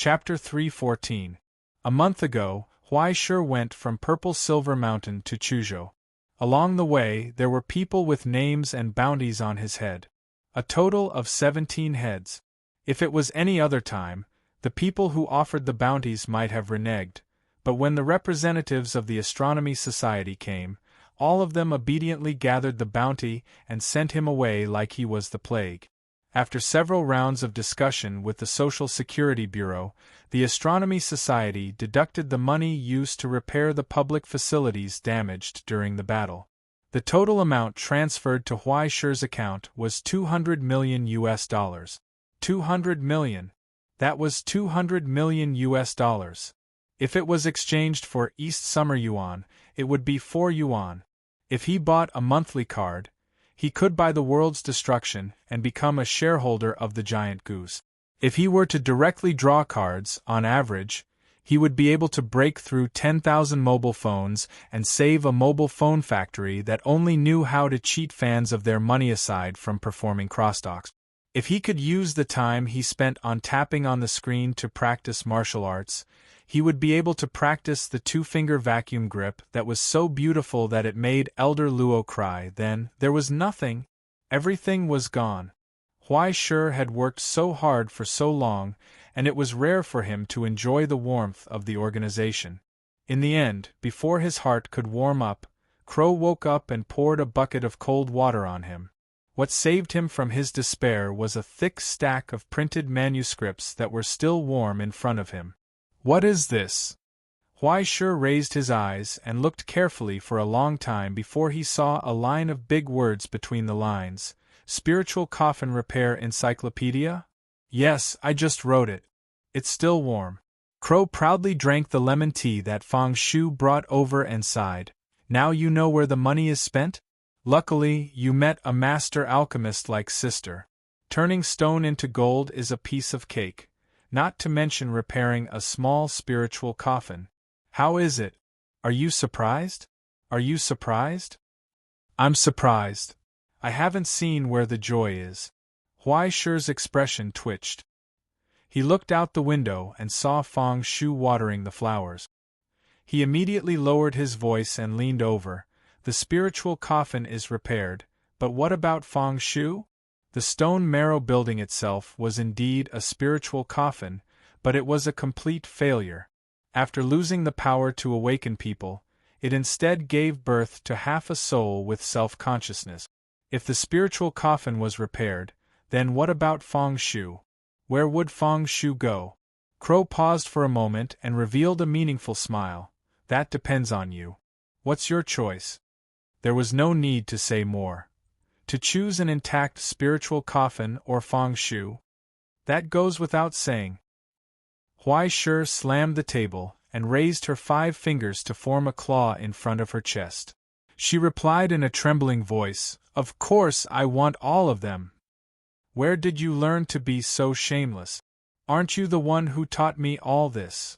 Chapter 3:14. A month ago, Huai Shi went from Purple Silver Mountain to Chuzhou. Along the way, there were people with names and bounties on his head. A total of 17 heads. If it was any other time, the people who offered the bounties might have reneged, but when the representatives of the Astronomy Society came, all of them obediently gathered the bounty and sent him away like he was the plague. After several rounds of discussion with the Social Security Bureau, the Astronomy Society deducted the money used to repair the public facilities damaged during the battle. The total amount transferred to Huai Shi's account was $200 million. 200 million. That was $200 million. If it was exchanged for East Summer Yuan, it would be 4 yuan. If he bought a monthly card, he could buy the world's destruction and become a shareholder of the giant goose. If he were to directly draw cards, on average, he would be able to break through 10,000 mobile phones and save a mobile phone factory that only knew how to cheat fans of their money aside from performing crosstalks. If he could use the time he spent on tapping on the screen to practice martial arts, he would be able to practice the two-finger vacuum grip that was so beautiful that it made Elder Luo cry. Then, there was nothing. Everything was gone. Huai Shi had worked so hard for so long, and it was rare for him to enjoy the warmth of the organization. In the end, before his heart could warm up, Crow woke up and poured a bucket of cold water on him. What saved him from his despair was a thick stack of printed manuscripts that were still warm in front of him. What is this? Huai Shi raised his eyes and looked carefully for a long time before he saw a line of big words between the lines. Spiritual Coffin Repair Encyclopedia? Yes, I just wrote it. It's still warm. Crow proudly drank the lemon tea that Fang Shu brought over and sighed. Now you know where the money is spent? Luckily, you met a master alchemist like sister. Turning stone into gold is a piece of cake. Not to mention repairing a small spiritual coffin. How is it? Are you surprised? Are you surprised? I'm surprised. I haven't seen where the joy is. Huai Shi's expression twitched. He looked out the window and saw Fang Shu watering the flowers. He immediately lowered his voice and leaned over. The spiritual coffin is repaired, but what about Fang Shu? The stone marrow building itself was indeed a spiritual coffin, but it was a complete failure. After losing the power to awaken people, it instead gave birth to half a soul with self-consciousness. If the spiritual coffin was repaired, then what about Fang Shu? Where would Fang Shu go? Crow paused for a moment and revealed a meaningful smile. That depends on you. What's your choice? There was no need to say more. To choose an intact spiritual coffin or Fang Shu? That goes without saying. Huai Shi slammed the table and raised her 5 fingers to form a claw in front of her chest. She replied in a trembling voice, "Of course I want all of them. Where did you learn to be so shameless? Aren't you the one who taught me all this?"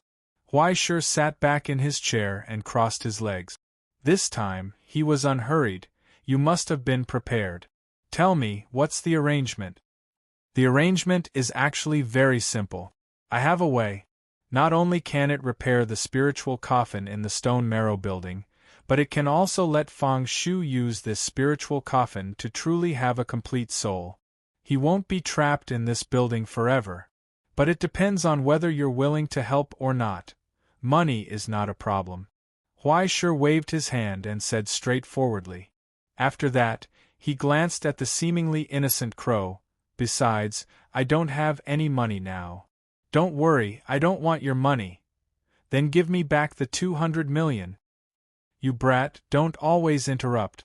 Huai Shi sat back in his chair and crossed his legs. This time, he was unhurried. You must have been prepared. Tell me, what's the arrangement? The arrangement is actually very simple. I have a way. Not only can it repair the spiritual coffin in the stone marrow building, but it can also let Fang Shu use this spiritual coffin to truly have a complete soul. He won't be trapped in this building forever. But it depends on whether you're willing to help or not. Money is not a problem. Huai Shi waved his hand and said straightforwardly. After that, he glanced at the seemingly innocent Crow. Besides, I don't have any money now. Don't worry, I don't want your money. Then give me back the 200 million. You brat, don't always interrupt.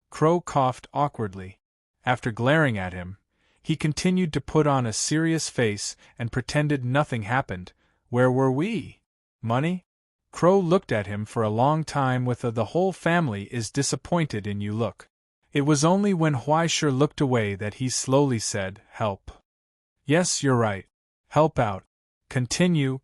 Crow coughed awkwardly. After glaring at him, he continued to put on a serious face and pretended nothing happened. Where were we? Money? Crow looked at him for a long time with a "the whole family is disappointed in you" look. It was only when Huai Shi looked away that he slowly said, "Help." Yes, you're right. Help out. Continue.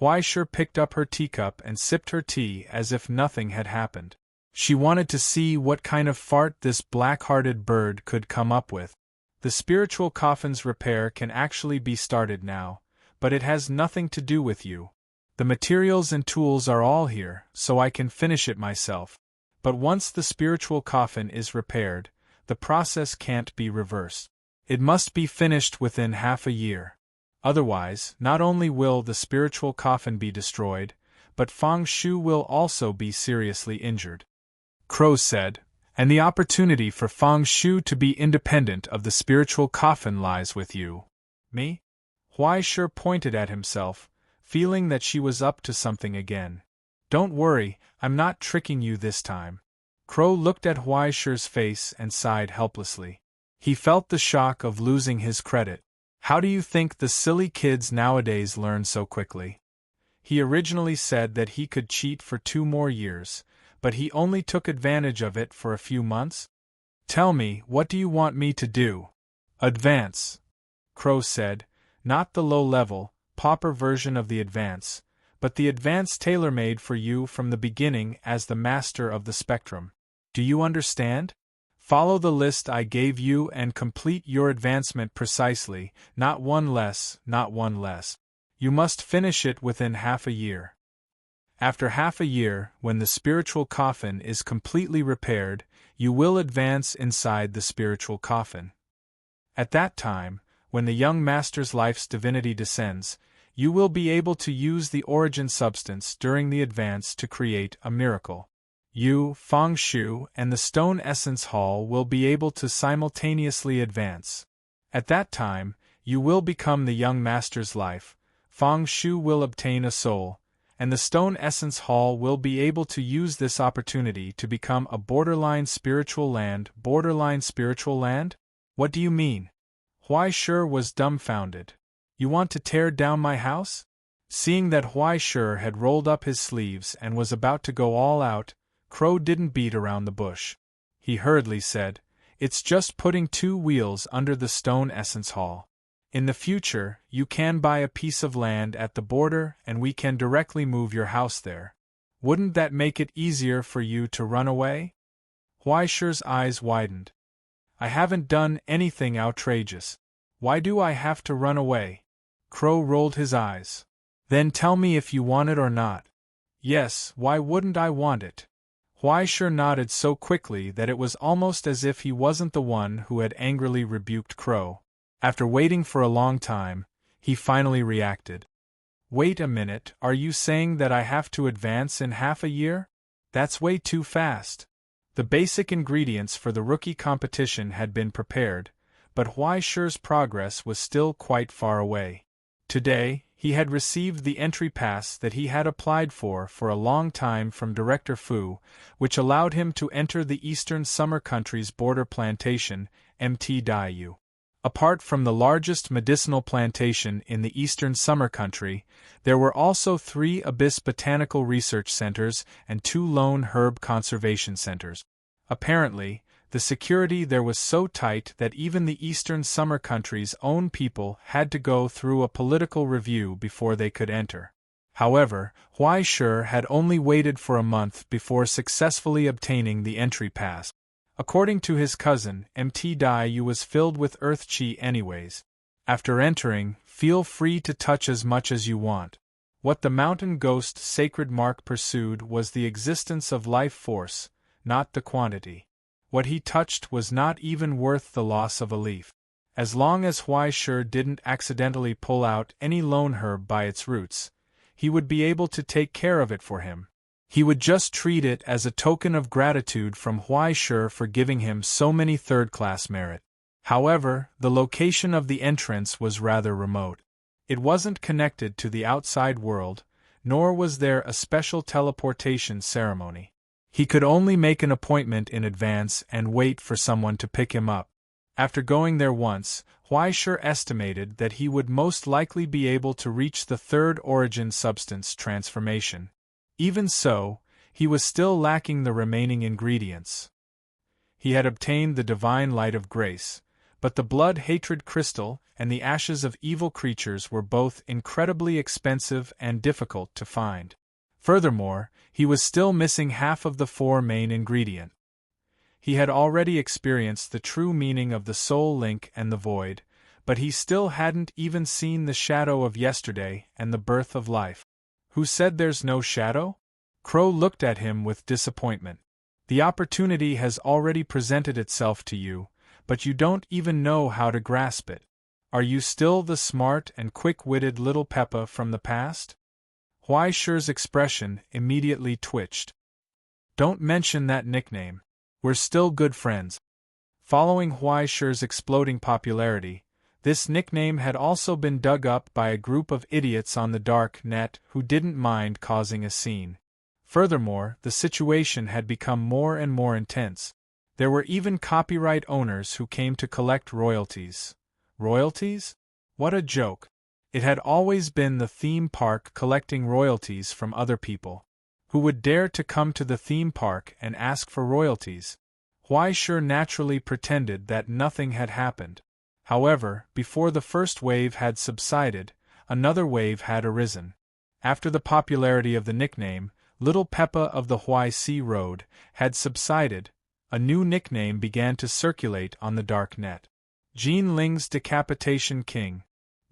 Huai Shi picked up her teacup and sipped her tea as if nothing had happened. She wanted to see what kind of fart this black-hearted bird could come up with. The spiritual coffin's repair can actually be started now, but it has nothing to do with you. The materials and tools are all here, so I can finish it myself. But once the spiritual coffin is repaired, the process can't be reversed. It must be finished within half a year. Otherwise, not only will the spiritual coffin be destroyed, but Fang Shu will also be seriously injured. Crow said, and the opportunity for Fang Shu to be independent of the spiritual coffin lies with you. Me? Huaishur pointed at himself, feeling that she was up to something again. Don't worry, I'm not tricking you this time. Crow looked at Huaishur's face and sighed helplessly. He felt the shock of losing his credit. How do you think the silly kids nowadays learn so quickly? He originally said that he could cheat for 2 more years, but he only took advantage of it for a few months? Tell me, what do you want me to do? Advance, Crow said, not the low-level, pauper version of the advance, but the advance tailor-made for you from the beginning as the master of the spectrum. Do you understand? Follow the list I gave you and complete your advancement precisely, not one less, not one less. You must finish it within half a year. After half a year, when the spiritual coffin is completely repaired, you will advance inside the spiritual coffin. At that time, when the young master's life's divinity descends, you will be able to use the origin substance during the advance to create a miracle. You, Fang Shu, and the Stone Essence Hall will be able to simultaneously advance. At that time, you will become the young master's life, Fang Shu will obtain a soul, and the Stone Essence Hall will be able to use this opportunity to become a borderline spiritual land. Borderline spiritual land? What do you mean? Huaishur was dumbfounded. You want to tear down my house? Seeing that Huaishur had rolled up his sleeves and was about to go all out, Crow didn't beat around the bush. He hurriedly said, It's just putting 2 wheels under the Stone Essence Hall. In the future, you can buy a piece of land at the border and we can directly move your house there. Wouldn't that make it easier for you to run away? Huaishur's eyes widened. I haven't done anything outrageous. Why do I have to run away? Crow rolled his eyes. Then tell me if you want it or not. Yes, why wouldn't I want it? Huaishur nodded so quickly that it was almost as if he wasn't the one who had angrily rebuked Crow. After waiting for a long time, he finally reacted. Wait a minute, are you saying that I have to advance in half a year? That's way too fast. The basic ingredients for the rookie competition had been prepared, but Huaishur's progress was still quite far away. Today, he had received the entry pass that he had applied for a long time from Director Fu, which allowed him to enter the Eastern Summer Country's border plantation, Mt. Diu. Apart from the largest medicinal plantation in the Eastern Summer Country, there were also 3 Abyss Botanical Research Centers and 2 Lone Herb Conservation Centers. Apparently, the security there was so tight that even the Eastern Summer Country's own people had to go through a political review before they could enter. However, Huaishur had only waited for a month before successfully obtaining the entry pass. According to his cousin, Mt. Diu was filled with earth chi anyways. After entering, feel free to touch as much as you want. What the mountain ghost Sacred Mark pursued was the existence of life force, not the quantity. What he touched was not even worth the loss of a leaf. As long as Huaishur didn't accidentally pull out any lone herb by its roots, he would be able to take care of it for him. He would just treat it as a token of gratitude from Huaishur for giving him so many third-class merit. However, the location of the entrance was rather remote. It wasn't connected to the outside world, nor was there a special teleportation ceremony. He could only make an appointment in advance and wait for someone to pick him up. After going there once, Huaishur estimated that he would most likely be able to reach the 3rd origin substance transformation. Even so, he was still lacking the remaining ingredients. He had obtained the divine light of grace, but the blood-hatred crystal and the ashes of evil creatures were both incredibly expensive and difficult to find. Furthermore, he was still missing half of the 4 main ingredients. He had already experienced the true meaning of the soul link and the void, but he still hadn't even seen the shadow of yesterday and the birth of life. Who said there's no shadow? Crow looked at him with disappointment. The opportunity has already presented itself to you, but you don't even know how to grasp it. Are you still the smart and quick-witted little Peppa from the past? Huaishi's expression immediately twitched. Don't mention that nickname. We're still good friends. Following Huaishi's exploding popularity, this nickname had also been dug up by a group of idiots on the dark net who didn't mind causing a scene. Furthermore, the situation had become more and more intense. There were even copyright owners who came to collect royalties. Royalties? What a joke. It had always been the theme park collecting royalties from other people. Who would dare to come to the theme park and ask for royalties? Huaishi naturally pretended that nothing had happened. However, before the first wave had subsided, another wave had arisen. After the popularity of the nickname, Little Peppa of the Huaishi Road, had subsided, a new nickname began to circulate on the dark net. Jean Ling's Decapitation King.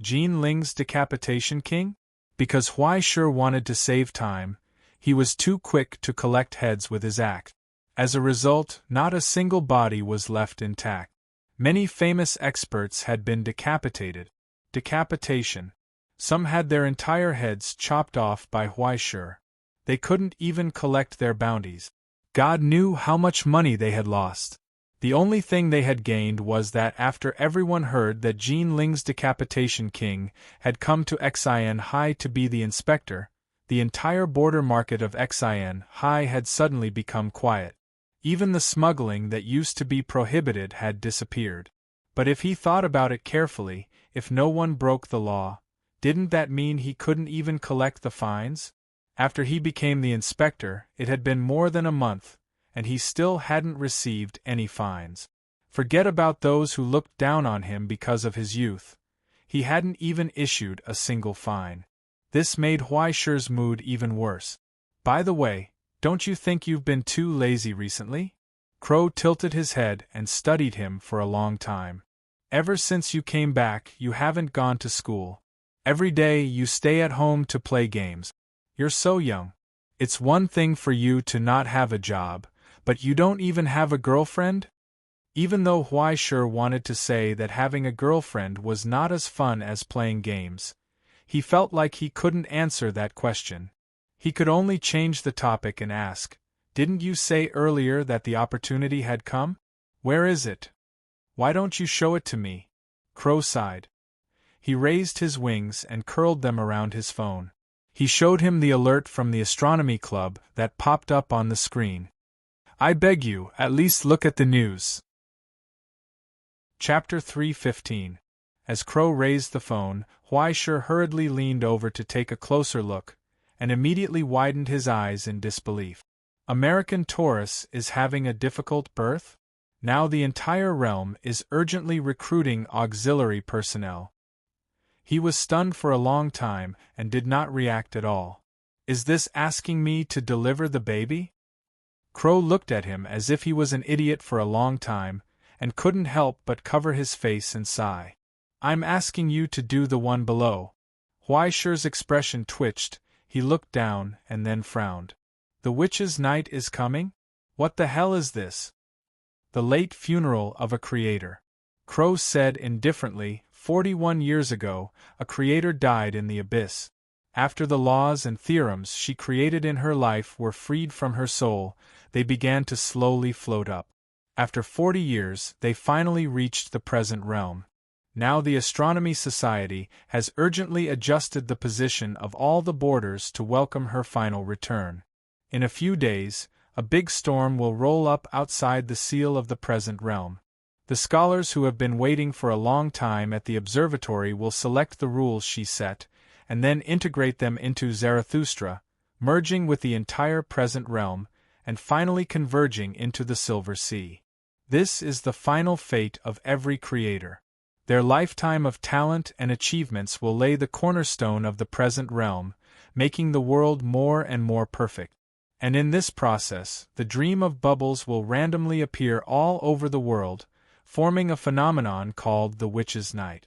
Jean Ling's Decapitation King? Because Huaishi wanted to save time, he was too quick to collect heads with his axe. As a result, not a single body was left intact. Many famous experts had been decapitated. Decapitation. Some had their entire heads chopped off by Huaishi. They couldn't even collect their bounties. God knew how much money they had lost. The only thing they had gained was that after everyone heard that Jean Ling's Decapitation King had come to Xin Hai to be the inspector, the entire border market of Xin Hai had suddenly become quiet. Even the smuggling that used to be prohibited had disappeared. But if he thought about it carefully, if no one broke the law, didn't that mean he couldn't even collect the fines? After he became the inspector, it had been more than a month, and he still hadn't received any fines. Forget about those who looked down on him because of his youth. He hadn't even issued a single fine. This made Huaishi's mood even worse. By the way, don't you think you've been too lazy recently? Crow tilted his head and studied him for a long time. Ever since you came back, you haven't gone to school. Every day you stay at home to play games. You're so young. It's one thing for you to not have a job, but you don't even have a girlfriend? Even though Huaishi wanted to say that having a girlfriend was not as fun as playing games, he felt like he couldn't answer that question. He could only change the topic and ask, "Didn't you say earlier that the opportunity had come? Where is it? Why don't you show it to me?" Crow sighed. He raised his wings and curled them around his phone. He showed him the alert from the astronomy club that popped up on the screen. "I beg you, at least look at the news." Chapter 3:15. As Crow raised the phone, Huaishi hurriedly leaned over to take a closer look, and immediately widened his eyes in disbelief. American Taurus is having a difficult birth? Now the entire realm is urgently recruiting auxiliary personnel. He was stunned for a long time and did not react at all. Is this asking me to deliver the baby? Crow looked at him as if he was an idiot for a long time, and couldn't help but cover his face and sigh. I'm asking you to do the one below. Huaishi's expression twitched, he looked down and then frowned. The witch's night is coming? What the hell is this? The late funeral of a creator. Crow said indifferently, 41 years ago, a creator died in the abyss. After the laws and theorems she created in her life were freed from her soul, they began to slowly float up. After 40 years, they finally reached the present realm. Now the Astronomy Society has urgently adjusted the position of all the borders to welcome her final return. In a few days, a big storm will roll up outside the seal of the present realm. The scholars who have been waiting for a long time at the observatory will select the rules she set, and then integrate them into Zarathustra, merging with the entire present realm, and finally converging into the Silver Sea. This is the final fate of every creator. Their lifetime of talent and achievements will lay the cornerstone of the present realm, making the world more and more perfect. And in this process, the dream of bubbles will randomly appear all over the world, forming a phenomenon called the Witch's Night.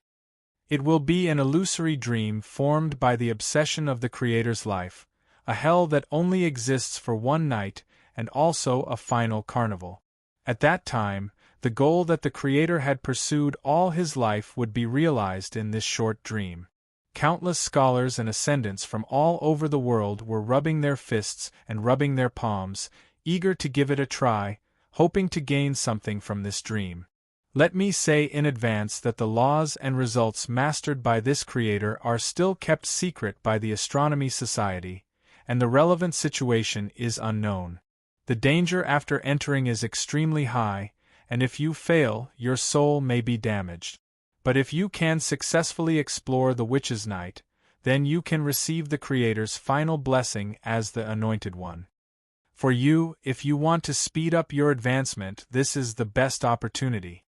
It will be an illusory dream formed by the obsession of the Creator's life, a hell that only exists for one night, and also a final carnival. At that time, the goal that the Creator had pursued all his life would be realized in this short dream. Countless scholars and ascendants from all over the world were rubbing their fists and rubbing their palms, eager to give it a try, hoping to gain something from this dream. Let me say in advance that the laws and results mastered by this Creator are still kept secret by the Astronomy Society, and the relevant situation is unknown. The danger after entering is extremely high, and if you fail, your soul may be damaged. But if you can successfully explore the Witch's Night, then you can receive the Creator's final blessing as the Anointed One. For you, if you want to speed up your advancement, this is the best opportunity.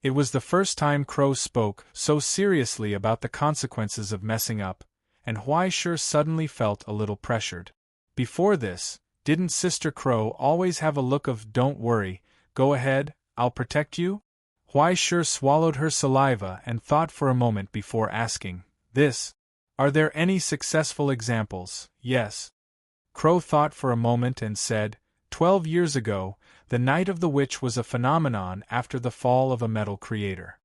It was the first time Crow spoke so seriously about the consequences of messing up, and Huaishur suddenly felt a little pressured. Before this, didn't Sister Crow always have a look of "don't worry, go ahead, I'll protect you"? Huaishur swallowed her saliva and thought for a moment before asking, "This? Are there any successful examples?" "Yes." Crow thought for a moment and said, 12 years ago, the Night of the Witch was a phenomenon after the fall of a metal creator.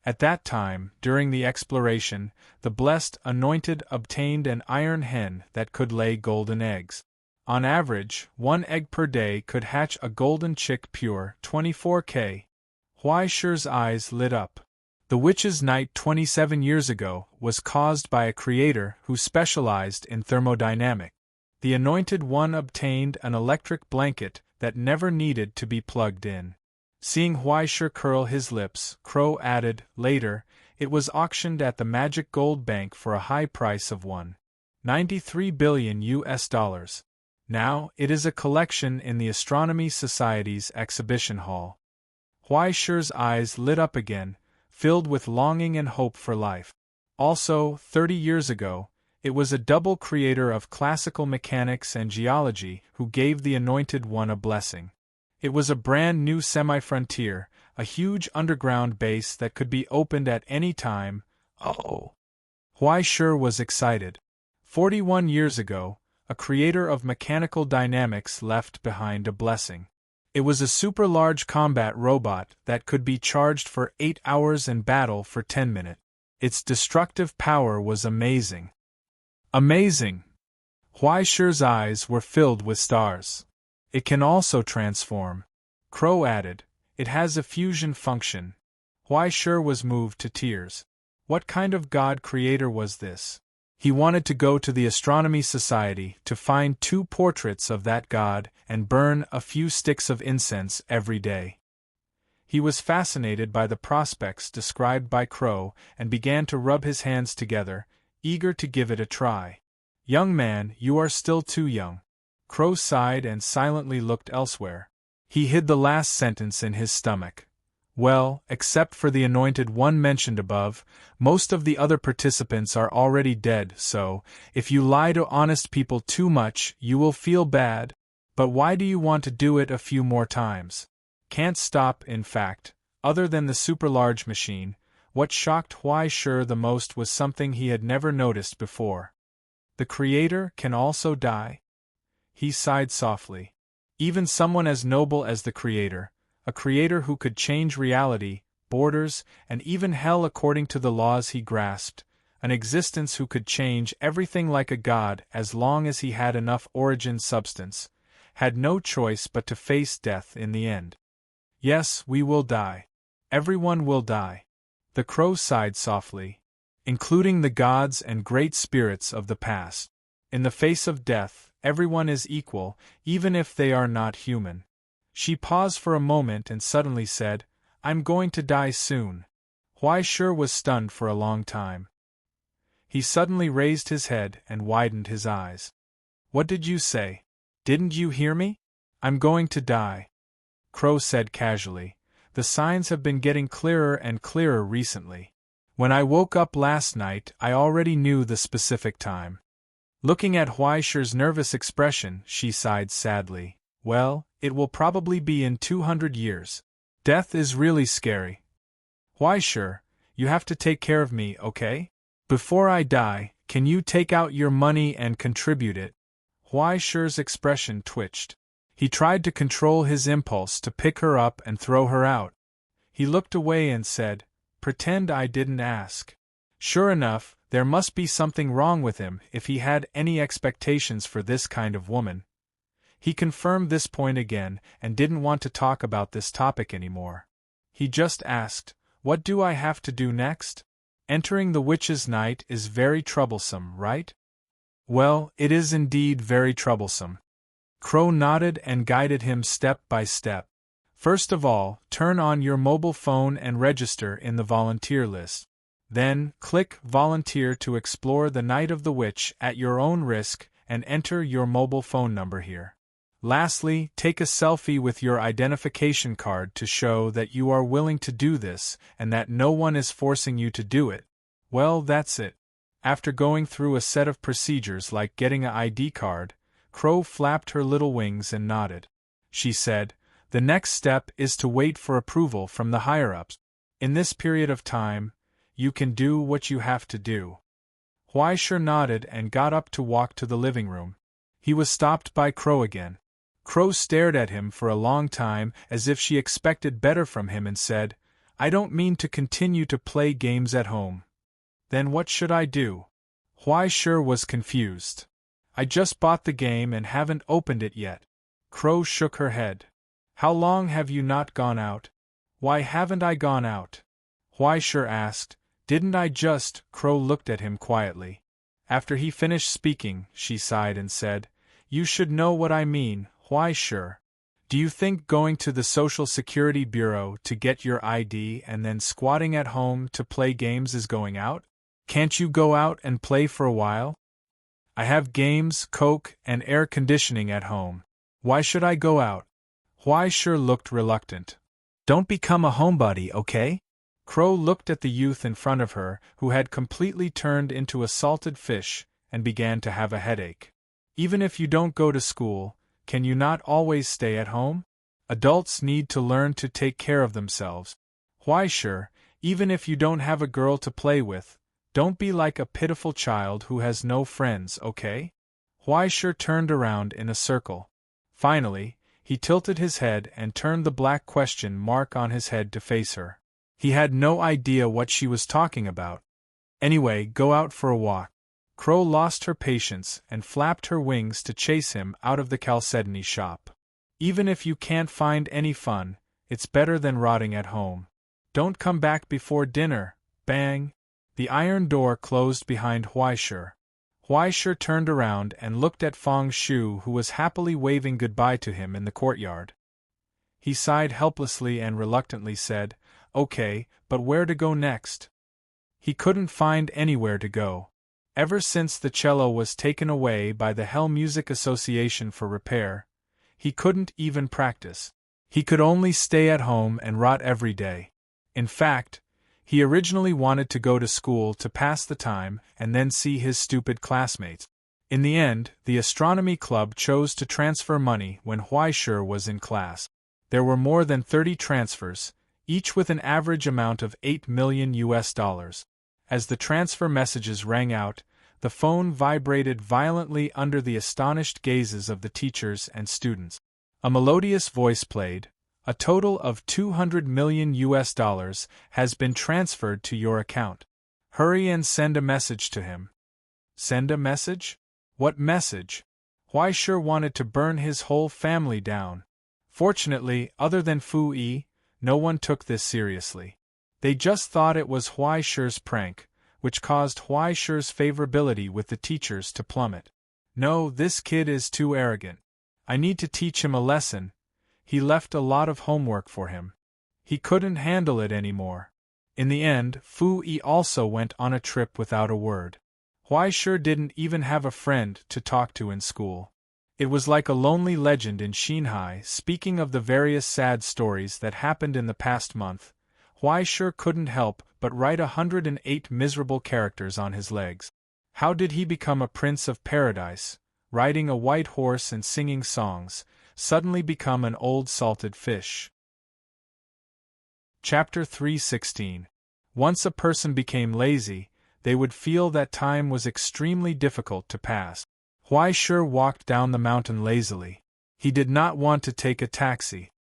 At that time, during the exploration, the blessed anointed obtained an iron hen that could lay golden eggs. On average, 1 egg per day could hatch a golden chick pure 24K. Huaishur's eyes lit up. The Witch's Night 27 years ago was caused by a creator who specialized in thermodynamics. The Anointed One obtained an electric blanket that never needed to be plugged in. Seeing Huaishur curl his lips, Crow added, later, it was auctioned at the Magic Gold Bank for a high price of $1.93 billion. Now, it is a collection in the Astronomy Society's exhibition hall. Huaishur's eyes lit up again, filled with longing and hope for life. Also, 30 years ago, it was a double creator of classical mechanics and geology who gave the Anointed One a blessing. It was a brand new semi-frontier, a huge underground base that could be opened at any time. Oh! Huaishur was excited. 41 years ago, a creator of mechanical dynamics left behind a blessing. It was a super-large combat robot that could be charged for 8 hours and battle for 10 minutes. Its destructive power was amazing. Amazing! Huaishur's eyes were filled with stars. It can also transform. Crow added, it has a fusion function. Huaishur was moved to tears. What kind of god creator was this? He wanted to go to the Astronomy Society to find 2 portraits of that god and burn a few sticks of incense every day. He was fascinated by the prospects described by Crow and began to rub his hands together, eager to give it a try. Young man, you are still too young. Crow sighed and silently looked elsewhere. He hid the last sentence in his stomach. Well, except for the Anointed One mentioned above, most of the other participants are already dead, so, if you lie to honest people too much, you will feel bad. But why do you want to do it a few more times? Can't stop, in fact, other than the super-large machine. What shocked Huaishur the most was something he had never noticed before. The Creator can also die? He sighed softly. Even someone as noble as the Creator, a creator who could change reality, borders, and even hell according to the laws he grasped, an existence who could change everything like a god as long as he had enough origin substance, had no choice but to face death in the end. Yes, we will die. Everyone will die. The Crow sighed softly. Including the gods and great spirits of the past. In the face of death, everyone is equal, even if they are not human. She paused for a moment and suddenly said, I'm going to die soon. Huaishur was stunned for a long time. He suddenly raised his head and widened his eyes. What did you say? Didn't you hear me? I'm going to die. Crow said casually. The signs have been getting clearer and clearer recently. When I woke up last night, I already knew the specific time. Looking at Huaishur's nervous expression, she sighed sadly. Well, it will probably be in 200 years. Death is really scary. Huaishur, You have to take care of me, okay? Before I die, can you take out your money and contribute it? Huai Shi's expression twitched. He tried to control his impulse to pick her up and throw her out. He looked away and said, "Pretend I didn't ask." Sure enough, there must be something wrong with him if he had any expectations for this kind of woman. He confirmed this point again and didn't want to talk about this topic anymore. He just asked, "What do I have to do next? Entering the witch's night is very troublesome, right?" "Well, it is indeed very troublesome." Crow nodded and guided him step by step. "First of all, turn on your mobile phone and register in the volunteer list. Then, click Volunteer to explore the Night of the Witch at your own risk and enter your mobile phone number here. Lastly, take a selfie with your identification card to show that you are willing to do this and that no one is forcing you to do it. Well, that's it." After going through a set of procedures like getting an ID card, Crow flapped her little wings and nodded. She said, "The next step is to wait for approval from the higher-ups. In this period of time, you can do what you have to do." Huai Shi nodded and got up to walk to the living room. He was stopped by Crow again. Crow stared at him for a long time as if she expected better from him and said, "I don't mean to continue to play games at home." "Then what should I do?" Huai Shi was confused. "I just bought the game and haven't opened it yet." Crow shook her head. "How long have you not gone out?" "Why haven't I gone out?" Huai Shi asked. "Didn't I just?" Crow looked at him quietly. After he finished speaking, she sighed and said, "You should know what I mean, Huai Shi. Do you think going to the Social Security Bureau to get your ID and then squatting at home to play games is going out? Can't you go out and play for a while?" "I have games, Coke, and air conditioning at home. Why should I go out?" Huai Shi looked reluctant. "Don't become a homebody, okay?" Crow looked at the youth in front of her, who had completely turned into a salted fish, and began to have a headache. "Even if you don't go to school, can you not always stay at home? Adults need to learn to take care of themselves. Huai Shi, even if you don't have a girl to play with, don't be like a pitiful child who has no friends, okay?" Huai Shi turned around in a circle. Finally, he tilted his head and turned the black question mark on his head to face her. He had no idea what she was talking about. "Anyway, go out for a walk." Crow lost her patience and flapped her wings to chase him out of the Chalcedony shop. "Even if you can't find any fun, it's better than rotting at home. Don't come back before dinner." Bang! The iron door closed behind Huai Shi. Huai Shi turned around and looked at Feng Shu, who was happily waving goodbye to him in the courtyard. He sighed helplessly and reluctantly said, "Okay, but where to go next?" He couldn't find anywhere to go. Ever since the cello was taken away by the Hell Music Association for repair, he couldn't even practice. He could only stay at home and rot every day. In fact, he originally wanted to go to school to pass the time and then see his stupid classmates. In the end, the astronomy club chose to transfer money when Huai Shi was in class. There were more than 30 transfers, each with an average amount of $8 million. As the transfer messages rang out, the phone vibrated violently under the astonished gazes of the teachers and students. A melodious voice played. "A total of $200 million has been transferred to your account. Hurry and send a message to him." Send a message? What message? Huai Shi wanted to burn his whole family down. Fortunately, other than Fu Yi, no one took this seriously. They just thought it was Huai Shi's prank, which caused Huai Shi's favorability with the teachers to plummet. "No, this kid is too arrogant. I need to teach him a lesson." He left a lot of homework for him. He couldn't handle it anymore. In the end, Fu Yi also went on a trip without a word. Huai Shi didn't even have a friend to talk to in school. It was like a lonely legend in Xinhai. Speaking of the various sad stories that happened in the past month, Huai Shi couldn't help but write 108 miserable characters on his legs. How did he become a prince of paradise, riding a white horse and singing songs, suddenly become an old salted fish? Chapter 316. Once a person became lazy, they would feel that time was extremely difficult to pass. Huai Shi walked down the mountain lazily. He did not want to take a taxi.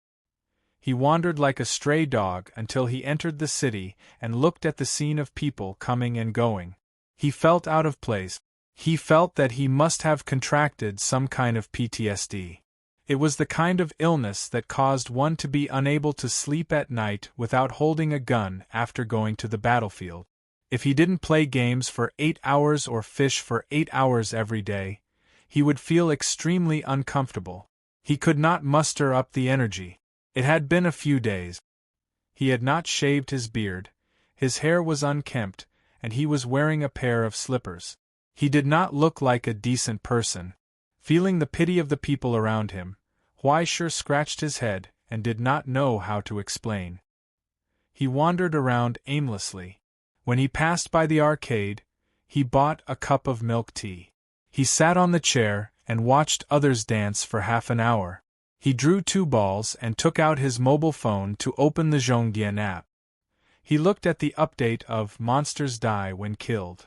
He wandered like a stray dog until he entered the city and looked at the scene of people coming and going. He felt out of place. He felt that he must have contracted some kind of PTSD. It was the kind of illness that caused one to be unable to sleep at night without holding a gun after going to the battlefield. If he didn't play games for 8 hours or fish for 8 hours every day, he would feel extremely uncomfortable. He could not muster up the energy. It had been a few days. He had not shaved his beard, his hair was unkempt, and he was wearing a pair of slippers. He did not look like a decent person. Feeling the pity of the people around him, Huai Shi scratched his head and did not know how to explain. He wandered around aimlessly. When he passed by the arcade, he bought a cup of milk tea. He sat on the chair and watched others dance for half an hour. He drew 2 balls and took out his mobile phone to open the Zhongdian app. He looked at the update of Monsters Die When Killed.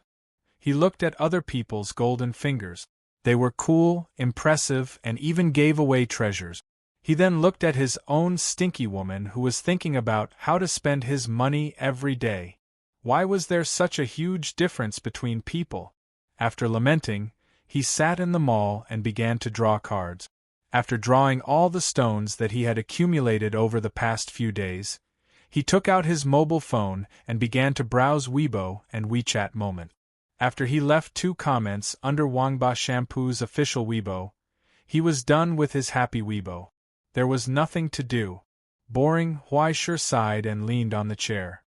He looked at other people's golden fingers. They were cool, impressive, and even gave away treasures. He then looked at his own stinky woman who was thinking about how to spend his money every day. Why was there such a huge difference between people? After lamenting, he sat in the mall and began to draw cards. After drawing all the stones that he had accumulated over the past few days, he took out his mobile phone and began to browse Weibo and WeChat Moment. After he left 2 comments under Wangba Shampoo's official Weibo, he was done with his happy Weibo. There was nothing to do. Boring, Huai Shi sighed and leaned on the chair.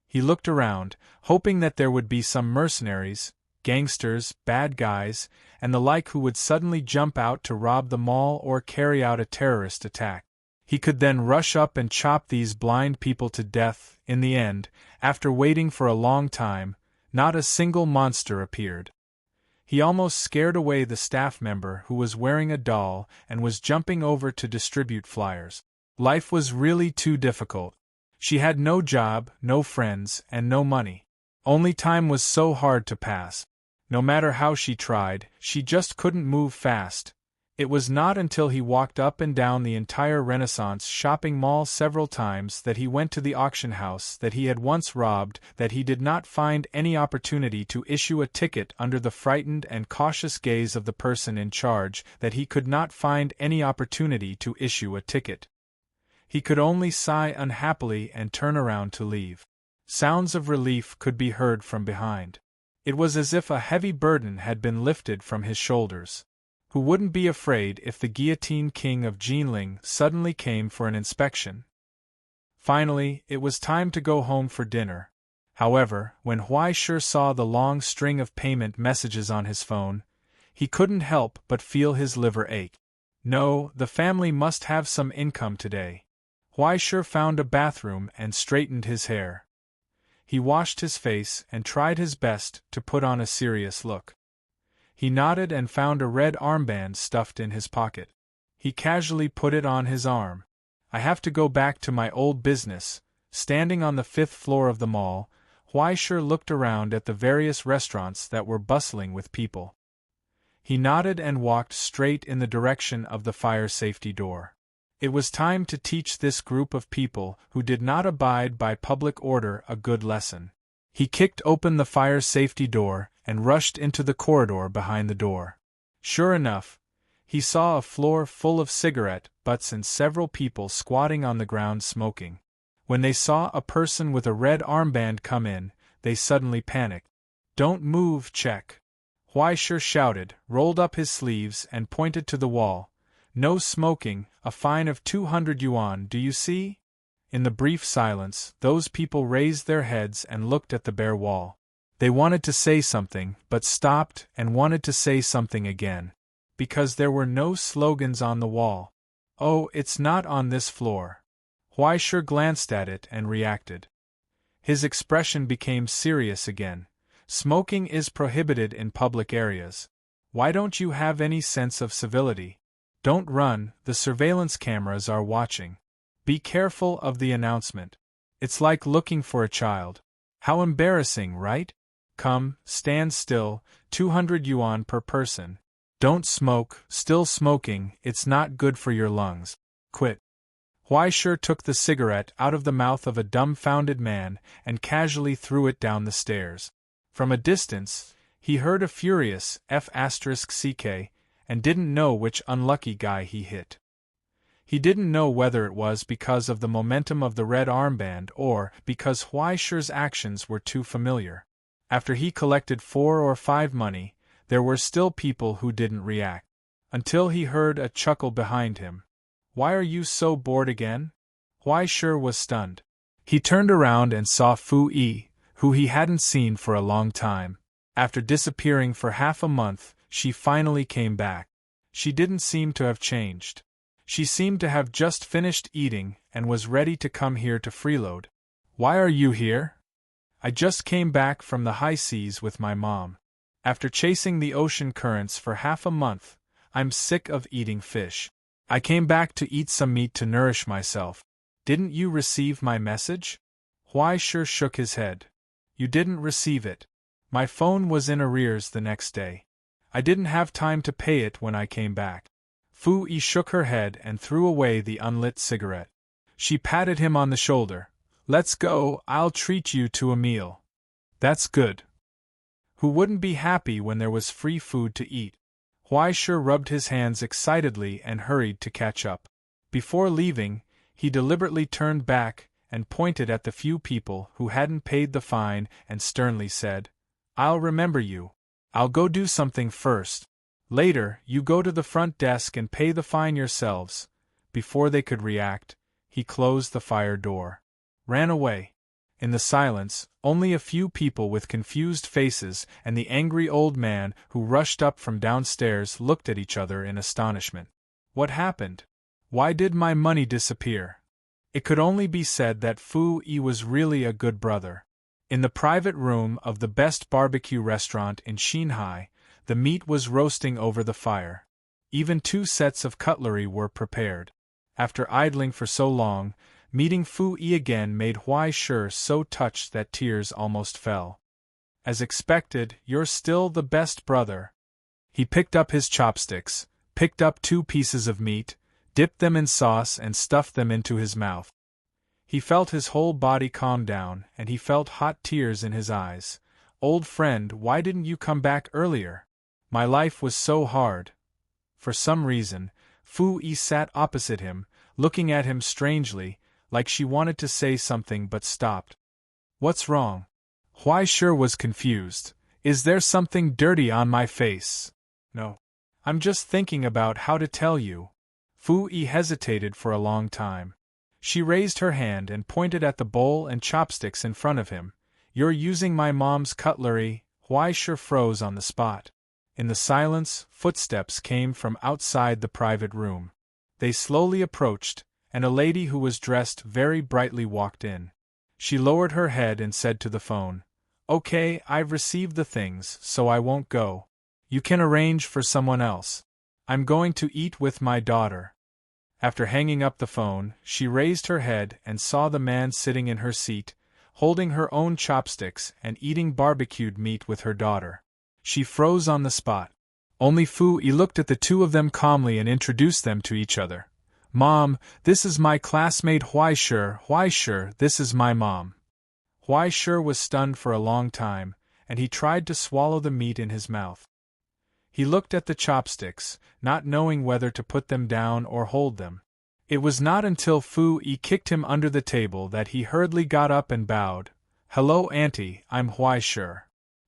He looked around, hoping that there would be some mercenaries, gangsters, bad guys, and the like who would suddenly jump out to rob the mall or carry out a terrorist attack. He could then rush up and chop these blind people to death. In the end, after waiting for a long time, not a single monster appeared. He almost scared away the staff member who was wearing a doll and was jumping over to distribute flyers. Life was really too difficult. She had no job, no friends, and no money. Only time was so hard to pass. No matter how she tried, she just couldn't move fast. It was not until he walked up and down the entire Renaissance shopping mall several times that he went to the auction house that he had once robbed that he did not find any opportunity to issue a ticket under the frightened and cautious gaze of the person in charge that he could not find any opportunity to issue a ticket. He could only sigh unhappily and turn around to leave. Sounds of relief could be heard from behind. It was as if a heavy burden had been lifted from his shoulders. Who wouldn't be afraid if the guillotine king of Jinling suddenly came for an inspection? Finally, it was time to go home for dinner. However, when Huai Shi saw the long string of payment messages on his phone, he couldn't help but feel his liver ache. No, the family must have some income today. Huai Shi found a bathroom and straightened his hair. He washed his face and tried his best to put on a serious look. He nodded and found a red armband stuffed in his pocket. He casually put it on his arm. I have to go back to my old business. Standing on the 5th floor of the mall, Huai Shi looked around at the various restaurants that were bustling with people. He nodded and walked straight in the direction of the fire safety door. It was time to teach this group of people who did not abide by public order a good lesson. He kicked open the fire safety door and rushed into the corridor behind the door. Sure enough, he saw a floor full of cigarette butts and several people squatting on the ground smoking. When they saw a person with a red armband come in, they suddenly panicked. "Don't move, check!" Huai Shi shouted, rolled up his sleeves and pointed to the wall. "No smoking, a fine of 200 yuan, do you see?" In the brief silence, those people raised their heads and looked at the bare wall. They wanted to say something, but stopped and wanted to say something again. Because there were no slogans on the wall. "Oh, it's not on this floor." Huai Shi glanced at it and reacted. His expression became serious again. "Smoking is prohibited in public areas. Why don't you have any sense of civility? Don't run, the surveillance cameras are watching. Be careful of the announcement. It's like looking for a child." How embarrassing, right? Come, stand still, 200 yuan per person. Don't smoke, still smoking, it's not good for your lungs. Quit. Huaishir took the cigarette out of the mouth of a dumbfounded man and casually threw it down the stairs. From a distance, he heard a furious F***ck and didn't know which unlucky guy he hit. He didn't know whether it was because of the momentum of the red armband or because Huaishir's actions were too familiar. After he collected 4 or 5 money, there were still people who didn't react. Until he heard a chuckle behind him. Why are you so bored again? Huaishir was stunned. He turned around and saw Fu Yi, who he hadn't seen for a long time. After disappearing for half a month, she finally came back. She didn't seem to have changed. She seemed to have just finished eating and was ready to come here to freeload. Why are you here? I just came back from the high seas with my mom. After chasing the ocean currents for half a month, I'm sick of eating fish. I came back to eat some meat to nourish myself. Didn't you receive my message? Huaishir shook his head. You didn't receive it. My phone was in arrears the next day. I didn't have time to pay it when I came back. Fu Yi shook her head and threw away the unlit cigarette. She patted him on the shoulder. Let's go, I'll treat you to a meal. That's good. Who wouldn't be happy when there was free food to eat? Huaishir rubbed his hands excitedly and hurried to catch up. Before leaving, he deliberately turned back and pointed at the few people who hadn't paid the fine and sternly said, I'll remember you. I'll go do something first. Later, you go to the front desk and pay the fine yourselves. Before they could react, he closed the fire door. Ran away. In the silence, only a few people with confused faces and the angry old man who rushed up from downstairs looked at each other in astonishment. What happened? Why did my money disappear? It could only be said that Fu Yi was really a good brother. In the private room of the best barbecue restaurant in Shanghai, the meat was roasting over the fire. Even 2 sets of cutlery were prepared. After idling for so long, meeting Fu Yi again made Huaishir so touched that tears almost fell. As expected, you're still the best brother. He picked up his chopsticks, picked up 2 pieces of meat, dipped them in sauce and stuffed them into his mouth. He felt his whole body calm down and he felt hot tears in his eyes. Old friend, why didn't you come back earlier? My life was so hard. For some reason, Fu Yi sat opposite him, looking at him strangely, like she wanted to say something but stopped. What's wrong? Huaishir was confused. Is there something dirty on my face? No. I'm just thinking about how to tell you. Fu Yi hesitated for a long time. She raised her hand and pointed at the bowl and chopsticks in front of him. You're using my mom's cutlery. Huaishir froze on the spot. In the silence, footsteps came from outside the private room. They slowly approached, and a lady who was dressed very brightly walked in. She lowered her head and said to the phone, Okay, I've received the things, so I won't go. You can arrange for someone else. I'm going to eat with my daughter. After hanging up the phone, she raised her head and saw the man sitting in her seat, holding her own chopsticks and eating barbecued meat with her daughter. She froze on the spot. Only Fu Yi looked at the 2 of them calmly and introduced them to each other. Mom, this is my classmate Huaishir. Huaishir, this is my mom. Huaishir was stunned for a long time, and he tried to swallow the meat in his mouth. He looked at the chopsticks, not knowing whether to put them down or hold them. It was not until Fu Yi kicked him under the table that he hurriedly got up and bowed. Hello, Auntie, I'm Huaishir.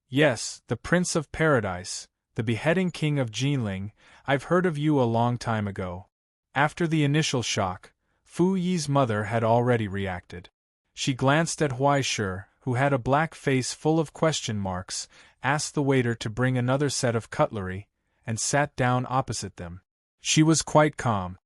Yes, the Prince of Paradise, the beheading king of Jinling. I've heard of you a long time ago. After the initial shock, Fu Yi's mother had already reacted. She glanced at Huaishir, who had a black face full of question marks, asked the waiter to bring another set of cutlery, and sat down opposite them. She was quite calm.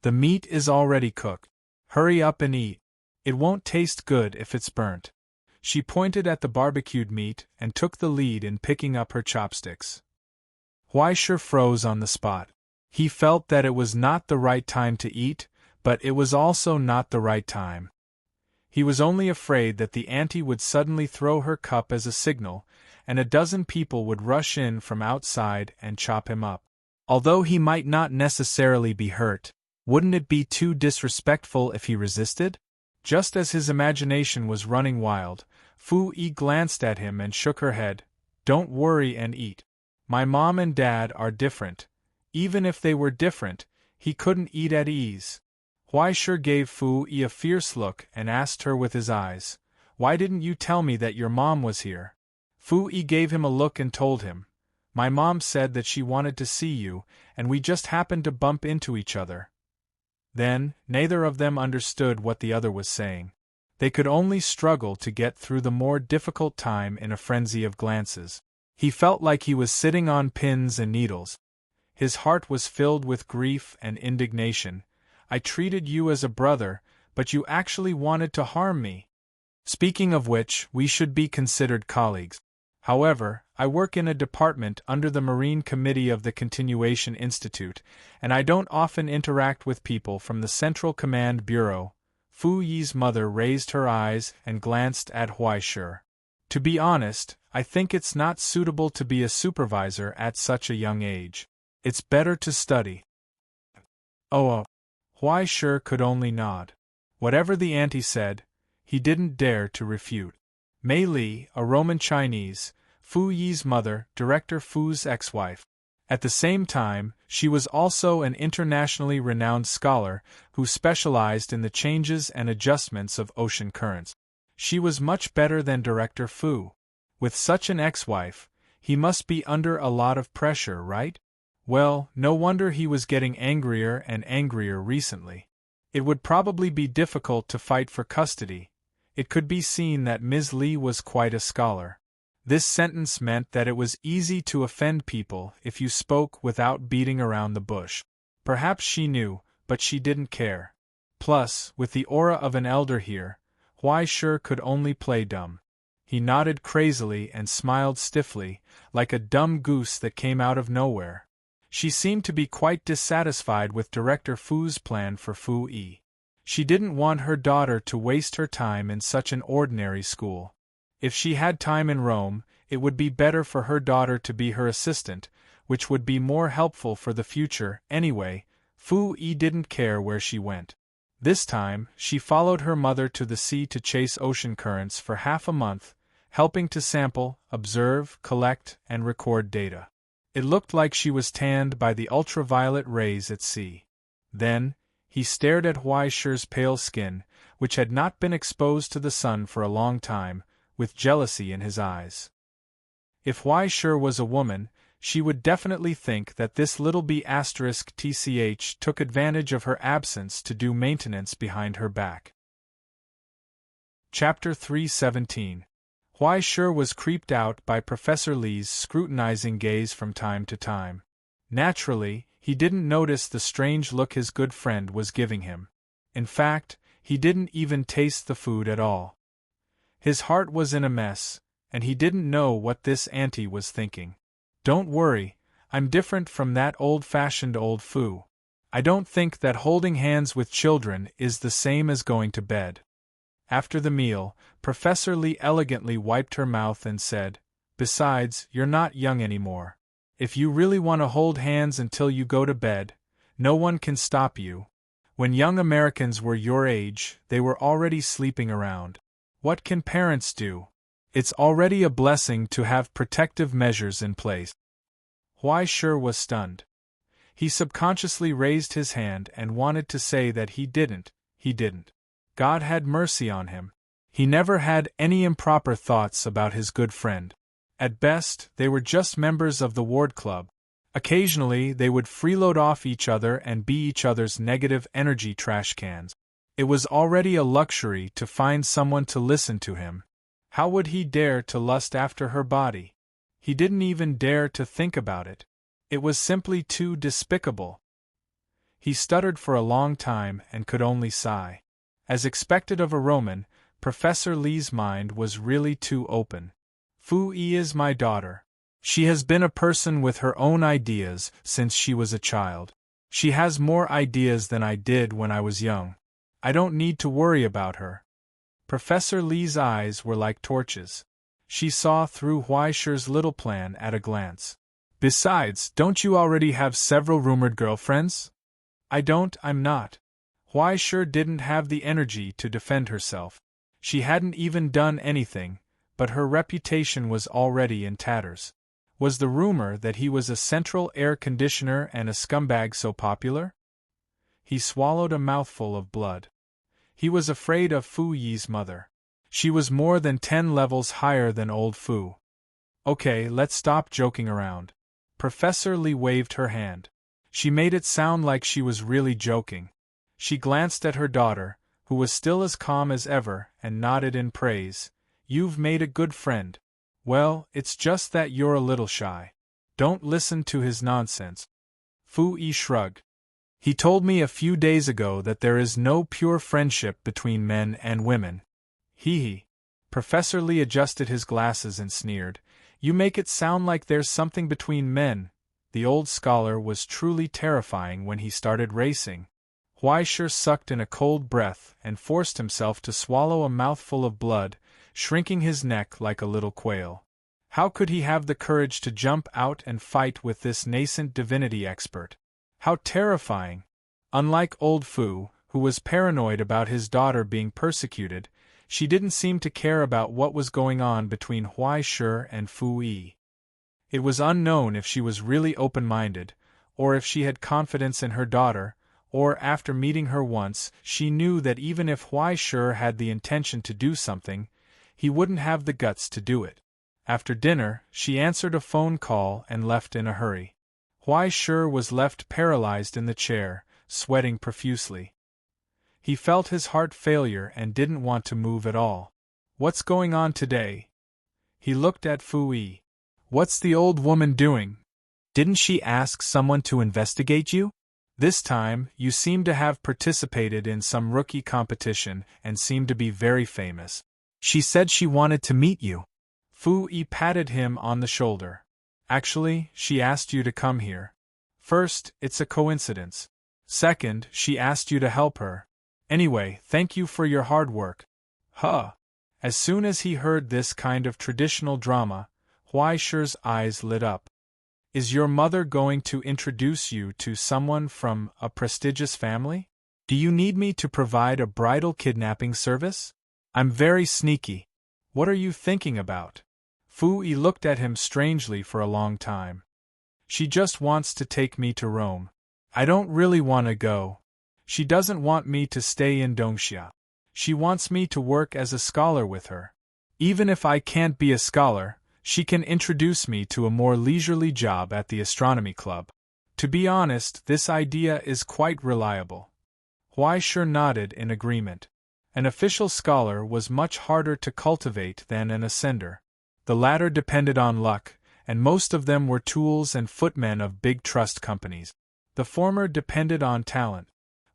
The meat is already cooked. Hurry up and eat. It won't taste good if it's burnt. She pointed at the barbecued meat and took the lead in picking up her chopsticks. Huaishir froze on the spot. He felt that it was not the right time to eat, but it was also not the right time. He was only afraid that the auntie would suddenly throw her cup as a signal, and a dozen people would rush in from outside and chop him up. Although he might not necessarily be hurt, wouldn't it be too disrespectful if he resisted? Just as his imagination was running wild, Fu Yi glanced at him and shook her head. Don't worry and eat. My mom and dad are different. Even if they were different, he couldn't eat at ease. Huai Shi gave Fu Yi a fierce look and asked her with his eyes, "Why didn't you tell me that your mom was here?" Fu Yi gave him a look and told him, "My mom said that she wanted to see you, and we just happened to bump into each other." Then, neither of them understood what the other was saying. They could only struggle to get through the more difficult time in a frenzy of glances. He felt like he was sitting on pins and needles. His heart was filled with grief and indignation. I treated you as a brother, but you actually wanted to harm me. Speaking of which, we should be considered colleagues. However, I work in a department under the Marine Committee of the Continuation Institute, and I don't often interact with people from the Central Command Bureau. Fu Yi's mother raised her eyes and glanced at Huai Shi. To be honest, I think it's not suitable to be a supervisor at such a young age. It's better to study. Oh, Huai Shi could only nod. Whatever the auntie said, he didn't dare to refute. Mei Li, a Roman Chinese, Fu Yi's mother, Director Fu's ex-wife. At the same time, she was also an internationally renowned scholar who specialized in the changes and adjustments of ocean currents. She was much better than Director Fu. With such an ex-wife, he must be under a lot of pressure, right? Well, no wonder he was getting angrier and angrier recently. It would probably be difficult to fight for custody. It could be seen that Ms. Li was quite a scholar. This sentence meant that it was easy to offend people if you spoke without beating around the bush. Perhaps she knew, but she didn't care. Plus, with the aura of an elder here, Huai Shi could only play dumb. He nodded crazily and smiled stiffly, like a dumb goose that came out of nowhere. She seemed to be quite dissatisfied with Director Fu's plan for Fu Yi. She didn't want her daughter to waste her time in such an ordinary school. If she had time in Rome, it would be better for her daughter to be her assistant, which would be more helpful for the future. Anyway, Fu Yi didn't care where she went. This time, she followed her mother to the sea to chase ocean currents for half a month, helping to sample, observe, collect, and record data. It looked like she was tanned by the ultraviolet rays at sea. Then, he stared at Huai Shi's pale skin, which had not been exposed to the sun for a long time, with jealousy in his eyes. If Huai Shi was a woman, she would definitely think that this little B***TCH took advantage of her absence to do maintenance behind her back. Chapter 317. Huai Shi was creeped out by Professor Li's scrutinizing gaze from time to time. Naturally, he didn't notice the strange look his good friend was giving him. In fact, he didn't even taste the food at all. His heart was in a mess, and he didn't know what this auntie was thinking. Don't worry, I'm different from that old-fashioned old Fu. I don't think that holding hands with children is the same as going to bed. After the meal, Professor Li elegantly wiped her mouth and said, "Besides, you're not young anymore. If you really want to hold hands until you go to bed, no one can stop you. When young Americans were your age, they were already sleeping around. What can parents do? It's already a blessing to have protective measures in place." Huai Shi was stunned. He subconsciously raised his hand and wanted to say that he didn't. God had mercy on him. He never had any improper thoughts about his good friend. At best, they were just members of the ward club. Occasionally, they would freeload off each other and be each other's negative energy trash cans. It was already a luxury to find someone to listen to him. How would he dare to lust after her body? He didn't even dare to think about it. It was simply too despicable. He stuttered for a long time and could only sigh. As expected of a Roman, Professor Li's mind was really too open. Fu Yi is my daughter. She has been a person with her own ideas since she was a child. She has more ideas than I did when I was young. I don't need to worry about her. Professor Li's eyes were like torches. She saw through Huaishi's little plan at a glance. Besides, don't you already have several rumored girlfriends? I'm not. Huaishi didn't have the energy to defend herself. She hadn't even done anything, but her reputation was already in tatters. Was the rumor that he was a central air conditioner and a scumbag so popular? He swallowed a mouthful of blood. He was afraid of Fu Yi's mother. She was more than 10 levels higher than old Fu. Okay, let's stop joking around. Professor Li waved her hand. She made it sound like she was really joking. She glanced at her daughter, who was still as calm as ever, and nodded in praise. You've made a good friend. Well, it's just that you're a little shy. Don't listen to his nonsense. Fu Yi shrugged. He told me a few days ago that there is no pure friendship between men and women. Hee. Professor Li adjusted his glasses and sneered. You make it sound like there's something between men. The old scholar was truly terrifying when he started racing. Huaishi sucked in a cold breath and forced himself to swallow a mouthful of blood, shrinking his neck like a little quail. How could he have the courage to jump out and fight with this nascent divinity expert? How terrifying! Unlike old Fu, who was paranoid about his daughter being persecuted, she didn't seem to care about what was going on between Huaishi and Fu Yi. It was unknown if she was really open-minded, or if she had confidence in her daughter, or after meeting her once, she knew that even if Huaishi had the intention to do something, he wouldn't have the guts to do it. After dinner, she answered a phone call and left in a hurry. Huaishi was left paralyzed in the chair, sweating profusely. He felt his heart failure and didn't want to move at all. What's going on today? He looked at Fu Yi. What's the old woman doing? Didn't she ask someone to investigate you? This time, you seem to have participated in some rookie competition and seem to be very famous. She said she wanted to meet you. Fu Yi patted him on the shoulder. Actually, she asked you to come here. First, it's a coincidence. Second, she asked you to help her. Anyway, thank you for your hard work. Huh. As soon as he heard this kind of traditional drama, Huaishi's eyes lit up. Is your mother going to introduce you to someone from a prestigious family? Do you need me to provide a bridal kidnapping service? I'm very sneaky. What are you thinking about? Fu Yi looked at him strangely for a long time. She just wants to take me to Rome. I don't really want to go. She doesn't want me to stay in Dongxia. She wants me to work as a scholar with her. Even if I can't be a scholar, she can introduce me to a more leisurely job at the astronomy club. To be honest, this idea is quite reliable. Huaishi nodded in agreement. An official scholar was much harder to cultivate than an ascender. The latter depended on luck, and most of them were tools and footmen of big trust companies. The former depended on talent.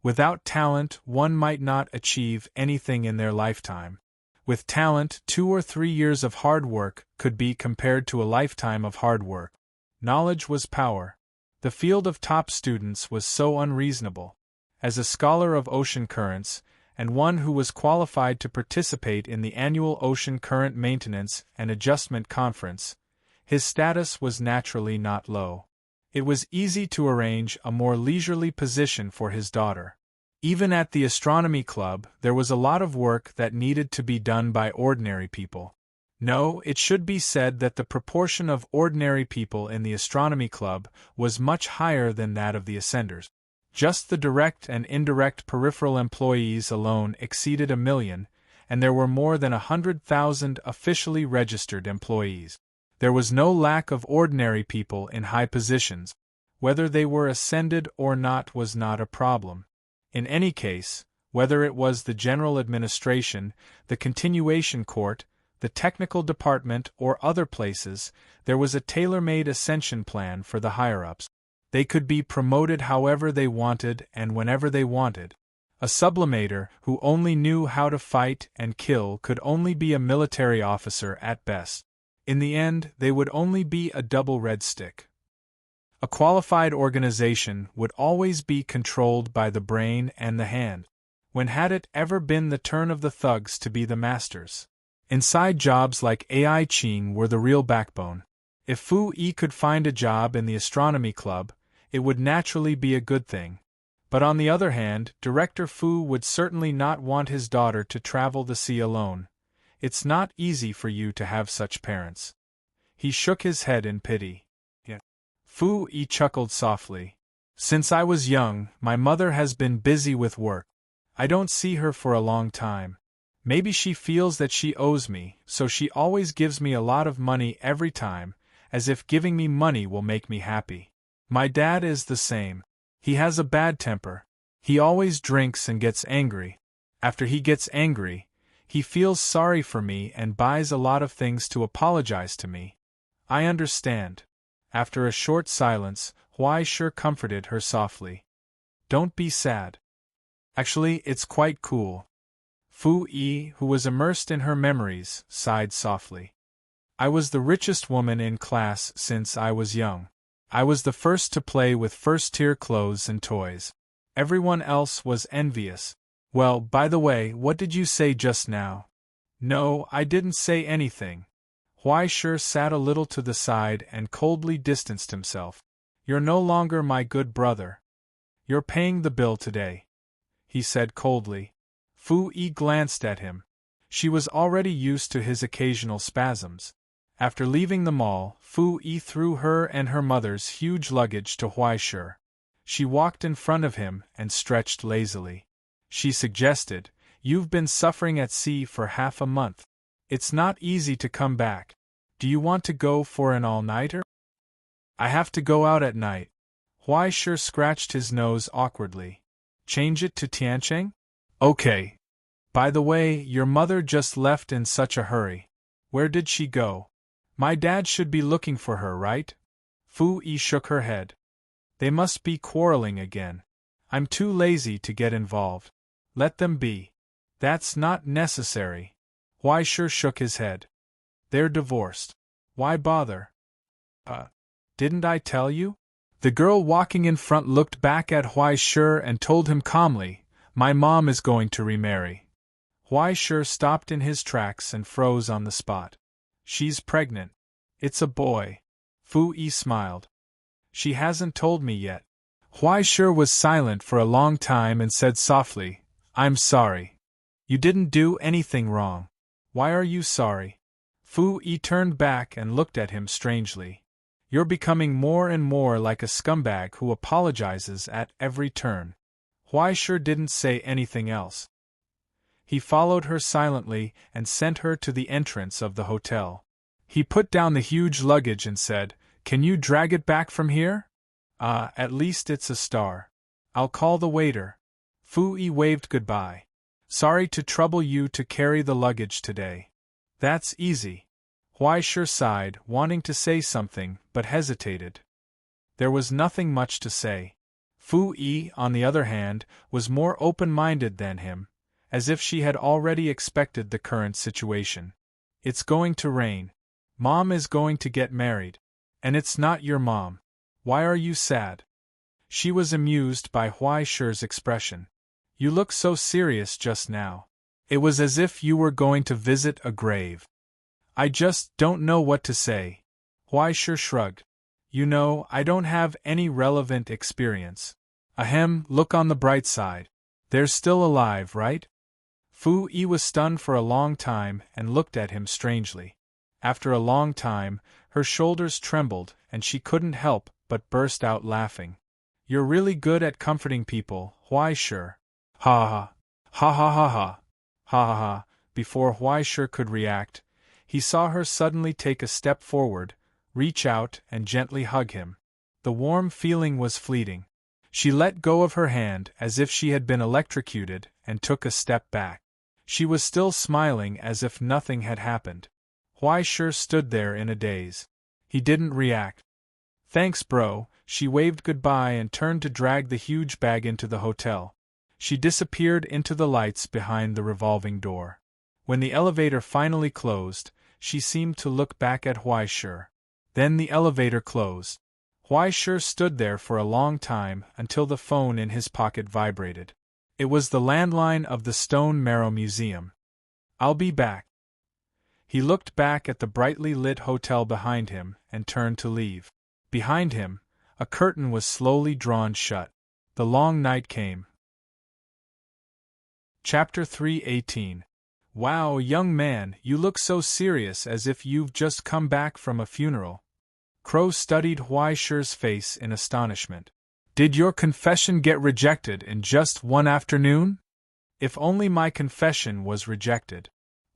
Without talent, one might not achieve anything in their lifetime. With talent, 2 or 3 years of hard work could be compared to a lifetime of hard work. Knowledge was power. The field of top students was so unreasonable. As a scholar of ocean currents, and one who was qualified to participate in the annual Ocean Current Maintenance and Adjustment Conference, his status was naturally not low. It was easy to arrange a more leisurely position for his daughter. Even at the astronomy club, there was a lot of work that needed to be done by ordinary people. No, it should be said that the proportion of ordinary people in the astronomy club was much higher than that of the ascenders. Just the direct and indirect peripheral employees alone exceeded 1 million, and there were more than 100,000 officially registered employees. There was no lack of ordinary people in high positions. Whether they were ascended or not was not a problem. In any case, whether it was the general administration, the continuation court, the technical department, or other places, there was a tailor-made ascension plan for the higher-ups. They could be promoted however they wanted and whenever they wanted. A sublimator who only knew how to fight and kill could only be a military officer at best. In the end, they would only be a double red stick. A qualified organization would always be controlled by the brain and the hand. When had it ever been the turn of the thugs to be the masters? Inside jobs like AI Ching were the real backbone. If Fu Yi could find a job in the astronomy club, it would naturally be a good thing. But on the other hand, Director Fu would certainly not want his daughter to travel the sea alone. It's not easy for you to have such parents. He shook his head in pity. Yeah. Fu Yi chuckled softly. Since I was young, my mother has been busy with work. I don't see her for a long time. Maybe she feels that she owes me, so she always gives me a lot of money every time, as if giving me money will make me happy. My dad is the same. He has a bad temper. He always drinks and gets angry. After he gets angry, he feels sorry for me and buys a lot of things to apologize to me. I understand. After a short silence, Huai Shi comforted her softly. Don't be sad. Actually, it's quite cool. Fu Yi, who was immersed in her memories, sighed softly. I was the richest woman in class since I was young. I was the first to play with first-tier clothes and toys. Everyone else was envious. Well, by the way, what did you say just now? No, I didn't say anything. Huai Shi sat a little to the side and coldly distanced himself. You're no longer my good brother. You're paying the bill today, he said coldly. Fu Yi glanced at him. She was already used to his occasional spasms. After leaving the mall, Fu Yi threw her and her mother's huge luggage to Huai Shi. She walked in front of him and stretched lazily. She suggested, You've been suffering at sea for half a month. It's not easy to come back. Do you want to go for an all-nighter? I have to go out at night. Huai Shi scratched his nose awkwardly. Change it to Tiancheng? Okay. By the way, your mother just left in such a hurry. Where did she go? My dad should be looking for her, right? Fu Yi shook her head. They must be quarreling again. I'm too lazy to get involved. Let them be. That's not necessary. Huai Shi shook his head. They're divorced. Why bother? Didn't I tell you? The girl walking in front looked back at Huai Shi and told him calmly, My mom is going to remarry. Huai Shi stopped in his tracks and froze on the spot. She's pregnant. It's a boy. Fu Yi smiled. She hasn't told me yet. Huai Shi was silent for a long time and said softly, I'm sorry. You didn't do anything wrong. Why are you sorry? Fu Yi turned back and looked at him strangely. You're becoming more and more like a scumbag who apologizes at every turn. Huai Shi didn't say anything else. He followed her silently and sent her to the entrance of the hotel. He put down the huge luggage and said, Can you drag it back from here? At least it's a star. I'll call the waiter. Fu Yi waved goodbye. Sorry to trouble you to carry the luggage today. That's easy. Huai Shi sighed, wanting to say something, but hesitated. There was nothing much to say. Fu Yi, on the other hand, was more open-minded than him, as if she had already expected the current situation. It's going to rain. Mom is going to get married. And it's not your mom. Why are you sad? She was amused by Huai Shi's expression. You look so serious just now. It was as if you were going to visit a grave. I just don't know what to say. Huai Shi shrugged. You know, I don't have any relevant experience. Ahem, look on the bright side. They're still alive, right? Fu Yi was stunned for a long time and looked at him strangely. After a long time, her shoulders trembled and she couldn't help but burst out laughing. You're really good at comforting people, Huai Shi. Ha ha. Ha ha ha ha. Ha ha ha. Before Huai Shi could react, he saw her suddenly take a step forward, reach out and gently hug him. The warm feeling was fleeting. She let go of her hand as if she had been electrocuted and took a step back. She was still smiling as if nothing had happened. Huai Shi stood there in a daze. He didn't react. Thanks, bro. She waved goodbye and turned to drag the huge bag into the hotel. She disappeared into the lights behind the revolving door. When the elevator finally closed, she seemed to look back at Huai Shi. Then the elevator closed. Huai Shi stood there for a long time until the phone in his pocket vibrated. It was the landline of the Stone Marrow Museum. "I'll be back." He looked back at the brightly lit hotel behind him and turned to leave. Behind him, a curtain was slowly drawn shut. The long night came. Chapter 3:18. "Wow, young man, you look so serious, as if you've just come back from a funeral." Crow studied Huai Shi's face in astonishment. "Did your confession get rejected in just one afternoon?" "If only my confession was rejected."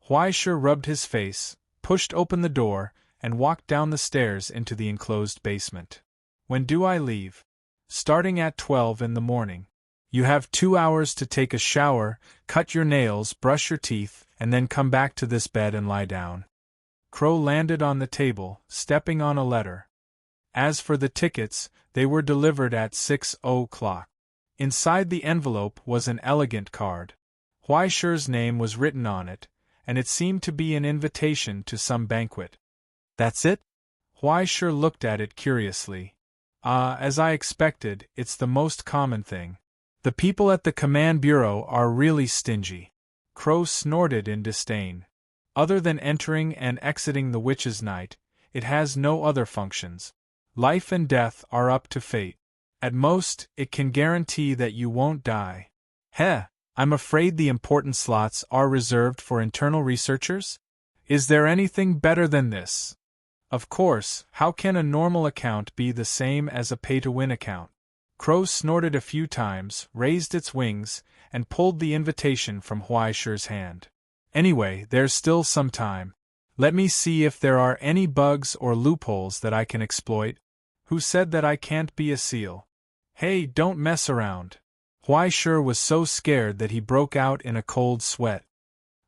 Huai Shi rubbed his face, pushed open the door, and walked down the stairs into the enclosed basement. "When do I leave?" "Starting at 12 in the morning. You have 2 hours to take a shower, cut your nails, brush your teeth, and then come back to this bed and lie down." Crow landed on the table, stepping on a letter. As for the tickets, they were delivered at 6:00. Inside the envelope was an elegant card. Huai Shi's name was written on it, and it seemed to be an invitation to some banquet. "That's it?" Huai Shi looked at it curiously. As I expected, it's the most common thing. The people at the command bureau are really stingy." Crow snorted in disdain. "Other than entering and exiting the Witch's Night, it has no other functions. Life and death are up to fate. At most, it can guarantee that you won't die." "Heh, I'm afraid the important slots are reserved for internal researchers? Is there anything better than this?" "Of course, how can a normal account be the same as a pay-to-win account?" Crow snorted a few times, raised its wings, and pulled the invitation from Huai Shi's hand. "Anyway, there's still some time. Let me see if there are any bugs or loopholes that I can exploit." "Who said that I can't be a seal?" "Hey, don't mess around." Huai Shi was so scared that he broke out in a cold sweat.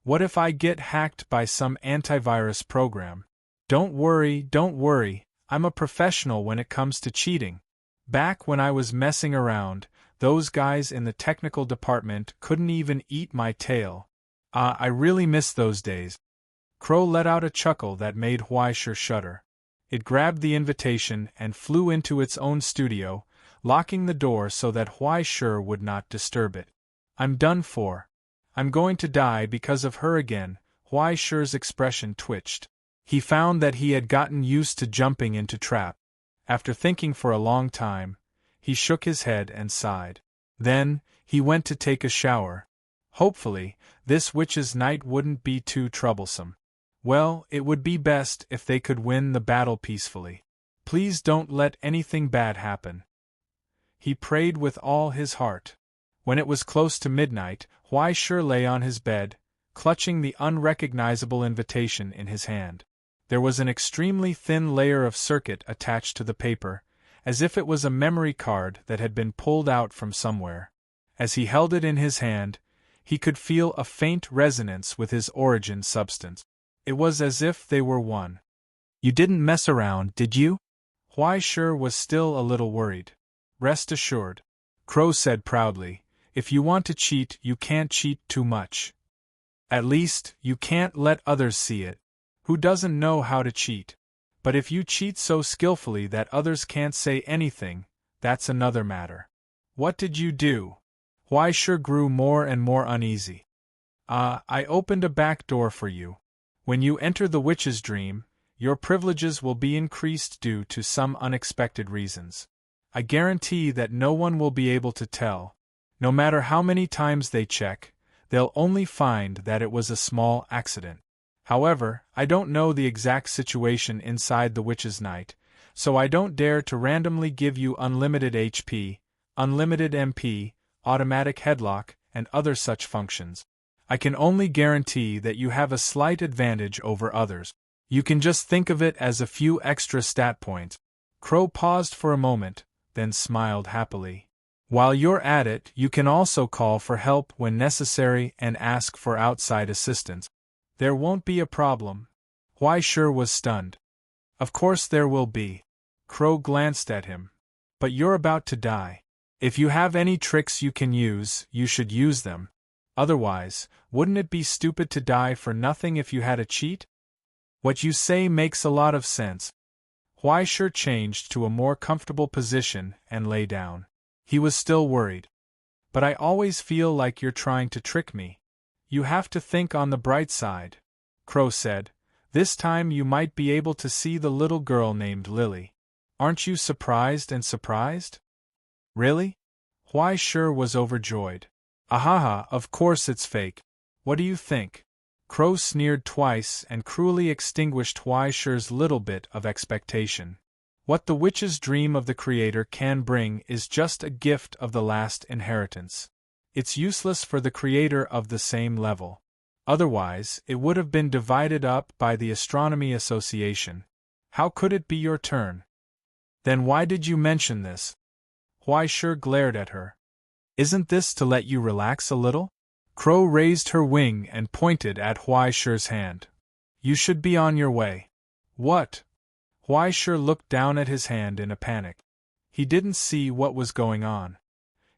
"What if I get hacked by some antivirus program?" Don't worry, I'm a professional when it comes to cheating. Back when I was messing around, those guys in the technical department couldn't even eat my tail. I really miss those days." Crow let out a chuckle that made Huai Shi shudder. It grabbed the invitation and flew into its own studio, locking the door so that Huai Shi would not disturb it. "I'm done for. I'm going to die because of her again." Huai Shi's expression twitched. He found that he had gotten used to jumping into trap. After thinking for a long time, he shook his head and sighed. Then, he went to take a shower. Hopefully, this Witch's Night wouldn't be too troublesome. Well, it would be best if they could win the battle peacefully. Please don't let anything bad happen. He prayed with all his heart. When it was close to midnight, Huai Shi lay on his bed, clutching the unrecognizable invitation in his hand. There was an extremely thin layer of circuit attached to the paper, as if it was a memory card that had been pulled out from somewhere. As he held it in his hand, he could feel a faint resonance with his origin substance. It was as if they were one. "You didn't mess around, did you?" Huai Shi was still a little worried. "Rest assured," Crow said proudly, "if you want to cheat, you can't cheat too much. At least, you can't let others see it. Who doesn't know how to cheat? But if you cheat so skillfully that others can't say anything, that's another matter." "What did you do?" Huai Shi grew more and more uneasy. I opened a back door for you. When you enter the witch's dream, your privileges will be increased due to some unexpected reasons. I guarantee that no one will be able to tell. No matter how many times they check, they'll only find that it was a small accident. However, I don't know the exact situation inside the Witch's Night, so I don't dare to randomly give you unlimited HP, unlimited MP, automatic headlock, and other such functions. I can only guarantee that you have a slight advantage over others. You can just think of it as a few extra stat points. Crow paused for a moment, then smiled happily. While you're at it, you can also call for help when necessary and ask for outside assistance. There won't be a problem. Huai Shi was stunned. Of course there will be. Crow glanced at him. But you're about to die. If you have any tricks you can use, you should use them. Otherwise, wouldn't it be stupid to die for nothing if you had a cheat? What you say makes a lot of sense. Huai Shi changed to a more comfortable position and lay down. He was still worried. But I always feel like you're trying to trick me. You have to think on the bright side, Crow said. This time you might be able to see the little girl named Lily. Aren't you surprised and surprised? Really? Sure was overjoyed. Ahaha, of course it's fake. What do you think? Crow sneered twice and cruelly extinguished Sure's little bit of expectation. What the witch's dream of the creator can bring is just a gift of the last inheritance. It's useless for the creator of the same level. Otherwise, it would have been divided up by the Astronomy Association. How could it be your turn? Then why did you mention this? Sure glared at her. Isn't this to let you relax a little? Crow raised her wing and pointed at Sure's hand. You should be on your way. What? Sure looked down at his hand in a panic. He didn't see what was going on.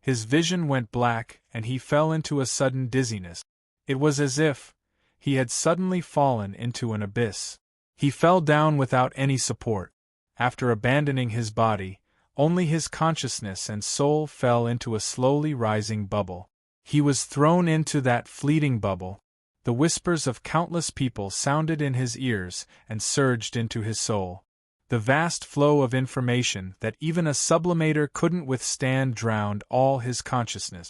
His vision went black and he fell into a sudden dizziness. It was as if he had suddenly fallen into an abyss. He fell down without any support. After abandoning his body, only his consciousness and soul fell into a slowly rising bubble. He was thrown into that fleeting bubble. The whispers of countless people sounded in his ears and surged into his soul. The vast flow of information that even a sublimator couldn't withstand drowned all his consciousness.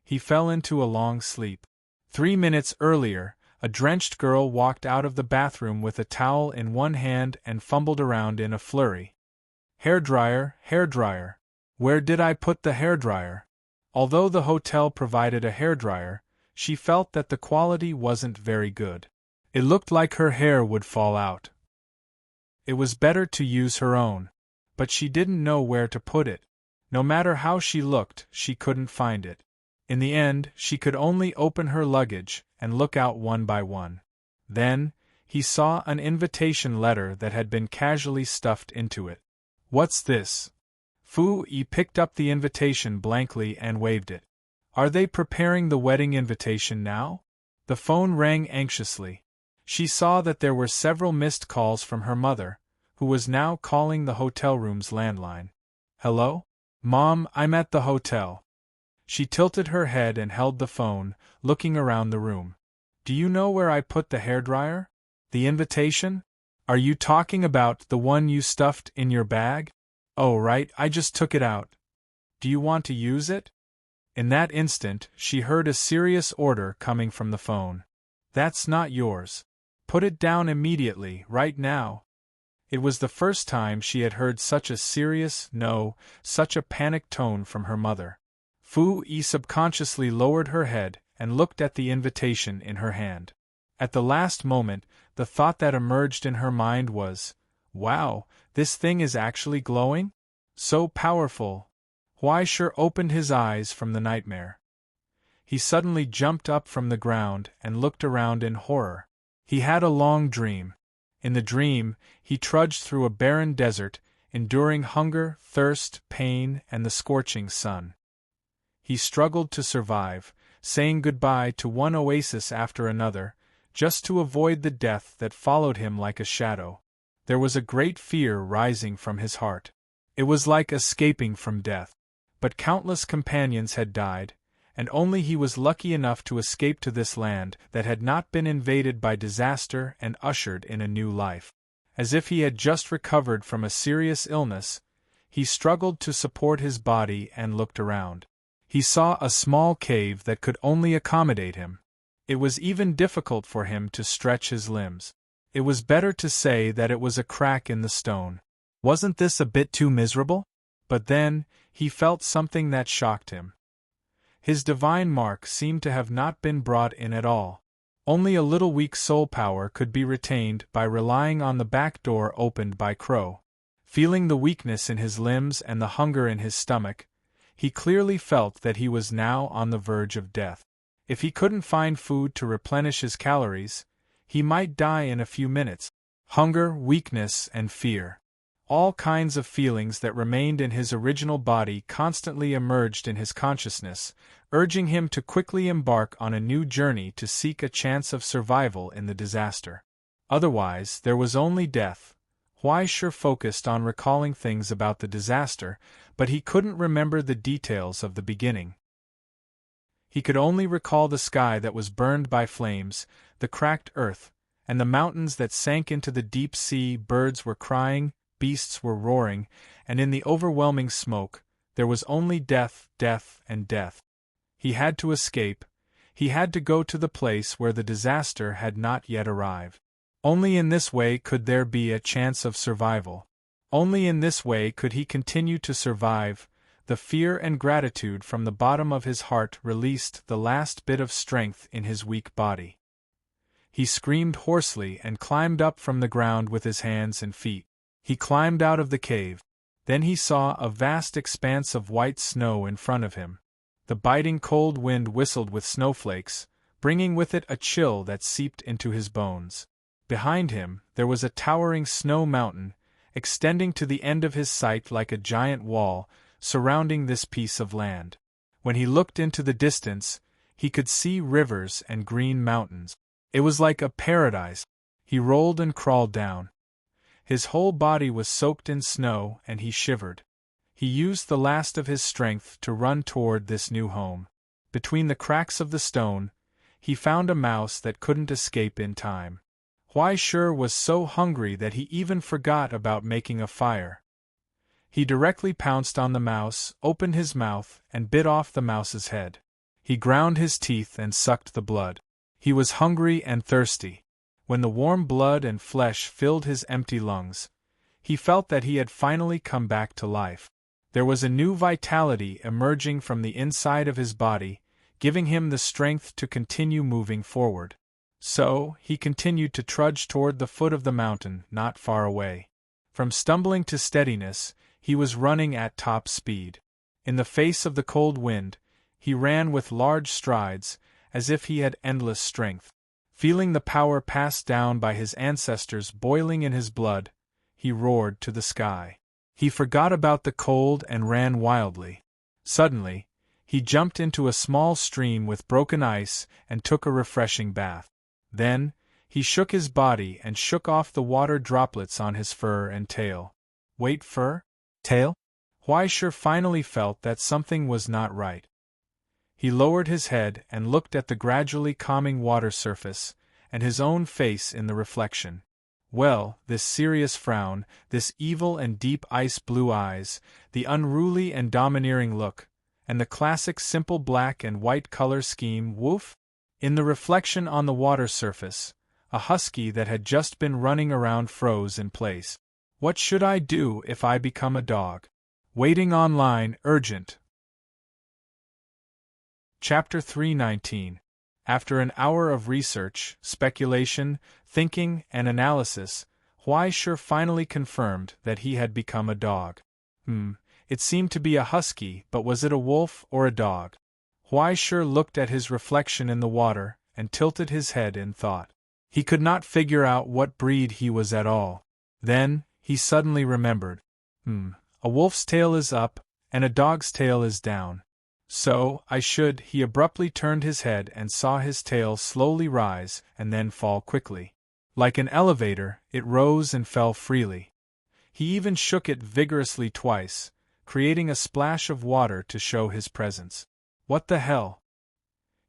He fell into a long sleep. 3 minutes earlier, a drenched girl walked out of the bathroom with a towel in one hand and fumbled around in a flurry. Hairdryer, hairdryer. Where did I put the hairdryer? Although the hotel provided a hairdryer, she felt that the quality wasn't very good. It looked like her hair would fall out. It was better to use her own. But she didn't know where to put it. No matter how she looked, she couldn't find it. In the end, she could only open her luggage and look out one by one. Then, he saw an invitation letter that had been casually stuffed into it. What's this? Fu-Yi picked up the invitation blankly and waved it. Are they preparing the wedding invitation now? The phone rang anxiously. She saw that there were several missed calls from her mother, who was now calling the hotel room's landline. Hello? Mom, I'm at the hotel. She tilted her head and held the phone, looking around the room. Do you know where I put the hairdryer? The invitation? Are you talking about the one you stuffed in your bag? Oh right, I just took it out. Do you want to use it? In that instant, she heard a serious order coming from the phone. That's not yours. Put it down immediately, right now. It was the first time she had heard such a serious, no, such a panicked tone from her mother. Fu-Yi subconsciously lowered her head and looked at the invitation in her hand. At the last moment, the thought that emerged in her mind was, wow, this thing is actually glowing? So powerful. Sure opened his eyes from the nightmare. He suddenly jumped up from the ground and looked around in horror. He had a long dream. In the dream, he trudged through a barren desert, enduring hunger, thirst, pain, and the scorching sun. He struggled to survive, saying goodbye to one oasis after another, just to avoid the death that followed him like a shadow. There was a great fear rising from his heart. It was like escaping from death. But countless companions had died, and only he was lucky enough to escape to this land that had not been invaded by disaster and ushered in a new life. As if he had just recovered from a serious illness, he struggled to support his body and looked around. He saw a small cave that could only accommodate him. It was even difficult for him to stretch his limbs. It was better to say that it was a crack in the stone. Wasn't this a bit too miserable? But then, he felt something that shocked him. His divine mark seemed to have not been brought in at all. Only a little weak soul power could be retained by relying on the back door opened by Crow. Feeling the weakness in his limbs and the hunger in his stomach, he clearly felt that he was now on the verge of death. If he couldn't find food to replenish his calories, he might die in a few minutes. Hunger, weakness, and fear. All kinds of feelings that remained in his original body constantly emerged in his consciousness, urging him to quickly embark on a new journey to seek a chance of survival in the disaster. Otherwise, there was only death. Sure focused on recalling things about the disaster, but he couldn't remember the details of the beginning. He could only recall the sky that was burned by flames, the cracked earth, and the mountains that sank into the deep sea. Birds were crying, beasts were roaring, and in the overwhelming smoke, there was only death, death, and death. He had to escape. He had to go to the place where the disaster had not yet arrived. Only in this way could there be a chance of survival. Only in this way could he continue to survive. The fear and gratitude from the bottom of his heart released the last bit of strength in his weak body. He screamed hoarsely and climbed up from the ground with his hands and feet. He climbed out of the cave. Then he saw a vast expanse of white snow in front of him. The biting cold wind whistled with snowflakes, bringing with it a chill that seeped into his bones. Behind him, there was a towering snow mountain, extending to the end of his sight like a giant wall, surrounding this piece of land. When he looked into the distance, he could see rivers and green mountains. It was like a paradise. He rolled and crawled down. His whole body was soaked in snow and he shivered. He used the last of his strength to run toward this new home. Between the cracks of the stone, he found a mouse that couldn't escape in time. Huaishur was so hungry that he even forgot about making a fire. He directly pounced on the mouse, opened his mouth, and bit off the mouse's head. He ground his teeth and sucked the blood. He was hungry and thirsty. When the warm blood and flesh filled his empty lungs, he felt that he had finally come back to life. There was a new vitality emerging from the inside of his body, giving him the strength to continue moving forward. So, he continued to trudge toward the foot of the mountain, not far away. From stumbling to steadiness, he was running at top speed. In the face of the cold wind, he ran with large strides, as if he had endless strength. Feeling the power passed down by his ancestors boiling in his blood, he roared to the sky. He forgot about the cold and ran wildly. Suddenly, he jumped into a small stream with broken ice and took a refreshing bath. Then, he shook his body and shook off the water droplets on his fur and tail. Wait, fur? Tail? Huaishur finally felt that something was not right. He lowered his head and looked at the gradually calming water surface, and his own face in the reflection. Well, this serious frown, this evil and deep ice-blue eyes, the unruly and domineering look, and the classic simple black and white color scheme, woof! In the reflection on the water surface, a husky that had just been running around froze in place. What should I do if I become a dog? Waiting online, urgent. Chapter 319. After an hour of research, speculation, thinking, and analysis, Huaishur finally confirmed that he had become a dog. It seemed to be a husky, but was it a wolf or a dog? Huaishur looked at his reflection in the water and tilted his head in thought. He could not figure out what breed he was at all. Then, he suddenly remembered. A wolf's tail is up, and a dog's tail is down. So, he abruptly turned his head and saw his tail slowly rise and then fall quickly. Like an elevator, it rose and fell freely. He even shook it vigorously twice, creating a splash of water to show his presence. What the hell?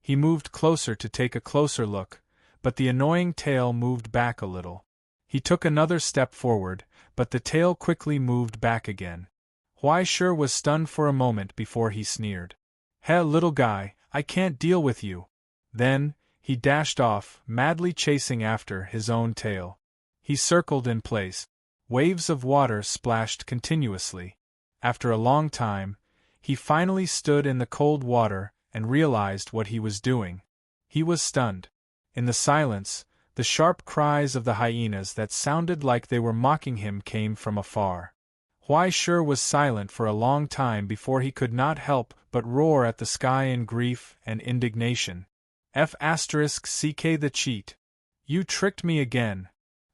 He moved closer to take a closer look, but the annoying tail moved back a little. He took another step forward, but the tail quickly moved back again. Huaishur was stunned for a moment before he sneered. Hey, little guy, I can't deal with you. Then, he dashed off, madly chasing after his own tail. He circled in place. Waves of water splashed continuously. After a long time, he finally stood in the cold water and realized what he was doing. He was stunned. In the silence, the sharp cries of the hyenas that sounded like they were mocking him came from afar. Huaishur was silent for a long time before he could not help but roar at the sky in grief and indignation. F***ck the cheat. You tricked me again.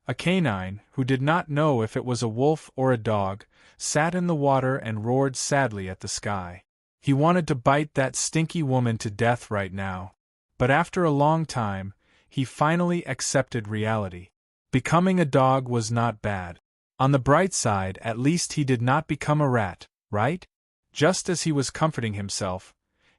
A canine, who did not know if it was a wolf or a dog, sat in the water and roared sadly at the sky. He wanted to bite that stinky woman to death right now. But after a long time, he finally accepted reality. Becoming a dog was not bad. On the bright side, at least he did not become a rat, right? Just as he was comforting himself,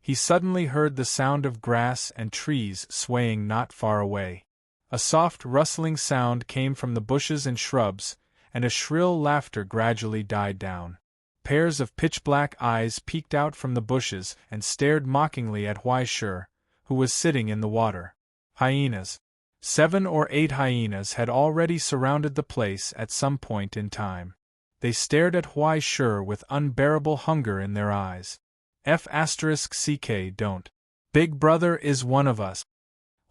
he suddenly heard the sound of grass and trees swaying not far away. A soft rustling sound came from the bushes and shrubs, and a shrill laughter gradually died down. Pairs of pitch-black eyes peeked out from the bushes and stared mockingly at Huai Shi, who was sitting in the water. Hyenas. 7 or 8 hyenas had already surrounded the place at some point in time. They stared at Huai Shi with unbearable hunger in their eyes. F***ck don't. Big brother is one of us.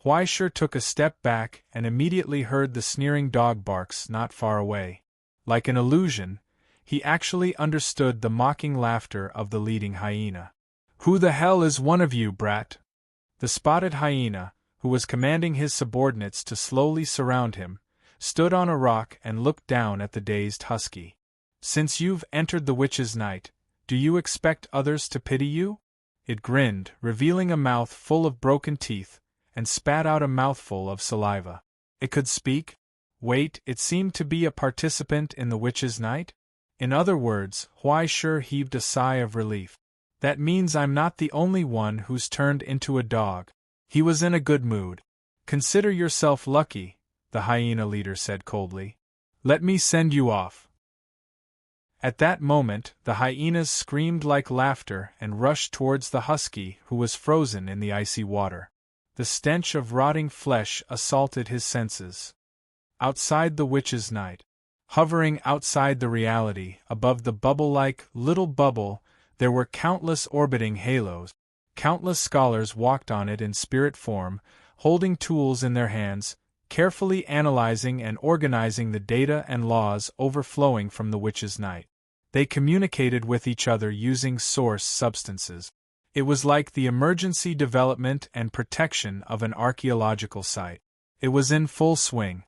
Huai Shi took a step back and immediately heard the sneering dog barks not far away. Like an illusion, he actually understood the mocking laughter of the leading hyena. "Who the hell is one of you, brat?" The spotted hyena, who was commanding his subordinates to slowly surround him, stood on a rock and looked down at the dazed husky. "Since you've entered the witch's night, do you expect others to pity you?" It grinned, revealing a mouth full of broken teeth, and spat out a mouthful of saliva. It could speak? Wait, it seemed to be a participant in the witch's night? In other words, Huai Shi heaved a sigh of relief. That means I'm not the only one who's turned into a dog. He was in a good mood. "Consider yourself lucky," the hyena leader said coldly. "Let me send you off." At that moment, the hyenas screamed like laughter and rushed towards the husky who was frozen in the icy water. The stench of rotting flesh assaulted his senses. Outside the witch's night, hovering outside the reality, above the bubble-like little bubble, there were countless orbiting halos. Countless scholars walked on it in spirit form, holding tools in their hands, carefully analyzing and organizing the data and laws overflowing from the witch's night. They communicated with each other using source substances. It was like the emergency development and protection of an archaeological site. It was in full swing.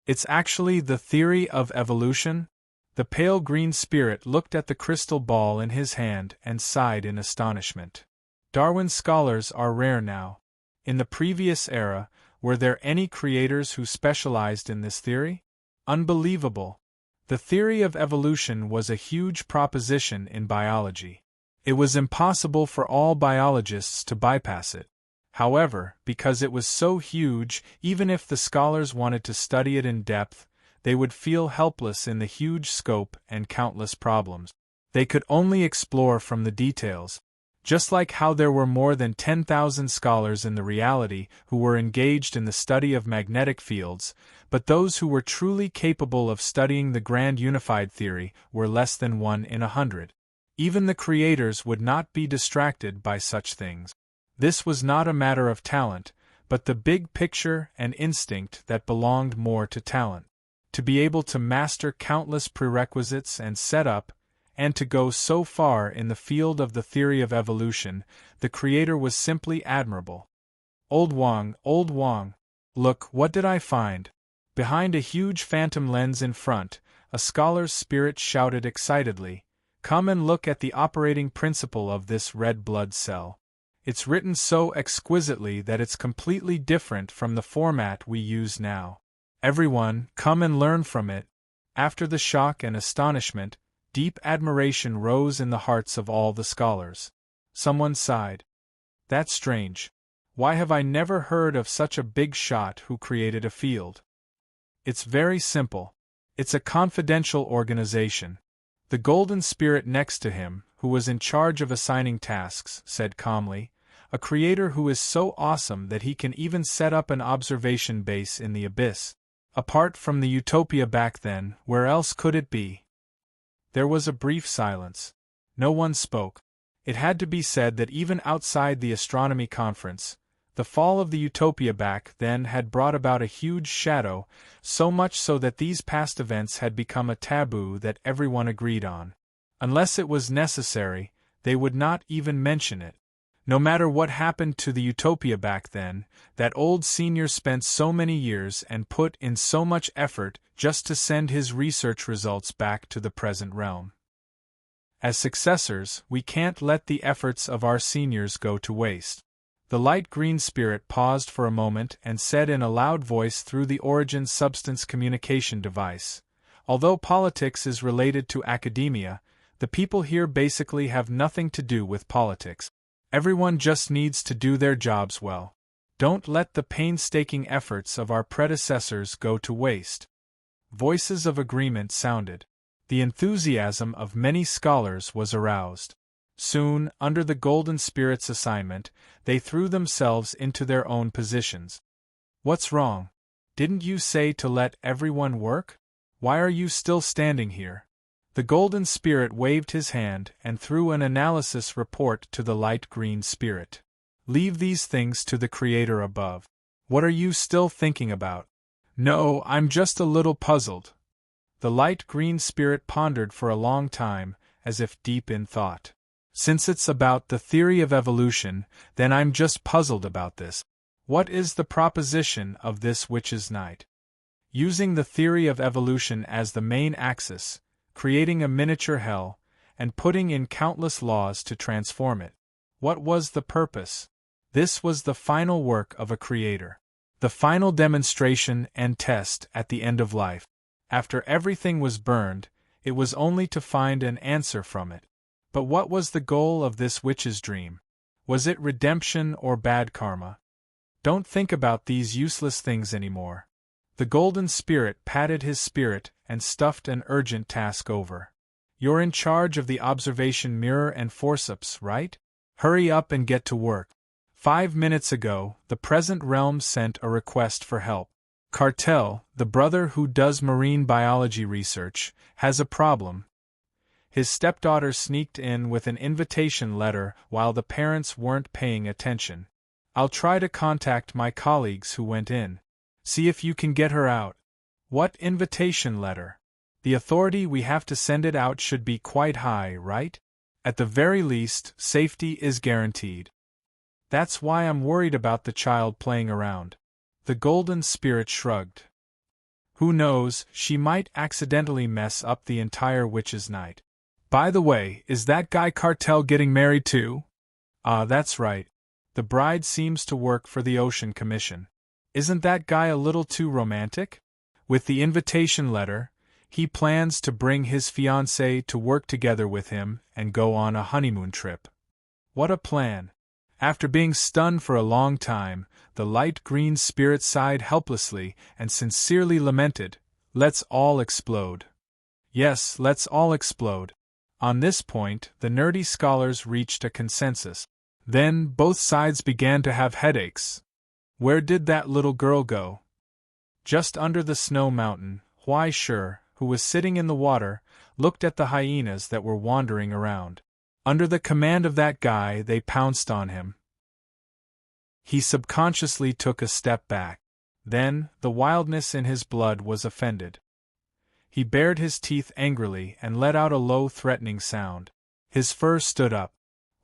"It's actually the theory of evolution?" The pale green spirit looked at the crystal ball in his hand and sighed in astonishment. "Darwin scholars are rare now. In the previous era, were there any creators who specialized in this theory? Unbelievable. The theory of evolution was a huge proposition in biology. It was impossible for all biologists to bypass it. However, because it was so huge, even if the scholars wanted to study it in depth, they would feel helpless in the huge scope and countless problems. They could only explore from the details. Just like how there were more than 10,000 scholars in the reality who were engaged in the study of magnetic fields, but those who were truly capable of studying the grand unified theory were less than 1 in 100. Even the creators would not be distracted by such things. This was not a matter of talent, but the big picture and instinct that belonged more to talent. To be able to master countless prerequisites and set up, and to go so far in the field of the theory of evolution, the creator was simply admirable. Old Wang, look, what did I find?" Behind a huge phantom lens in front, a scholar's spirit shouted excitedly, "Come and look at the operating principle of this red blood cell. It's written so exquisitely that it's completely different from the format we use now. Everyone, come and learn from it." After the shock and astonishment, deep admiration rose in the hearts of all the scholars. Someone sighed. "That's strange. Why have I never heard of such a big shot who created a field?" "It's very simple. It's a confidential organization." The golden spirit next to him, who was in charge of assigning tasks, said calmly, "A creator who is so awesome that he can even set up an observation base in the abyss. Apart from the utopia back then, where else could it be?" There was a brief silence. No one spoke. It had to be said that even outside the astronomy conference, the fall of the utopia back then had brought about a huge shadow, so much so that these past events had become a taboo that everyone agreed on. Unless it was necessary, they would not even mention it. No matter what happened to the utopia back then, that old senior spent so many years and put in so much effort just to send his research results back to the present realm. As successors, we can't let the efforts of our seniors go to waste. The light green spirit paused for a moment and said in a loud voice through the origin substance communication device, "Although politics is related to academia, the people here basically have nothing to do with politics. Everyone just needs to do their jobs well. Don't let the painstaking efforts of our predecessors go to waste." Voices of agreement sounded. The enthusiasm of many scholars was aroused. Soon, under the Golden Spirit's assignment, they threw themselves into their own positions. "What's wrong? Didn't you say to let everyone work? Why are you still standing here?" The Golden Spirit waved his hand and threw an analysis report to the light green spirit. "Leave these things to the Creator above. What are you still thinking about?" "No, I'm just a little puzzled." The light green spirit pondered for a long time, as if deep in thought. "Since it's about the theory of evolution, then I'm just puzzled about this. What is the proposition of this witch's night? Using the theory of evolution as the main axis, creating a miniature hell, and putting in countless laws to transform it. What was the purpose? This was the final work of a creator. The final demonstration and test at the end of life. After everything was burned, it was only to find an answer from it. But what was the goal of this witch's dream? Was it redemption or bad karma? Don't think about these useless things anymore. The Golden Spirit patted his spirit and stuffed an urgent task over. You're in charge of the observation mirror and forceps, right? Hurry up and get to work. 5 minutes ago, the present realm sent a request for help. Cartel, the brother who does marine biology research, has a problem. His stepdaughter sneaked in with an invitation letter while the parents weren't paying attention. I'll try to contact my colleagues who went in. See if you can get her out. What invitation letter? The authority we have to send it out should be quite high, right? At the very least, safety is guaranteed. That's why I'm worried about the child playing around. The Golden Spirit shrugged. Who knows, she might accidentally mess up the entire witch's night. By the way, is that guy Cartel getting married too? Ah, that's right. The bride seems to work for the Ocean Commission. Isn't that guy a little too romantic? With the invitation letter, he plans to bring his fiancée to work together with him and go on a honeymoon trip. What a plan! After being stunned for a long time, the light green spirit sighed helplessly and sincerely lamented, "Let's all explode." Yes, let's all explode. On this point, the nerdy scholars reached a consensus. Then, both sides began to have headaches. Where did that little girl go? Just under the snow mountain, Huai Shi, who was sitting in the water, looked at the hyenas that were wandering around. Under the command of that guy, they pounced on him. He subconsciously took a step back. Then, the wildness in his blood was offended. He bared his teeth angrily and let out a low, threatening sound. His fur stood up.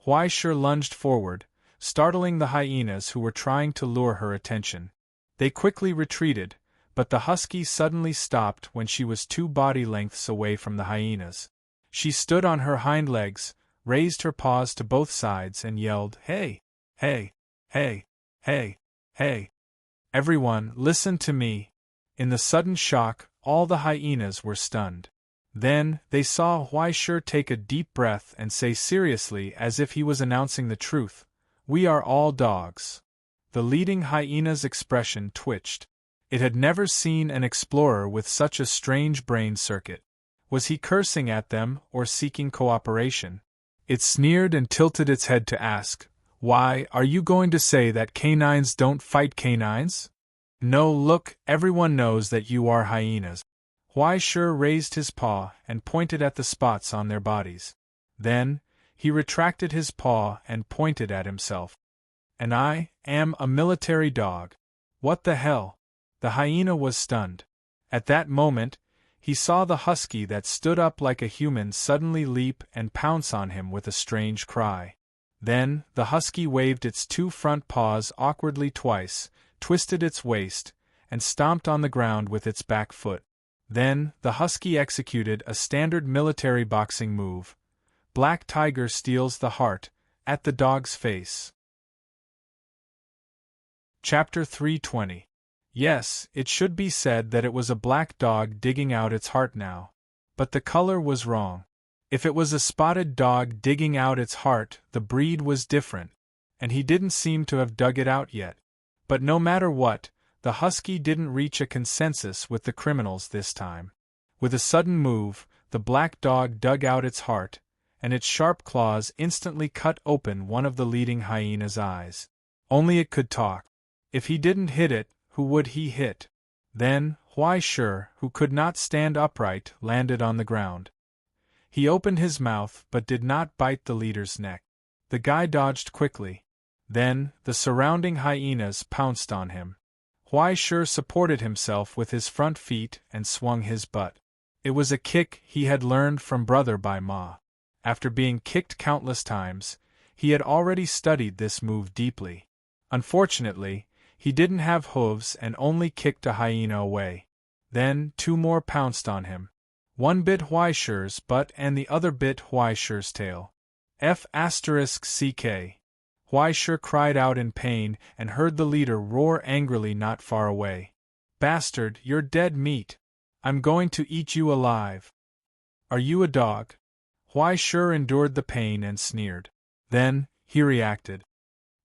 Huai Shi lunged forward, startling the hyenas who were trying to lure her attention. They quickly retreated, but the husky suddenly stopped when she was 2 body lengths away from the hyenas. She stood on her hind legs, raised her paws to both sides and yelled, "Hey! Hey! Hey! Hey! Hey! Everyone, listen to me!" In the sudden shock, all the hyenas were stunned. Then, they saw Huai Shi take a deep breath and say seriously, as if he was announcing the truth, "We are all dogs." The leading hyena's expression twitched. It had never seen an explorer with such a strange brain circuit. Was he cursing at them or seeking cooperation? It sneered and tilted its head to ask, "Why, are you going to say that canines don't fight canines? No, look, everyone knows that you are hyenas." Huai Shi raised his paw and pointed at the spots on their bodies. Then, he retracted his paw and pointed at himself. "And I am a military dog. What the hell?" The hyena was stunned. At that moment, he saw the husky that stood up like a human suddenly leap and pounce on him with a strange cry. Then, the husky waved its 2 front paws awkwardly twice, twisted its waist, and stomped on the ground with its back foot. Then, the husky executed a standard military boxing move. Black Tiger steals the heart, at the dog's face. Chapter 320. Yes, it should be said that it was a black dog digging out its heart now. But the color was wrong. If it was a spotted dog digging out its heart, the breed was different. and he didn't seem to have dug it out yet. But no matter what, the husky didn't reach a consensus with the criminals this time. With a sudden move, the black dog dug out its heart, and its sharp claws instantly cut open one of the leading hyena's eyes. Only it could talk. If he didn't hit it, who would he hit? Then, Huai-Shur, who could not stand upright, landed on the ground. He opened his mouth but did not bite the leader's neck. The guy dodged quickly. Then, the surrounding hyenas pounced on him. Huai-Shur supported himself with his front feet and swung his butt. It was a kick he had learned from Brother Bai Ma. After being kicked countless times, he had already studied this move deeply. Unfortunately, he didn't have hooves and only kicked a hyena away. Then, two more pounced on him. One bit Huai-Shur's butt and the other bit Huai-Shur's tail. F***ck. Huai-Shur cried out in pain and heard the leader roar angrily not far away. "Bastard, you're dead meat! I'm going to eat you alive! Are you a dog?" Huai-Shur endured the pain and sneered. Then, he reacted.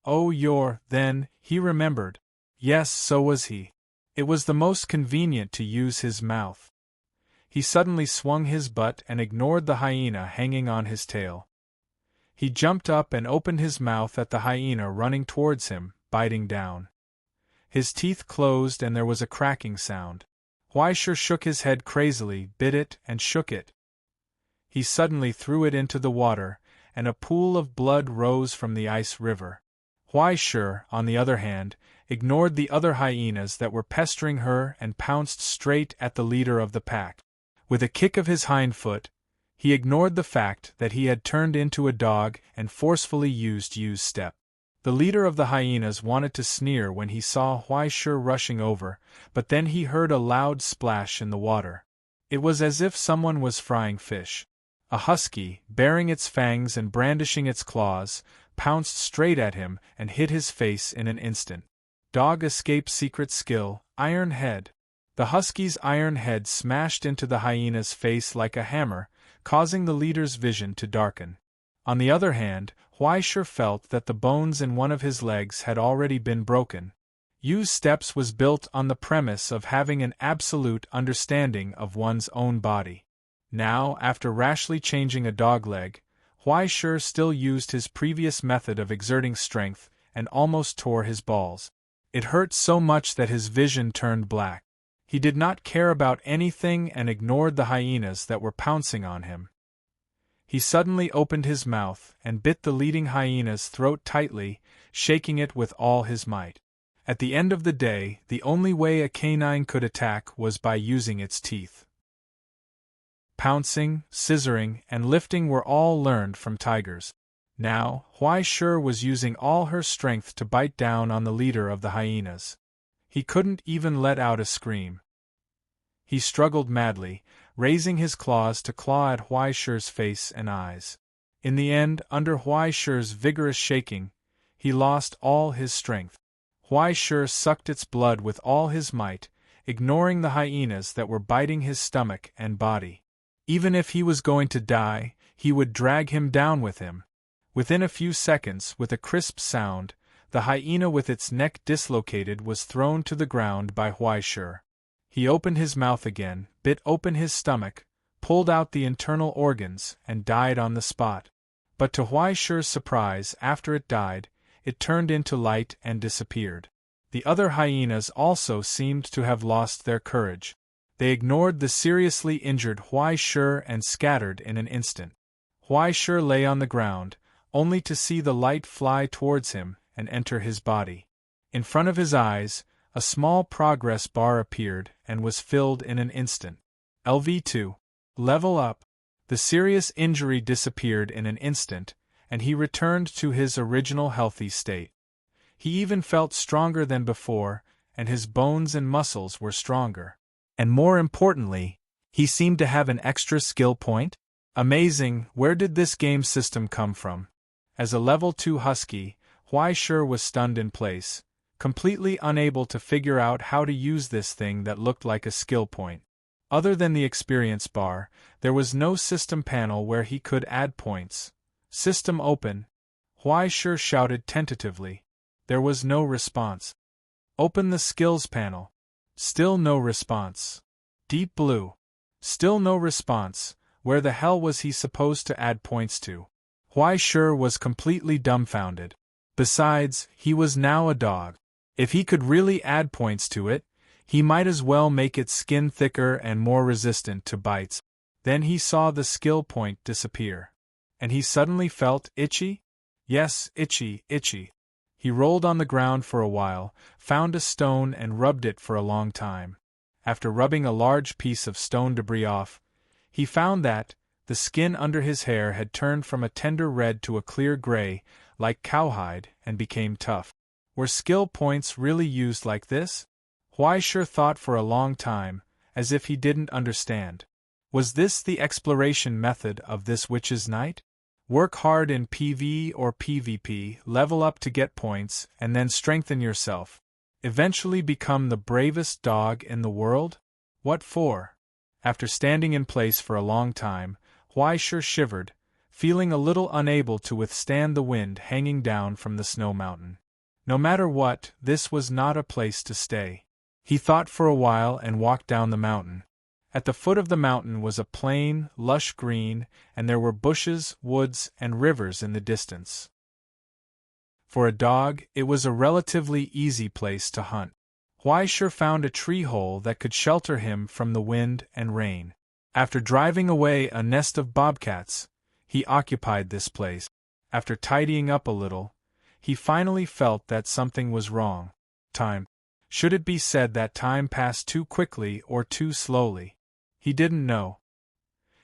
Then, he remembered. Yes, so was he. It was the most convenient to use his mouth. He suddenly swung his butt and ignored the hyena hanging on his tail. He jumped up and opened his mouth at the hyena running towards him, biting down. His teeth closed and there was a cracking sound. Huai-Shur shook his head crazily, bit it, and shook it. He suddenly threw it into the water, and a pool of blood rose from the ice river. Huai-Shur, on the other hand, ignored the other hyenas that were pestering her and pounced straight at the leader of the pack. With a kick of his hind foot, he ignored the fact that he had turned into a dog and forcefully used Yu's step. The leader of the hyenas wanted to sneer when he saw Huai-Shur rushing over, but then he heard a loud splash in the water. It was as if someone was frying fish. A husky, baring its fangs and brandishing its claws, pounced straight at him and hit his face in an instant. Dog escape secret skill, iron head. The husky's iron head smashed into the hyena's face like a hammer, causing the leader's vision to darken. On the other hand, Huai-Shur felt that the bones in one of his legs had already been broken. Yu's steps was built on the premise of having an absolute understanding of one's own body. Now, after rashly changing a dog leg, Huai-Shur still used his previous method of exerting strength and almost tore his balls. It hurt so much that his vision turned black. He did not care about anything and ignored the hyenas that were pouncing on him. He suddenly opened his mouth and bit the leading hyena's throat tightly, shaking it with all his might. At the end of the day, the only way a canine could attack was by using its teeth. Pouncing, scissoring, and lifting were all learned from tigers. Now, Huai-Shur was using all her strength to bite down on the leader of the hyenas. He couldn't even let out a scream. He struggled madly, raising his claws to claw at Huai-Shur's face and eyes. In the end, under Huai-Shur's vigorous shaking, he lost all his strength. Huai-Shur sucked its blood with all his might, ignoring the hyenas that were biting his stomach and body. Even if he was going to die, he would drag him down with him. Within a few seconds, with a crisp sound, the hyena with its neck dislocated was thrown to the ground by Huai-Shur. He opened his mouth again, bit open his stomach, pulled out the internal organs, and died on the spot. But to Huai-Shur's surprise, after it died, it turned into light and disappeared. The other hyenas also seemed to have lost their courage. They ignored the seriously injured Huai-Shur and scattered in an instant. Huai-Shur lay on the ground, only to see the light fly towards him and enter his body. In front of his eyes, a small progress bar appeared and was filled in an instant. LV2. Level up. The serious injury disappeared in an instant, and he returned to his original healthy state. He even felt stronger than before, and his bones and muscles were stronger. And more importantly, he seemed to have an extra skill point? Amazing, where did this game system come from? As a level 2 husky, Huai-Shur was stunned in place, completely unable to figure out how to use this thing that looked like a skill point. Other than the experience bar, there was no system panel where he could add points. System open. Huai Shi shouted tentatively. There was no response. Open the skills panel. Still no response. Deep blue. Still no response. Where the hell was he supposed to add points to? Huai Shi was completely dumbfounded. Besides, he was now a dog. If he could really add points to it, he might as well make its skin thicker and more resistant to bites. Then he saw the skill point disappear. And he suddenly felt itchy? Yes, itchy, itchy. He rolled on the ground for a while, found a stone and rubbed it for a long time. After rubbing a large piece of stone debris off, he found that the skin under his hair had turned from a tender red to a clear gray, like cowhide, and became tough. Were skill points really used like this? Huai Shi thought for a long time, as if he didn't understand. Was this the exploration method of this witch's night? Work hard in PvE or PvP, level up to get points, and then strengthen yourself. Eventually become the bravest dog in the world? What for? After standing in place for a long time, Huai Shi shivered, feeling a little unable to withstand the wind hanging down from the snow mountain. No matter what, this was not a place to stay. He thought for a while and walked down the mountain. At the foot of the mountain was a plain, lush green, and there were bushes, woods, and rivers in the distance. For a dog, it was a relatively easy place to hunt. Huai Shi found a tree hole that could shelter him from the wind and rain. After driving away a nest of bobcats, he occupied this place. After tidying up a little, he finally felt that something was wrong. Time. Should it be said that time passed too quickly or too slowly? He didn't know.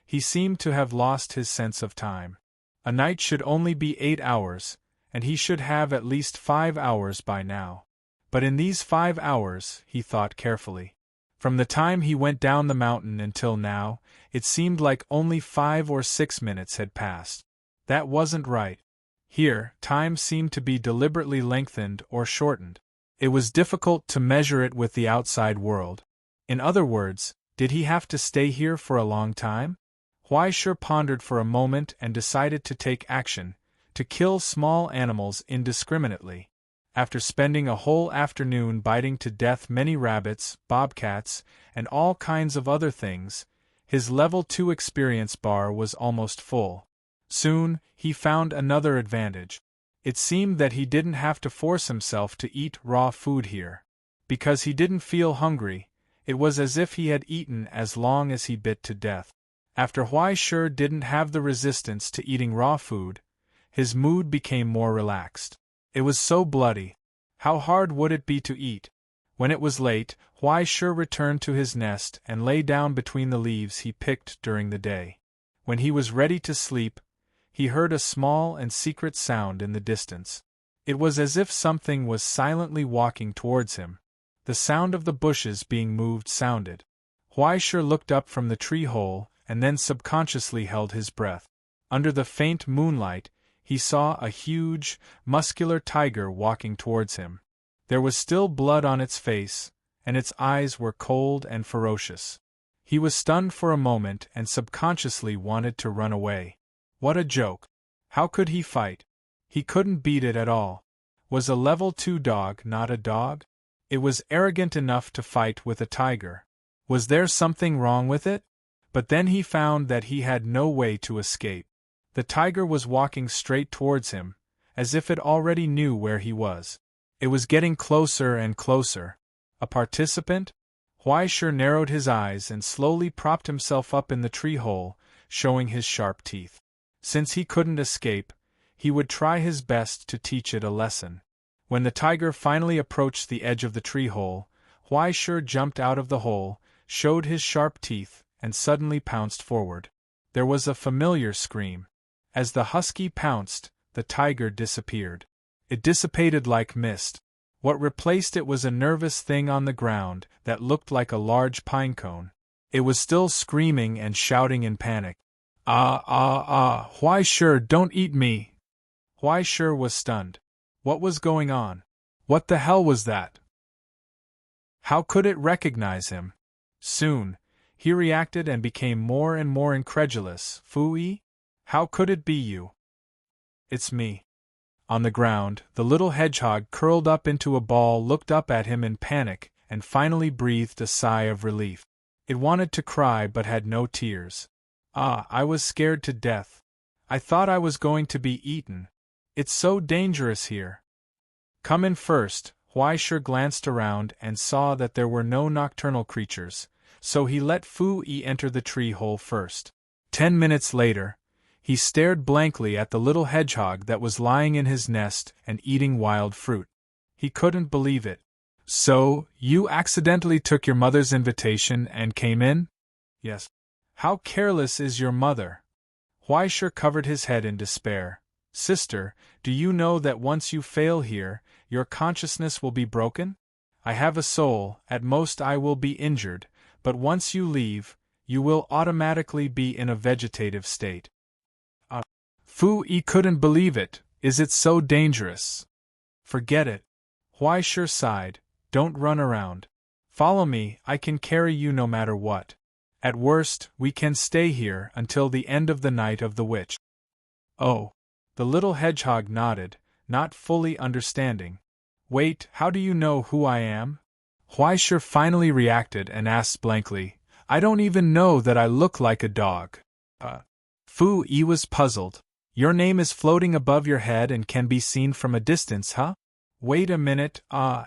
He seemed to have lost his sense of time. A night should only be 8 hours, and he should have at least 5 hours by now. But in these 5 hours, he thought carefully. From the time he went down the mountain until now, it seemed like only 5 or 6 minutes had passed. That wasn't right. Here, time seemed to be deliberately lengthened or shortened. It was difficult to measure it with the outside world. In other words, did he have to stay here for a long time? Huai Shi pondered for a moment and decided to take action, to kill small animals indiscriminately. After spending a whole afternoon biting to death many rabbits, bobcats, and all kinds of other things, his level 2 experience bar was almost full. Soon, he found another advantage. It seemed that he didn't have to force himself to eat raw food here. Because he didn't feel hungry, it was as if he had eaten as long as he bit to death. After Huai Shi didn't have the resistance to eating raw food, his mood became more relaxed. It was so bloody. How hard would it be to eat? When it was late, Huai Shi returned to his nest and lay down between the leaves he picked during the day. When he was ready to sleep, he heard a small and secret sound in the distance. It was as if something was silently walking towards him. The sound of the bushes being moved sounded. Huai Shi looked up from the tree hole and then subconsciously held his breath. Under the faint moonlight, he saw a huge, muscular tiger walking towards him. There was still blood on its face, and its eyes were cold and ferocious. He was stunned for a moment and subconsciously wanted to run away. What a joke! How could he fight? He couldn't beat it at all. Was a level 2 dog not a dog? It was arrogant enough to fight with a tiger. Was there something wrong with it? But then he found that he had no way to escape. The tiger was walking straight towards him, as if it already knew where he was. It was getting closer and closer. A participant? Huai Shi narrowed his eyes and slowly propped himself up in the tree hole, showing his sharp teeth. Since he couldn't escape, he would try his best to teach it a lesson. When the tiger finally approached the edge of the tree hole, Huai Shi jumped out of the hole, showed his sharp teeth, and suddenly pounced forward. There was a familiar scream. As the husky pounced, the tiger disappeared. It dissipated like mist. What replaced it was a nervous thing on the ground that looked like a large pine cone. It was still screaming and shouting in panic. Huai Shi, don't eat me! Huai Shi was stunned. What was going on? What the hell was that? How could it recognize him? Soon, he reacted and became more and more incredulous. Fooey? How could it be you? It's me. On the ground, the little hedgehog curled up into a ball looked up at him in panic and finally breathed a sigh of relief. It wanted to cry but had no tears. Ah, I was scared to death. I thought I was going to be eaten. It's so dangerous here. Come in first. Huaisher glanced around and saw that there were no nocturnal creatures, so he let Fu Yi enter the tree hole first. 10 minutes later, he stared blankly at the little hedgehog that was lying in his nest and eating wild fruit. He couldn't believe it. So, you accidentally took your mother's invitation and came in? Yes. How careless is your mother? Huaisher covered his head in despair. Sister, do you know that once you fail here, your consciousness will be broken? I have a soul, at most I will be injured, but once you leave, you will automatically be in a vegetative state. Fu Yi couldn't believe it. Is it so dangerous? Forget it. Huaisher sighed. Don't run around. Follow me, I can carry you no matter what. At worst, we can stay here until the end of the night of the witch. Oh. The little hedgehog nodded, not fully understanding. Wait, how do you know who I am? Huaisher finally reacted and asked blankly, I don't even know that I look like a dog. Fu Yi was puzzled. Your name is floating above your head and can be seen from a distance, huh? Wait a minute,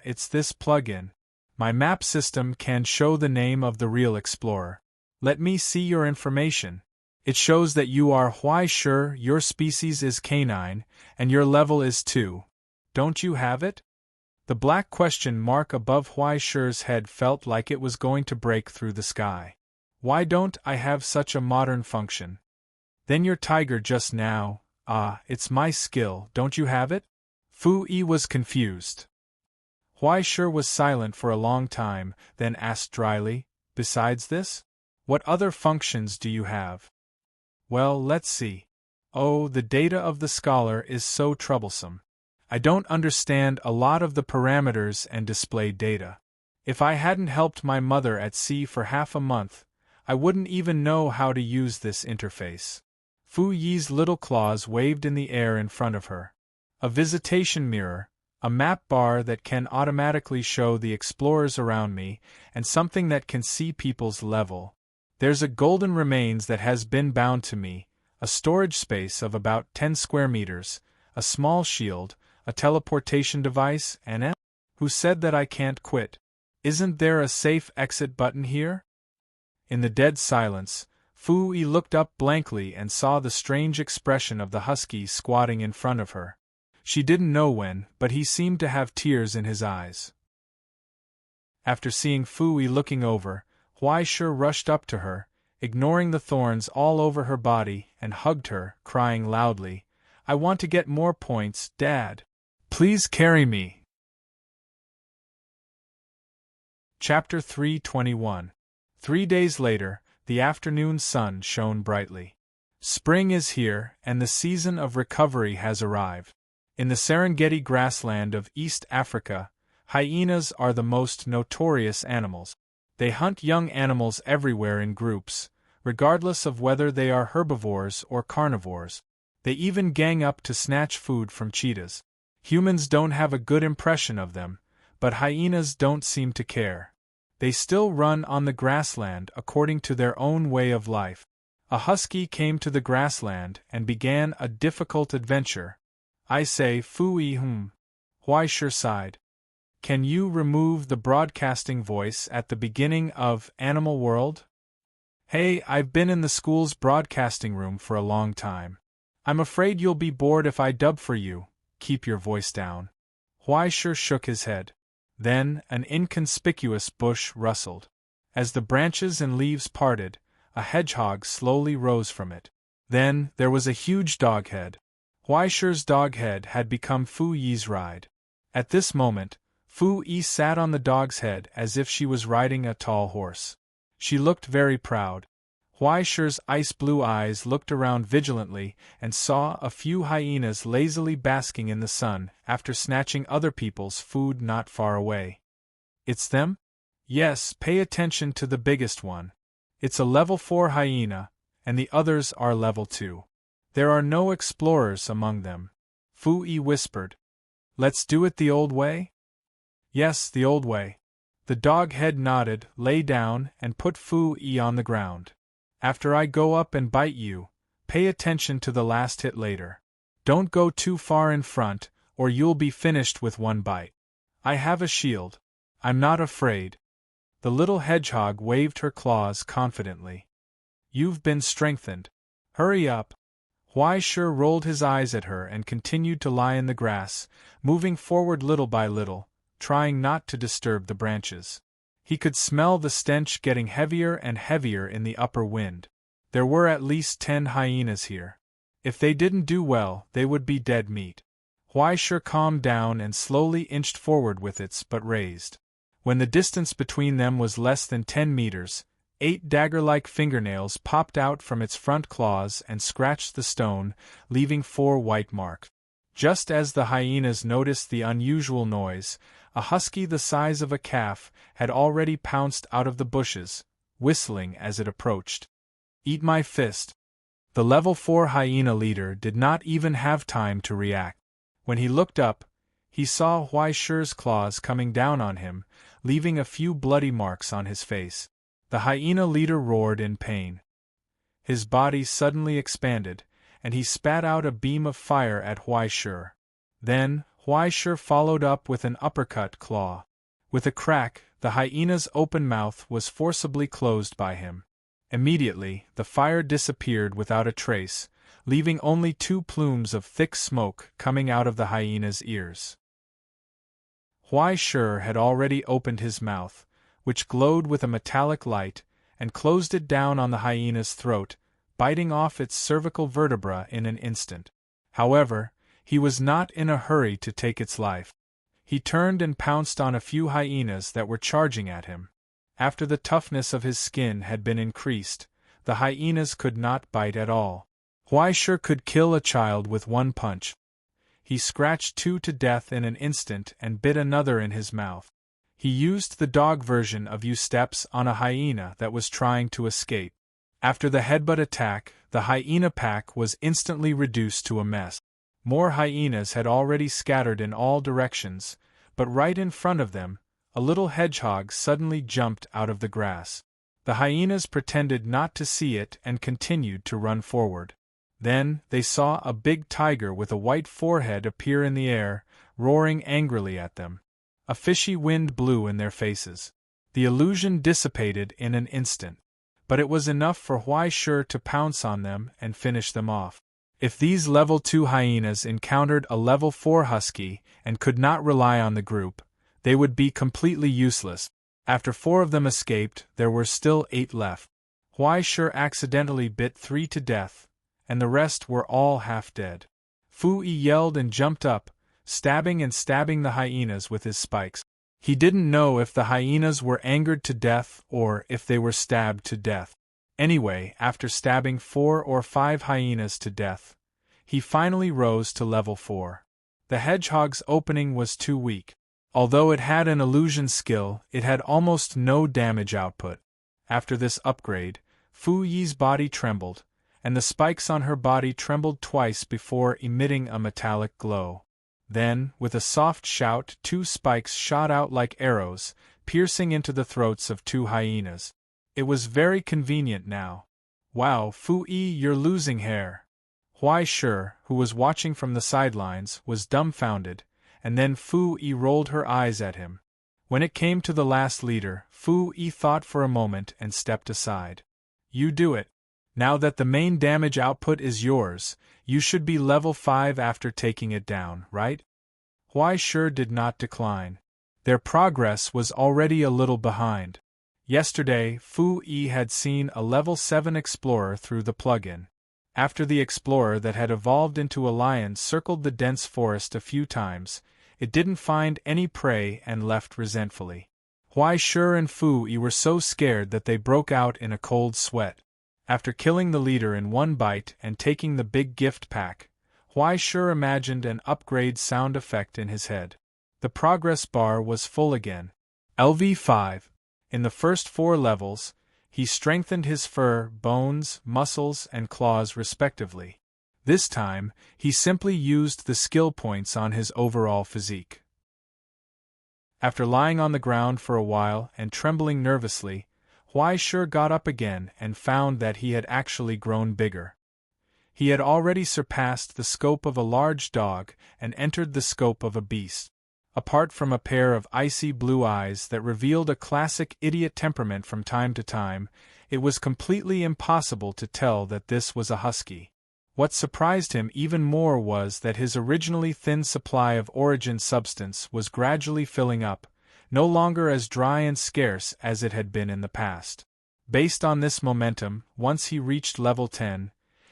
it's this plugin. My map system can show the name of the real explorer. Let me see your information. It shows that you are Huaisher, your species is canine, and your level is 2. Don't you have it? The black question mark above Huaisher's head felt like it was going to break through the sky. Why don't I have such a modern function? Then your tiger just now, it's my skill, don't you have it? Fu Yi was confused. Huaisher was silent for a long time, then asked dryly, besides this? What other functions do you have? Well, let's see. Oh, the data of the scholar is so troublesome. I don't understand a lot of the parameters and display data. If I hadn't helped my mother at sea for half a month, I wouldn't even know how to use this interface. Fu Yi's little claws waved in the air in front of her. A visitation mirror, a map bar that can automatically show the explorers around me, and something that can see people's level. There's a golden remains that has been bound to me, a storage space of about 10 square meters, a small shield, a teleportation device, and who said that I can't quit? Isn't there a safe exit button here? In the dead silence, Fu Yi looked up blankly and saw the strange expression of the husky squatting in front of her. She didn't know when, but he seemed to have tears in his eyes. After seeing Fu Yi looking over, Huaisher rushed up to her, ignoring the thorns all over her body, and hugged her, crying loudly, I want to get more points, Dad. Please carry me. Chapter 321. 3 days later, the afternoon sun shone brightly. Spring is here, and the season of recovery has arrived. In the Serengeti grassland of East Africa, hyenas are the most notorious animals. They hunt young animals everywhere in groups, regardless of whether they are herbivores or carnivores. They even gang up to snatch food from cheetahs. Humans don't have a good impression of them, but hyenas don't seem to care. They still run on the grassland according to their own way of life. A husky came to the grassland and began a difficult adventure. I say, Fu Yi, Huaisher sighed. Can you remove the broadcasting voice at the beginning of Animal World? Hey, I've been in the school's broadcasting room for a long time. I'm afraid you'll be bored if I dub for you. Keep your voice down. Huaisher shook his head. Then, an inconspicuous bush rustled. As the branches and leaves parted, a hedgehog slowly rose from it. Then, there was a huge dog head. Huaisher's dog head had become Fu Yi's ride. At this moment, Fu Yi sat on the dog's head as if she was riding a tall horse. She looked very proud. Huaisher's ice-blue eyes looked around vigilantly and saw a few hyenas lazily basking in the sun after snatching other people's food not far away. It's them? Yes, pay attention to the biggest one. It's a level 4 hyena, and the others are level 2. There are no explorers among them. Fu-Yi whispered. Let's do it the old way? Yes, the old way. The dog head nodded, lay down, and put Fu-Yi on the ground. After I go up and bite you, pay attention to the last hit later. Don't go too far in front, or you'll be finished with one bite. I have a shield. I'm not afraid. The little hedgehog waved her claws confidently. You've been strengthened. Hurry up. Huai Shi rolled his eyes at her and continued to lie in the grass, moving forward little by little, trying not to disturb the branches. He could smell the stench getting heavier and heavier in the upper wind. There were at least 10 hyenas here. If they didn't do well, they would be dead meat. Huai Shi calmed down and slowly inched forward with its butt raised. When the distance between them was less than 10 meters, 8 dagger-like fingernails popped out from its front claws and scratched the stone, leaving 4 white marks. Just as the hyenas noticed the unusual noise, a husky the size of a calf had already pounced out of the bushes, whistling as it approached. Eat my fist. The level 4 hyena leader did not even have time to react. When he looked up, he saw Huai Shi's claws coming down on him, leaving a few bloody marks on his face. The hyena leader roared in pain. His body suddenly expanded, and he spat out a beam of fire at Huai Shi. Then, Huai Shi followed up with an uppercut claw. With a crack, the hyena's open mouth was forcibly closed by him. Immediately, the fire disappeared without a trace, leaving only 2 plumes of thick smoke coming out of the hyena's ears. Huai Shi had already opened his mouth, which glowed with a metallic light, and closed it down on the hyena's throat, biting off its cervical vertebra in an instant. However, he was not in a hurry to take its life. He turned and pounced on a few hyenas that were charging at him. After the toughness of his skin had been increased, the hyenas could not bite at all. Huai Shi could kill a child with 1 punch. He scratched 2 to death in an instant and bit another in his mouth. He used the dog version of U-steps on a hyena that was trying to escape. After the headbutt attack, the hyena pack was instantly reduced to a mess. More hyenas had already scattered in all directions, but right in front of them, a little hedgehog suddenly jumped out of the grass. The hyenas pretended not to see it and continued to run forward. Then, they saw a big tiger with a white forehead appear in the air, roaring angrily at them. A fishy wind blew in their faces. The illusion dissipated in an instant. But it was enough for Huai Shi to pounce on them and finish them off. If these level 2 hyenas encountered a level 4 husky and could not rely on the group, they would be completely useless. After 4 of them escaped, there were still 8 left. Huai Shi accidentally bit 3 to death, and the rest were all half dead. Fu-Yi yelled and jumped up, stabbing and stabbing the hyenas with his spikes. He didn't know if the hyenas were angered to death or if they were stabbed to death. Anyway, after stabbing 4 or 5 hyenas to death, he finally rose to level 4. The hedgehog's opening was too weak. Although it had an illusion skill, it had almost no damage output. After this upgrade, Fu-Yi's body trembled, and the spikes on her body trembled twice before emitting a metallic glow. Then, with a soft shout, 2 spikes shot out like arrows, piercing into the throats of 2 hyenas. It was very convenient now. Wow, Fu-Yi, you're losing hair. Huai Shi, who was watching from the sidelines, was dumbfounded, and then Fu-Yi rolled her eyes at him. When it came to the last leader, Fu-Yi thought for a moment and stepped aside. You do it. Now that the main damage output is yours, you should be level 5 after taking it down, right? Huai Shi did not decline. Their progress was already a little behind. Yesterday, Fu-Yi had seen a level 7 explorer through the plug-in. After the explorer that had evolved into a lion circled the dense forest a few times, it didn't find any prey and left resentfully. Huai Shi and Fu-Yi were so scared that they broke out in a cold sweat. After killing the leader in 1 bite and taking the big gift pack, Huai Shi imagined an upgrade sound effect in his head. The progress bar was full again. LV5. In the first 4 levels, he strengthened his fur, bones, muscles, and claws respectively. This time, he simply used the skill points on his overall physique. After lying on the ground for a while and trembling nervously, Huai Shi got up again and found that he had actually grown bigger. He had already surpassed the scope of a large dog and entered the scope of a beast. Apart from a pair of icy blue eyes that revealed a classic idiot temperament from time to time, it was completely impossible to tell that this was a husky. What surprised him even more was that his originally thin supply of origin substance was gradually filling up, no longer as dry and scarce as it had been in the past. Based on this momentum, once he reached level 10,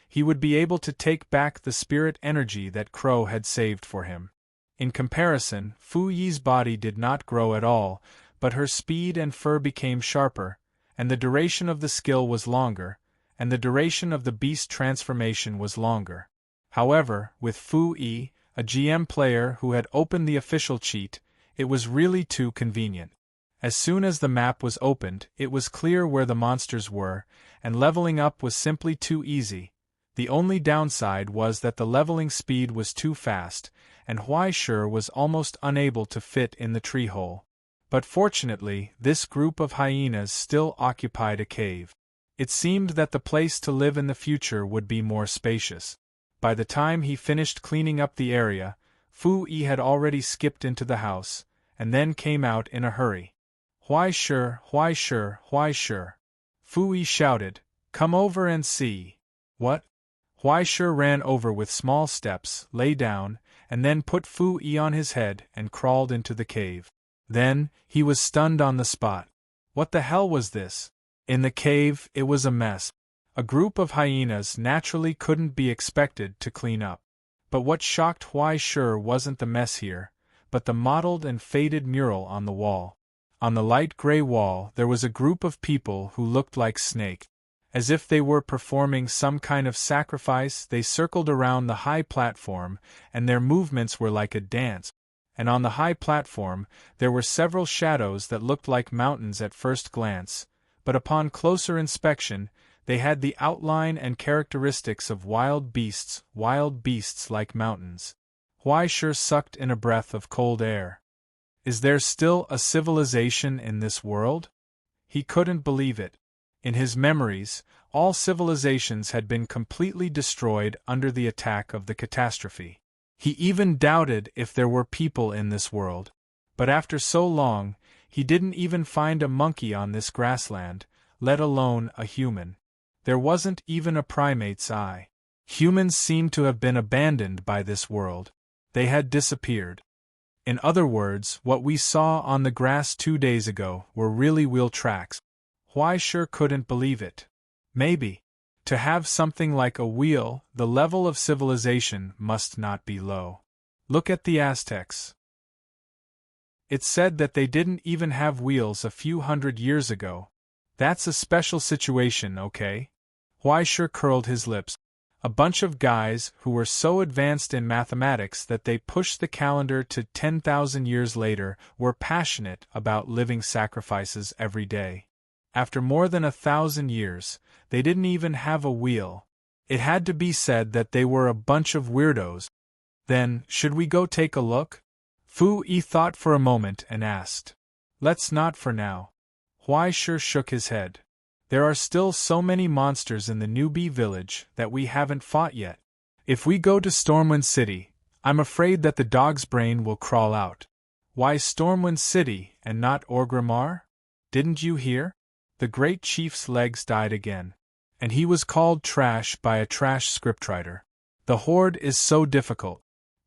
he would be able to take back the spirit energy that Crow had saved for him. In comparison, Fu Yi's body did not grow at all, but her speed and fur became sharper, and the duration of the skill was longer, and the duration of the beast transformation was longer. However, with Fu Yi, a GM player who had opened the official cheat, it was really too convenient. As soon as the map was opened, it was clear where the monsters were, and leveling up was simply too easy. The only downside was that the leveling speed was too fast, and Huai Shi was almost unable to fit in the tree hole. But fortunately, this group of hyenas still occupied a cave. It seemed that the place to live in the future would be more spacious. By the time he finished cleaning up the area, Fu Yi had already skipped into the house, and then came out in a hurry. Huai Shi, Huai Shi, Huai Shi. Fu Yi shouted, "Come over and see." What? Huai Shi ran over with small steps, lay down, and then put Fu Yi on his head and crawled into the cave. Then, he was stunned on the spot. What the hell was this? In the cave, it was a mess. A group of hyenas naturally couldn't be expected to clean up. But what shocked Huai Shi wasn't the mess here, but the mottled and faded mural on the wall. On the light gray wall there was a group of people who looked like snakes. As if they were performing some kind of sacrifice, they circled around the high platform, and their movements were like a dance. And on the high platform, there were several shadows that looked like mountains at first glance, but upon closer inspection, they had the outline and characteristics of wild beasts like mountains. Huai Shi sucked in a breath of cold air. Is there still a civilization in this world? He couldn't believe it. In his memories, all civilizations had been completely destroyed under the attack of the catastrophe. He even doubted if there were people in this world. But after so long, he didn't even find a monkey on this grassland, let alone a human. There wasn't even a primate's eye. Humans seemed to have been abandoned by this world. They had disappeared. In other words, what we saw on the grass 2 days ago were really wheel tracks. Huai Shi couldn't believe it. Maybe. To have something like a wheel, the level of civilization must not be low. Look at the Aztecs. It said that they didn't even have wheels a few hundred years ago. That's a special situation, okay? Huai Shi curled his lips. A bunch of guys who were so advanced in mathematics that they pushed the calendar to 10,000 years later were passionate about living sacrifices every day. After more than 1,000 years, they didn't even have a wheel. It had to be said that they were a bunch of weirdos. Then, should we go take a look? Fu Yi thought for a moment and asked. Let's not for now. Huai Shi shook his head. There are still so many monsters in the newbie village that we haven't fought yet. If we go to Stormwind City, I'm afraid that the dog's brain will crawl out. Why Stormwind City and not Orgrimmar? Didn't you hear? The great chief's legs died again. And he was called trash by a trash scriptwriter. The horde is so difficult.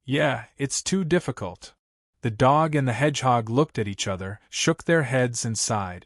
Yeah, it's too difficult. The dog and the hedgehog looked at each other, shook their heads and sighed.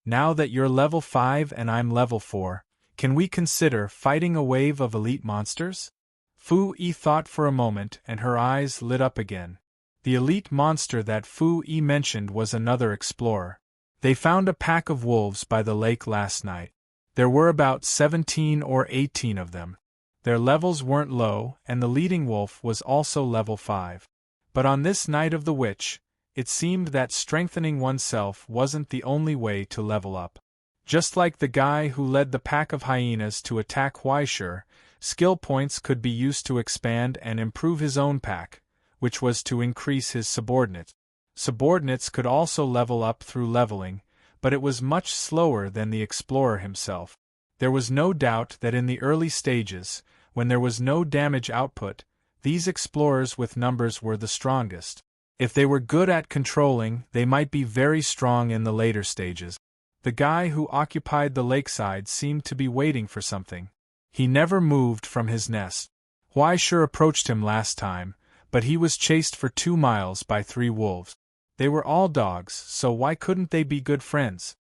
Now that you're level 5 and I'm level 4, can we consider fighting a wave of elite monsters? Fu Yi thought for a moment and her eyes lit up again. The elite monster that Fu Yi mentioned was another explorer. They found a pack of wolves by the lake last night. There were about 17 or 18 of them. Their levels weren't low, and the leading wolf was also level 5. But on this night of the witch, it seemed that strengthening oneself wasn't the only way to level up. Just like the guy who led the pack of hyenas to attack Huai Shi, Skill points could be used to expand and improve his own pack, which was to increase his subordinates. Subordinates could also level up through leveling, but it was much slower than the explorer himself. There was no doubt that in the early stages, when there was no damage output, these explorers with numbers were the strongest. If they were good at controlling, they might be very strong in the later stages. The guy who occupied the lakeside seemed to be waiting for something. He never moved from his nest. Huaishe approached him last time, but he was chased for 2 miles by 3 wolves. They were all dogs, so why couldn't they be good friends?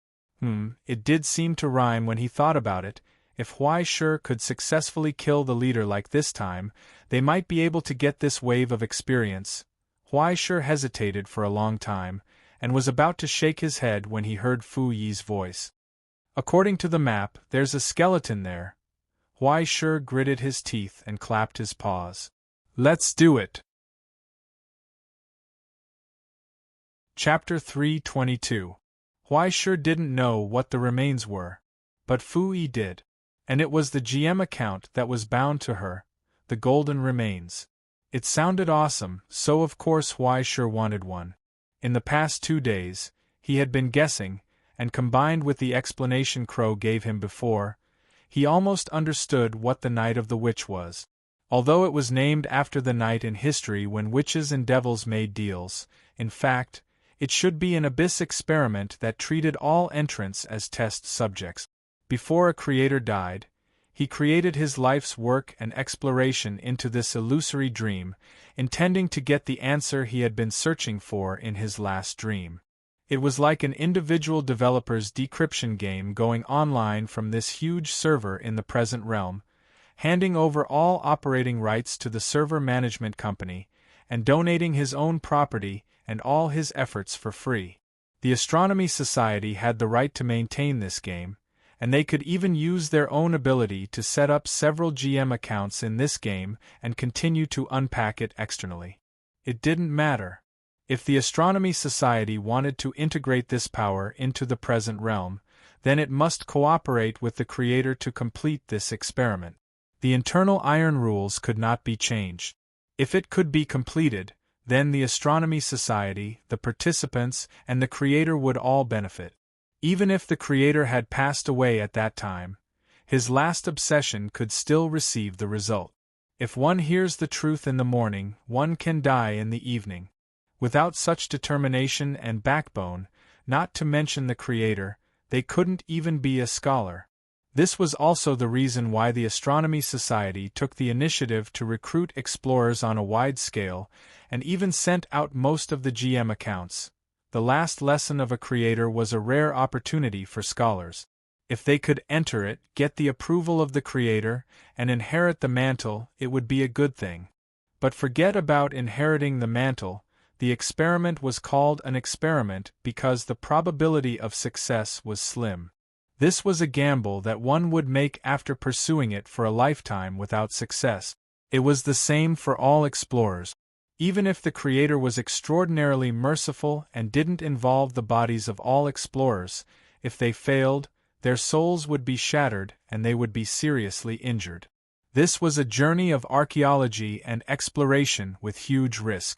It did seem to rhyme when he thought about it. If Huaishe could successfully kill the leader like this time, they might be able to get this wave of experience. Huaishe hesitated for a long time, and was about to shake his head when he heard Fu Yi's voice. According to the map, there's a skeleton there. Huaishe gritted his teeth and clapped his paws. Let's do it! Chapter 322. Huaishe didn't know what the remains were, but Fu Yi did. And it was the GM account that was bound to her, the golden remains. It sounded awesome, so of course Huaishe wanted one. In the past 2 days, he had been guessing, and combined with the explanation Crow gave him before, he almost understood what the Night of the Witch was. Although it was named after the night in history when witches and devils made deals, in fact, it should be an abyss experiment that treated all entrants as test subjects. Before a creator died, he created his life's work and exploration into this illusory dream, intending to get the answer he had been searching for in his last dream. It was like an individual developer's decryption game going online from this huge server in the present realm, handing over all operating rights to the server management company, and donating his own property and all his efforts for free. The Astronomy Society had the right to maintain this game, and they could even use their own ability to set up several GM accounts in this game and continue to unpack it externally. It didn't matter. If the Astronomy Society wanted to integrate this power into the present realm, then it must cooperate with the Creator to complete this experiment. The internal iron rules could not be changed. If it could be completed, then the Astronomy Society, the participants, and the Creator would all benefit. Even if the Creator had passed away at that time, his last obsession could still receive the result. If one hears the truth in the morning, one can die in the evening. Without such determination and backbone, not to mention the Creator, they couldn't even be a scholar. This was also the reason why the Astronomy Society took the initiative to recruit explorers on a wide scale, and even sent out most of the GM accounts. The last lesson of a creator was a rare opportunity for scholars. If they could enter it, get the approval of the Creator, and inherit the mantle, it would be a good thing. But forget about inheriting the mantle. The experiment was called an experiment because the probability of success was slim. This was a gamble that one would make after pursuing it for a lifetime without success. It was the same for all explorers. Even if the Creator was extraordinarily merciful and didn't involve the bodies of all explorers, if they failed, their souls would be shattered and they would be seriously injured. This was a journey of archaeology and exploration with huge risk.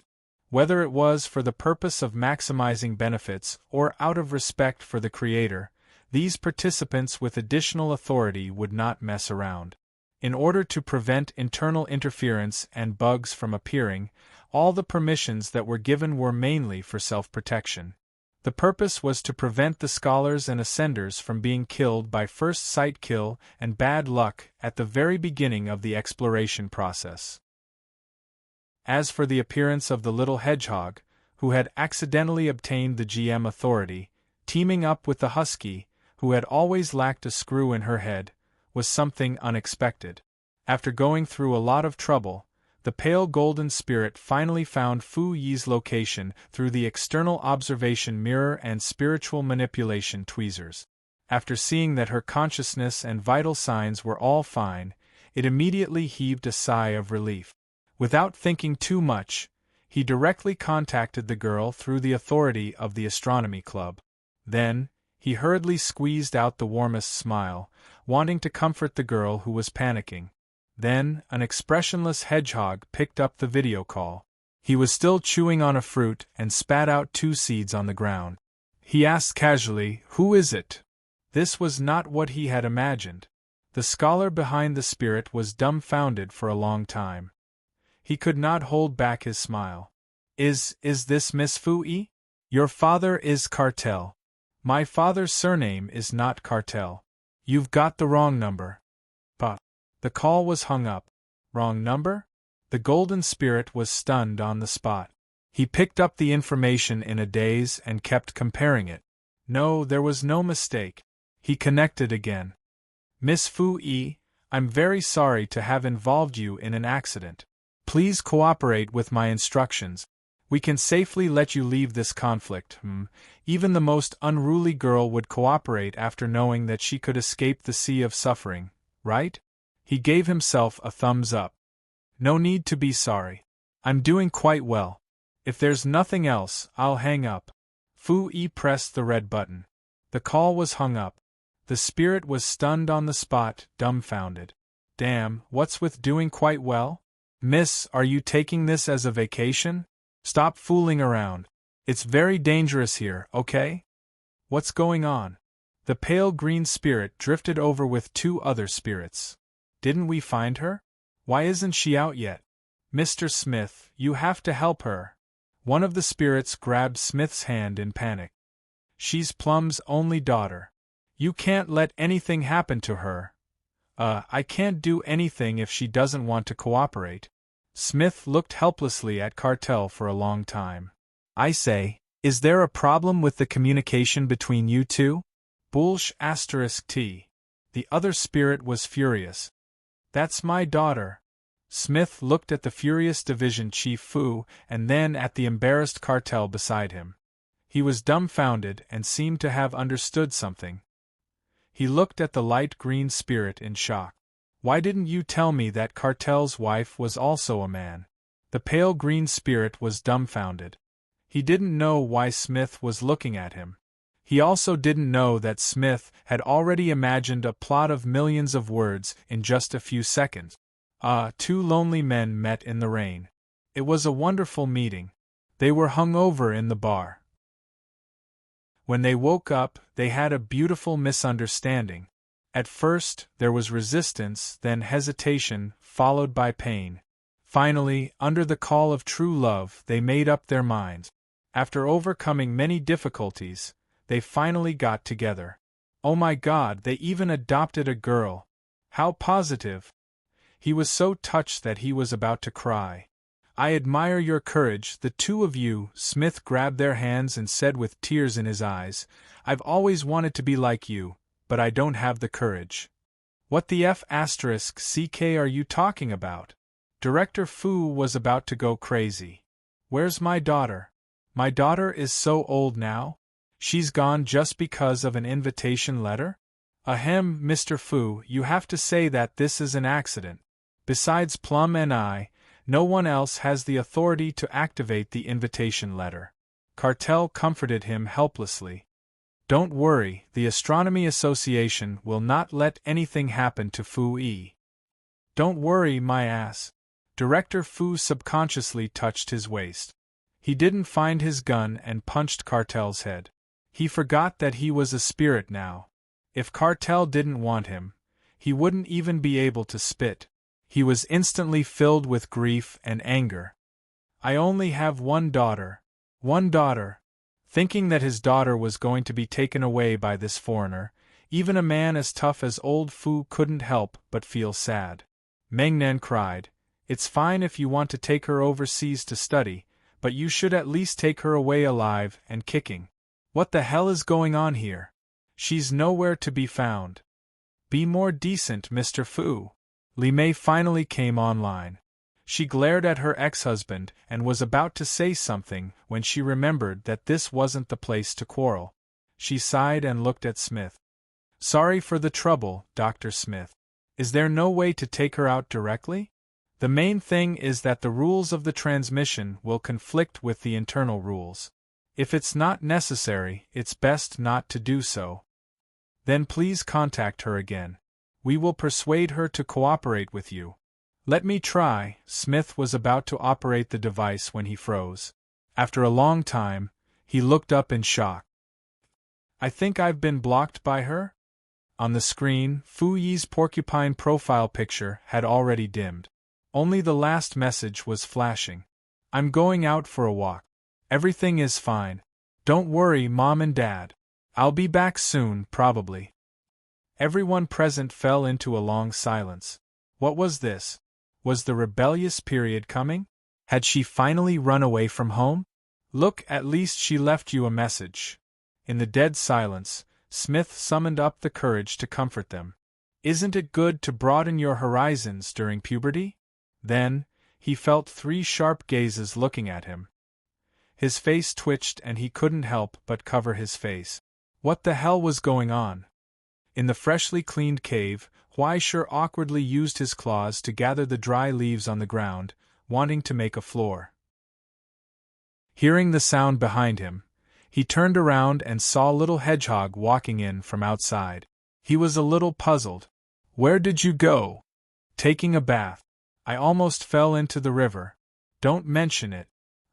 Whether it was for the purpose of maximizing benefits or out of respect for the Creator, these participants with additional authority would not mess around. In order to prevent internal interference and bugs from appearing, all the permissions that were given were mainly for self-protection. The purpose was to prevent the scholars and ascenders from being killed by first-sight kill and bad luck at the very beginning of the exploration process. As for the appearance of the little hedgehog, who had accidentally obtained the GM authority, teaming up with the husky, who had always lacked a screw in her head, was something unexpected. After going through a lot of trouble, the pale golden spirit finally found Fu Yi's location through the external observation mirror and spiritual manipulation tweezers. After seeing that her consciousness and vital signs were all fine, it immediately heaved a sigh of relief. Without thinking too much, he directly contacted the girl through the authority of the Astronomy Club. Then, he hurriedly squeezed out the warmest smile, wanting to comfort the girl who was panicking. Then, an expressionless hedgehog picked up the video call. He was still chewing on a fruit and spat out 2 seeds on the ground. He asked casually, "Who is it?" This was not what he had imagined. The scholar behind the spirit was dumbfounded for a long time. He could not hold back his smile. Is this Miss Fui? Your father is Cartel. My father's surname is not Cartel. You've got the wrong number. But the call was hung up. Wrong number? The golden spirit was stunned on the spot. He picked up the information in a daze and kept comparing it. No, there was no mistake. He connected again. Miss Fui, I'm very sorry to have involved you in an accident. Please cooperate with my instructions. We can safely let you leave this conflict. Even the most unruly girl would cooperate after knowing that she could escape the sea of suffering, right? He gave himself a thumbs up. No need to be sorry. I'm doing quite well. If there's nothing else, I'll hang up. Fui pressed the red button. The call was hung up. The spirit was stunned on the spot, dumbfounded. Damn, what's with doing quite well? Miss, are you taking this as a vacation? Stop fooling around. It's very dangerous here, okay? What's going on? The pale green spirit drifted over with 2 other spirits. Didn't we find her? Why isn't she out yet? Mr. Smith, you have to help her. One of the spirits grabbed Smith's hand in panic. She's Plum's only daughter. You can't let anything happen to her. I can't do anything if she doesn't want to cooperate. Smith looked helplessly at Cartel for a long time. I say, is there a problem with the communication between you two? Bullsh *T. The other spirit was furious. That's my daughter. Smith looked at the furious division chief Fu and then at the embarrassed Cartel beside him. He was dumbfounded and seemed to have understood something. He looked at the light green spirit in shock. Why didn't you tell me that Cartel's wife was also a man? The pale green spirit was dumbfounded. He didn't know why Smith was looking at him. He also didn't know that Smith had already imagined a plot of millions of words in just a few seconds. 2 lonely men met in the rain. It was a wonderful meeting. They were hung over in the bar. When they woke up, they had a beautiful misunderstanding. At first, there was resistance, then hesitation, followed by pain. Finally, under the call of true love, they made up their minds. After overcoming many difficulties, they finally got together. Oh my God, they even adopted a girl. How positive! He was so touched that he was about to cry. I admire your courage, the 2 of you. Smith grabbed their hands and said with tears in his eyes, I've always wanted to be like you, but I don't have the courage. What the *CK are you talking about? Director Fu was about to go crazy. Where's my daughter? My daughter is so old now? She's gone just because of an invitation letter? Ahem, Mr. Fu, you have to say that this is an accident. Besides Plum and I, no one else has the authority to activate the invitation letter. Cartel comforted him helplessly. Don't worry, the Astronomy Association will not let anything happen to Fu-Yi. Don't worry, my ass. Director Fu subconsciously touched his waist. He didn't find his gun and punched Cartel's head. He forgot that he was a spirit now. If Cartel didn't want him, he wouldn't even be able to spit. He was instantly filled with grief and anger. I only have one daughter. One daughter. Thinking that his daughter was going to be taken away by this foreigner, even a man as tough as old Fu couldn't help but feel sad. Mengnan cried, It's fine if you want to take her overseas to study, but you should at least take her away alive and kicking. What the hell is going on here? She's nowhere to be found. Be more decent, Mr. Fu. Li Mei finally came online. She glared at her ex-husband and was about to say something when she remembered that this wasn't the place to quarrel. She sighed and looked at Smith. Sorry for the trouble, Dr. Smith. Is there no way to take her out directly? The main thing is that the rules of the transmission will conflict with the internal rules. If it's not necessary, it's best not to do so. Then please contact her again. We will persuade her to cooperate with you. Let me try. Smith was about to operate the device when he froze. After a long time, he looked up in shock. I think I've been blocked by her? On the screen, Fu Yi's porcupine profile picture had already dimmed. Only the last message was flashing. I'm going out for a walk. Everything is fine. Don't worry, Mom and Dad. I'll be back soon, probably. Everyone present fell into a long silence. What was this? Was the rebellious period coming? Had she finally run away from home? Look, at least she left you a message. In the dead silence, Smith summoned up the courage to comfort them. Isn't it good to broaden your horizons during puberty? Then, he felt 3 sharp gazes looking at him. His face twitched and he couldn't help but cover his face. What the hell was going on? In the freshly cleaned cave, Huaishur awkwardly used his claws to gather the dry leaves on the ground, wanting to make a floor. Hearing the sound behind him, he turned around and saw Little Hedgehog walking in from outside. He was a little puzzled. Where did you go? Taking a bath. I almost fell into the river. Don't mention it.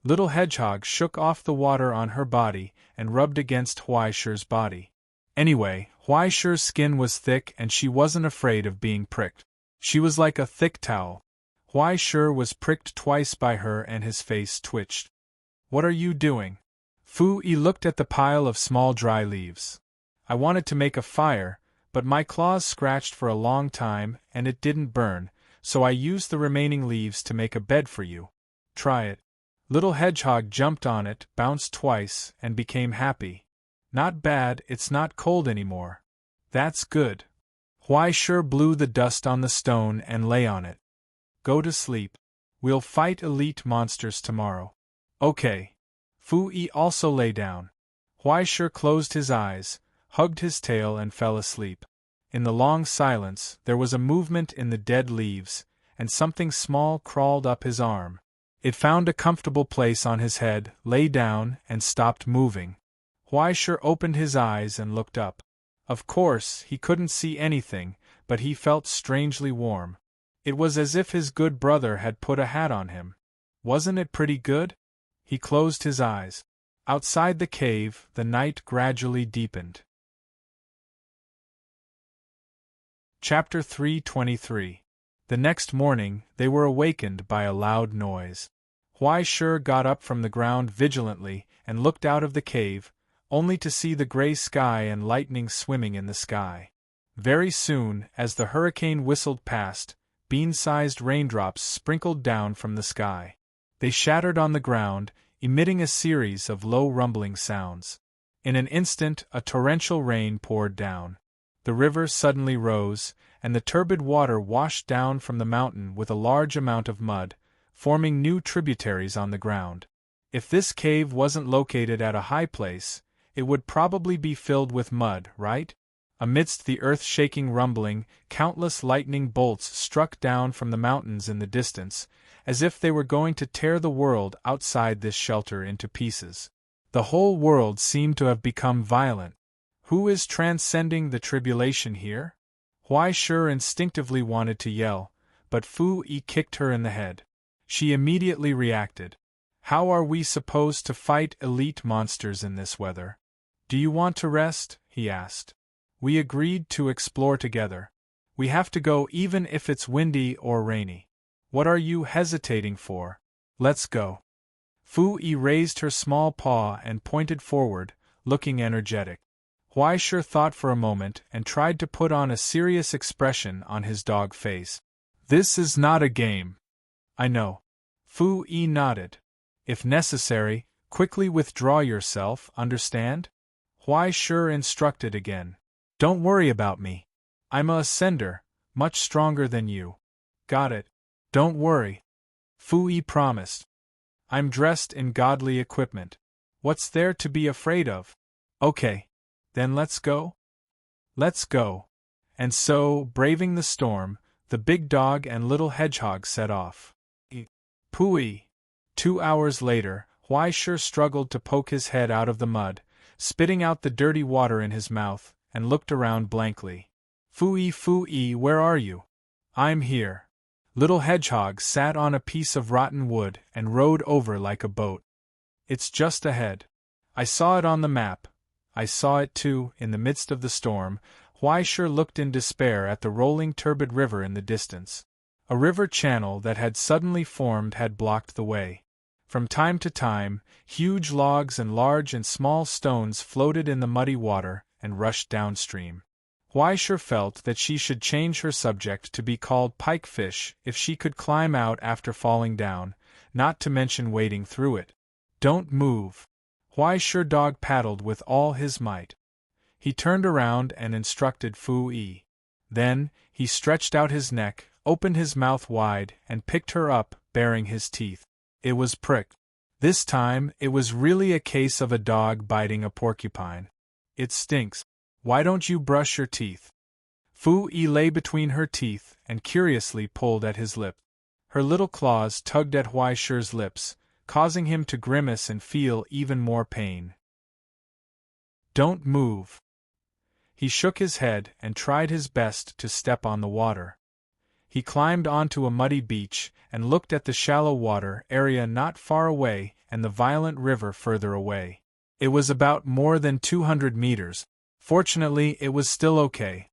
Little Hedgehog shook off the water on her body and rubbed against Huaishur's body. Anyway, Huaishur's skin was thick and she wasn't afraid of being pricked. She was like a thick towel. Huaishur was pricked twice by her and his face twitched. What are you doing? Fu Yi looked at the pile of small dry leaves. I wanted to make a fire, but my claws scratched for a long time and it didn't burn, so I used the remaining leaves to make a bed for you. Try it. Little Hedgehog jumped on it, bounced twice, and became happy. Not bad, it's not cold anymore. That's good. Huaishur blew the dust on the stone and lay on it. Go to sleep. We'll fight elite monsters tomorrow. Okay. Fu Yi also lay down. Huaishur closed his eyes, hugged his tail and fell asleep. In the long silence, there was a movement in the dead leaves, and something small crawled up his arm. It found a comfortable place on his head, lay down, and stopped moving. Huaishur opened his eyes and looked up. Of course, he couldn't see anything, but he felt strangely warm. It was as if his good brother had put a hat on him. Wasn't it pretty good? He closed his eyes. Outside the cave, the night gradually deepened. Chapter 323. The next morning, they were awakened by a loud noise. Huaishur got up from the ground vigilantly and looked out of the cave, only to see the gray sky and lightning swimming in the sky. Very soon, as the hurricane whistled past, bean-sized raindrops sprinkled down from the sky. They shattered on the ground, emitting a series of low rumbling sounds. In an instant, a torrential rain poured down. The river suddenly rose, and the turbid water washed down from the mountain with a large amount of mud, forming new tributaries on the ground. If this cave wasn't located at a high place, it would probably be filled with mud, right? Amidst the earth-shaking rumbling, countless lightning bolts struck down from the mountains in the distance, as if they were going to tear the world outside this shelter into pieces. The whole world seemed to have become violent. Who is transcending the tribulation here? Huaishur instinctively wanted to yell, but Fu Yi kicked her in the head. She immediately reacted. How are we supposed to fight elite monsters in this weather? Do you want to rest? He asked. We agreed to explore together. We have to go even if it's windy or rainy. What are you hesitating for? Let's go. Fu Yi raised her small paw and pointed forward, looking energetic. Huaishur thought for a moment and tried to put on a serious expression on his dog face. This is not a game. I know. Fu Yi nodded. If necessary, quickly withdraw yourself, understand? Huaishur instructed again. Don't worry about me. I'm a ascender, much stronger than you. Got it. Don't worry. Fu Yi promised. I'm dressed in godly equipment. What's there to be afraid of? Okay. Then let's go? Let's go. And so, braving the storm, the big dog and Little Hedgehog set off. Pooey! 2 hours later, Huaishur struggled to poke his head out of the mud, spitting out the dirty water in his mouth, and looked around blankly. Fu Yi, where are you? I'm here. Little Hedgehog sat on a piece of rotten wood and rowed over like a boat. It's just ahead. I saw it on the map. I saw it too, in the midst of the storm. Huaisher looked in despair at the rolling turbid river in the distance. A river channel that had suddenly formed had blocked the way. From time to time, huge logs and large and small stones floated in the muddy water and rushed downstream. Huaisher felt that she should change her subject to be called pikefish if she could climb out after falling down, not to mention wading through it. Don't move. Huaisher dog paddled with all his might. He turned around and instructed Fu Yi. Then, he stretched out his neck, opened his mouth wide, and picked her up, baring his teeth. It was pricked. This time, it was really a case of a dog biting a porcupine. It stinks. Why don't you brush your teeth? Fu Yi lay between her teeth and curiously pulled at his lip. Her little claws tugged at Huaisher's lips, causing him to grimace and feel even more pain. Don't move. He shook his head and tried his best to step on the water. He climbed onto a muddy beach and looked at the shallow water area not far away and the violent river further away. It was about more than 200 meters. Fortunately, it was still okay.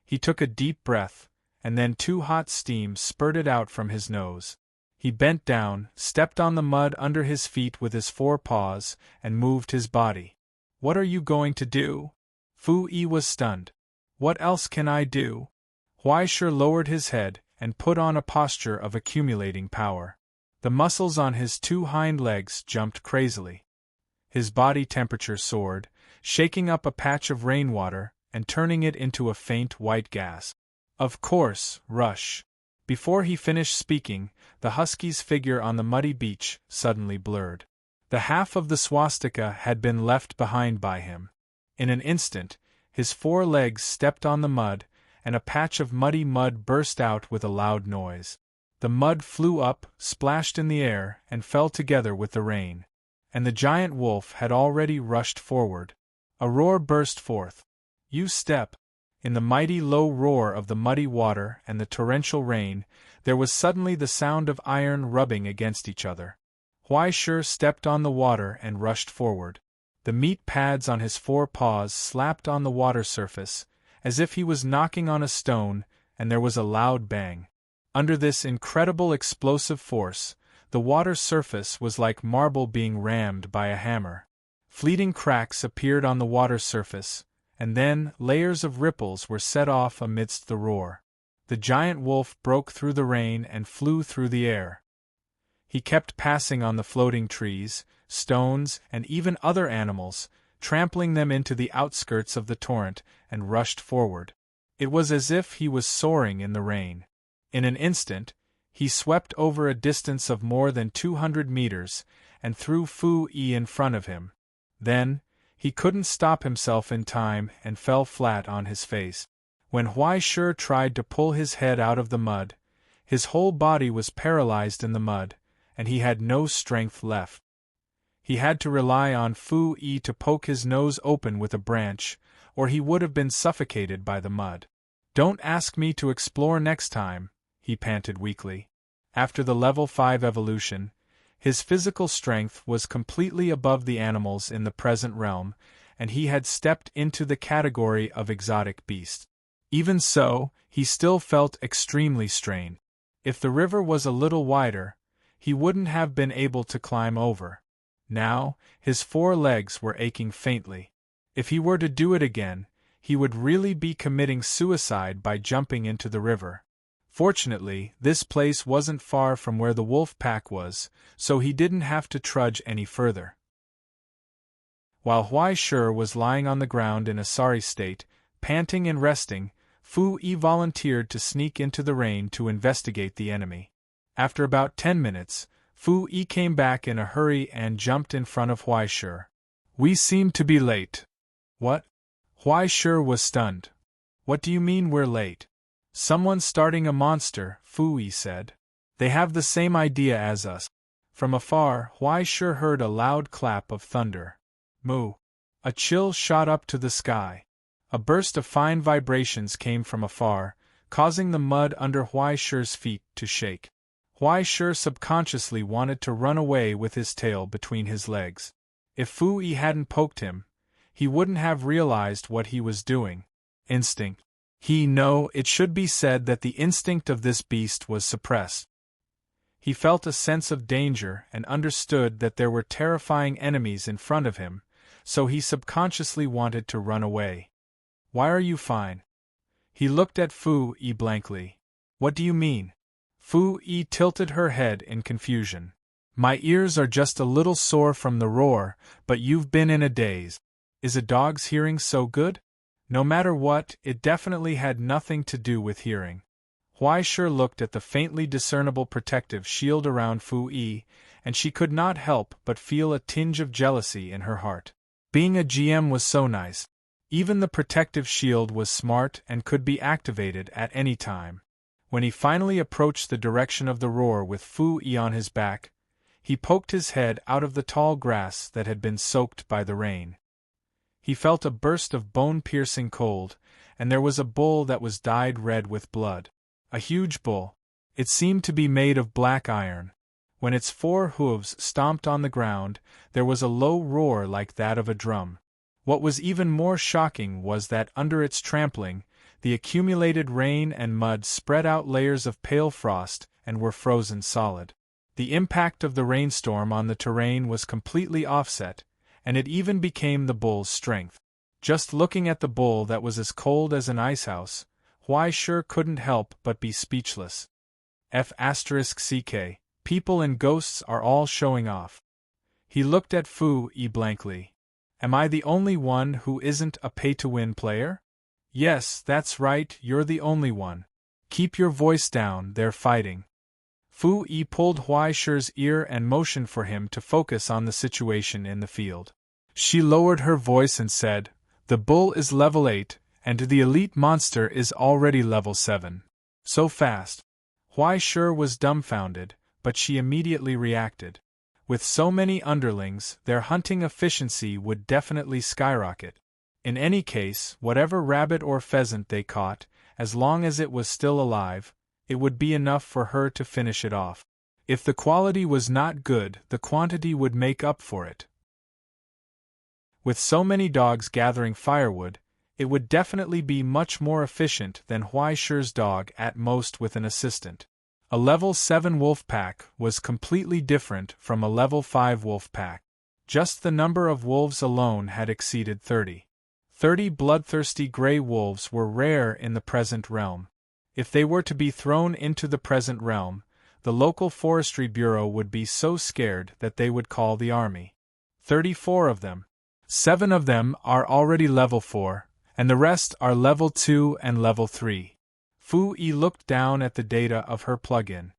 He took a deep breath, and then 2 hot steams spurted out from his nose. He bent down, stepped on the mud under his feet with his 4 paws, and moved his body. What are you going to do? Fu Yi was stunned. What else can I do? Huaisher lowered his head and put on a posture of accumulating power. The muscles on his 2 hind legs jumped crazily. His body temperature soared, shaking up a patch of rainwater and turning it into a faint white gas. Of course, rush. Before he finished speaking, the husky's figure on the muddy beach suddenly blurred. The half of the swastika had been left behind by him. In an instant, his 4 legs stepped on the mud, and a patch of muddy mud burst out with a loud noise. The mud flew up, splashed in the air, and fell together with the rain. And the giant wolf had already rushed forward. A roar burst forth. You step. In the mighty low roar of the muddy water and the torrential rain, there was suddenly the sound of iron rubbing against each other. Huaisher stepped on the water and rushed forward. The meat pads on his 4 paws slapped on the water surface, as if he was knocking on a stone, and there was a loud bang. Under this incredible explosive force, the water surface was like marble being rammed by a hammer. Fleeting cracks appeared on the water surface, and then layers of ripples were set off amidst the roar. The giant wolf broke through the rain and flew through the air. He kept passing on the floating trees, stones, and even other animals, trampling them into the outskirts of the torrent, and rushed forward. It was as if he was soaring in the rain. In an instant, he swept over a distance of more than 200 meters, and threw Fu Yi in front of him. Then, he couldn't stop himself in time and fell flat on his face. When Huaisher tried to pull his head out of the mud, his whole body was paralyzed in the mud, and he had no strength left. He had to rely on Fu Yi to poke his nose open with a branch, or he would have been suffocated by the mud. Don't ask me to explore next time, he panted weakly. After the level 5 evolution, his physical strength was completely above the animals in the present realm, and he had stepped into the category of exotic beast. Even so, he still felt extremely strained. If the river was a little wider, he wouldn't have been able to climb over. Now, his 4 legs were aching faintly. If he were to do it again, he would really be committing suicide by jumping into the river. Fortunately, this place wasn't far from where the wolf pack was, so he didn't have to trudge any further. While Huaisher was lying on the ground in a sorry state, panting and resting, Fu Yi volunteered to sneak into the rain to investigate the enemy. After about 10 minutes, Fu Yi came back in a hurry and jumped in front of Huaisher. We seem to be late. What? Huaisher was stunned. What do you mean we're late? Someone's starting a monster, Fu Yi said. They have the same idea as us. From afar, Huaisher heard a loud clap of thunder. Moo! A chill shot up to the sky. A burst of fine vibrations came from afar, causing the mud under Huai Shi's feet to shake. Huai Shi subconsciously wanted to run away with his tail between his legs. If Fu Yi hadn't poked him, he wouldn't have realized what he was doing. Instinct. It should be said that the instinct of this beast was suppressed. He felt a sense of danger and understood that there were terrifying enemies in front of him, so he subconsciously wanted to run away. Why are you fine? He looked at Fu Yi blankly. What do you mean? Fu Yi tilted her head in confusion. My ears are just a little sore from the roar, but you've been in a daze. Is a dog's hearing so good? No matter what, it definitely had nothing to do with hearing. Huai Shi looked at the faintly discernible protective shield around Fu Yi, and she could not help but feel a tinge of jealousy in her heart. Being a GM was so nice. Even the protective shield was smart and could be activated at any time. When he finally approached the direction of the roar with Fu Yi on his back, he poked his head out of the tall grass that had been soaked by the rain. He felt a burst of bone-piercing cold, and there was a bull that was dyed red with blood. A huge bull. It seemed to be made of black iron. When its 4 hooves stomped on the ground, there was a low roar like that of a drum. What was even more shocking was that under its trampling, the accumulated rain and mud spread out layers of pale frost and were frozen solid. The impact of the rainstorm on the terrain was completely offset, and it even became the bull's strength. Just looking at the bull that was as cold as an icehouse, Huai Shi couldn't help but be speechless. F***ck, people and ghosts are all showing off. He looked at Fu Yi blankly. Am I the only one who isn't a pay-to-win player? Yes, that's right, you're the only one. Keep your voice down, they're fighting. Fu Yi pulled Huai Shi's ear and motioned for him to focus on the situation in the field. She lowered her voice and said, The bull is level 8, and the elite monster is already level 7. So fast. Huai Shi was dumbfounded, but she immediately reacted. With so many underlings, their hunting efficiency would definitely skyrocket. In any case, whatever rabbit or pheasant they caught, as long as it was still alive, it would be enough for her to finish it off. If the quality was not good, the quantity would make up for it. With so many dogs gathering firewood, it would definitely be much more efficient than Huai Shi's dog at most with an assistant. A level 7 wolf pack was completely different from a level 5 wolf pack. Just the number of wolves alone had exceeded 30. 30 bloodthirsty gray wolves were rare in the present realm. If they were to be thrown into the present realm, the local forestry bureau would be so scared that they would call the army. 34 of them. 7 of them are already level 4, and the rest are level 2 and level 3. Fu Yi looked down at the data of her plugin.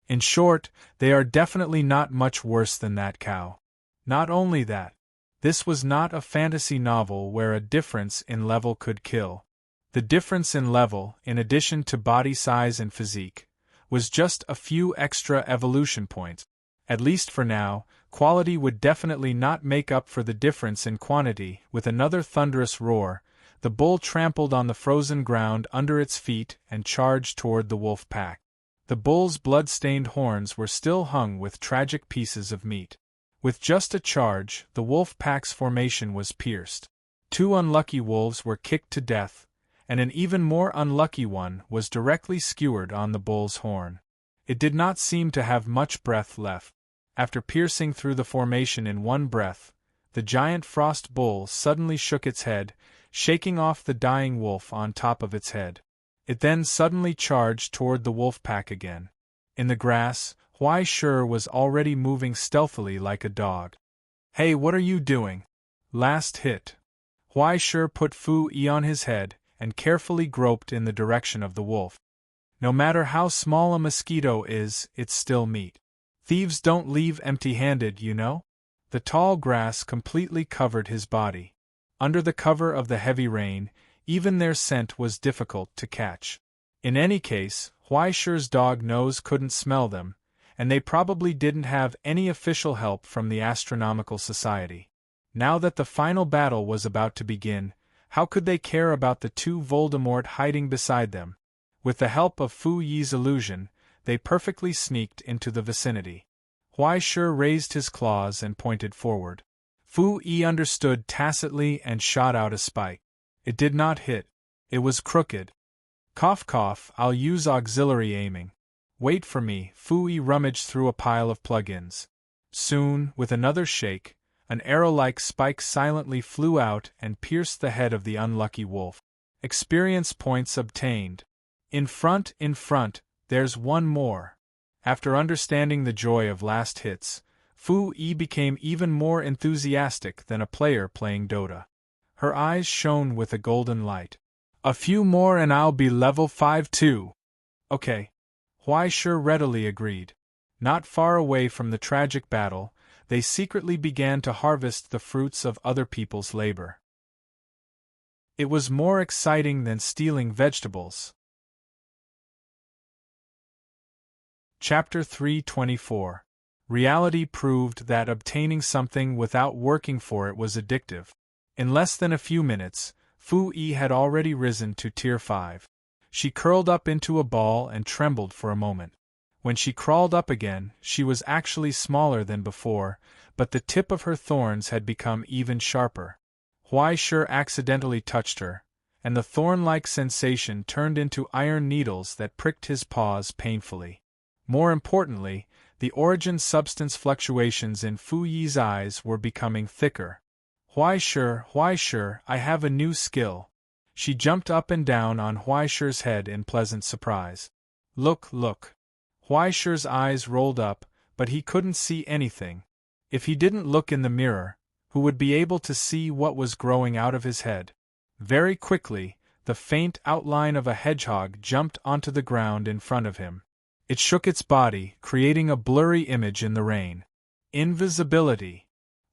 In short, they are definitely not much worse than that cow. Not only that, this was not a fantasy novel where a difference in level could kill. The difference in level, in addition to body size and physique, was just a few extra evolution points. At least for now, quality would definitely not make up for the difference in quantity. With another thunderous roar, the bull trampled on the frozen ground under its feet and charged toward the wolf pack. The bull's blood-stained horns were still hung with tragic pieces of meat. With just a charge, the wolf pack's formation was pierced. 2 unlucky wolves were kicked to death, and an even more unlucky one was directly skewered on the bull's horn. It did not seem to have much breath left. After piercing through the formation in one breath, the giant frost bull suddenly shook its head, shaking off the dying wolf on top of its head. It then suddenly charged toward the wolf pack again. In the grass, Huai Shi was already moving stealthily like a dog. Hey, what are you doing? Last hit. Huai Shi put Fu Yi on his head and carefully groped in the direction of the wolf. No matter how small a mosquito is, it's still meat. Thieves don't leave empty-handed, you know? The tall grass completely covered his body. Under the cover of the heavy rain, even their scent was difficult to catch. In any case, Huai Shi's dog nose couldn't smell them, and they probably didn't have any official help from the Astronomical Society. Now that the final battle was about to begin, how could they care about the 2 Voldemort hiding beside them? With the help of Fu Yi's illusion, they perfectly sneaked into the vicinity. Huai Shi raised his claws and pointed forward. Fu Yi understood tacitly and shot out a spike. It did not hit. It was crooked. Cough cough, I'll use auxiliary aiming. Wait for me. Fu Yi rummaged through a pile of plugins. Soon, with another shake, an arrow-like spike silently flew out and pierced the head of the unlucky wolf. Experience points obtained. In front, there's one more. After understanding the joy of last hits, Fu Yi became even more enthusiastic than a player playing Dota. Her eyes shone with a golden light. A few more and I'll be level 5 too. Okay. Huai Shi readily agreed. Not far away from the tragic battle, they secretly began to harvest the fruits of other people's labor. It was more exciting than stealing vegetables. Chapter 324. Reality proved that obtaining something without working for it was addictive. In less than a few minutes, Fu Yi had already risen to Tier 5. She curled up into a ball and trembled for a moment. When she crawled up again, she was actually smaller than before, but the tip of her thorns had become even sharper. Huai Shi accidentally touched her, and the thorn-like sensation turned into iron needles that pricked his paws painfully. More importantly, the origin-substance fluctuations in Fu Yi's eyes were becoming thicker. Huai Shi, I have a new skill. She jumped up and down on Huai Shi's head in pleasant surprise. Look. Huai Shi's eyes rolled up, but he couldn't see anything. If he didn't look in the mirror, who would be able to see what was growing out of his head? Very quickly, the faint outline of a hedgehog jumped onto the ground in front of him. It shook its body, creating a blurry image in the rain. Invisibility.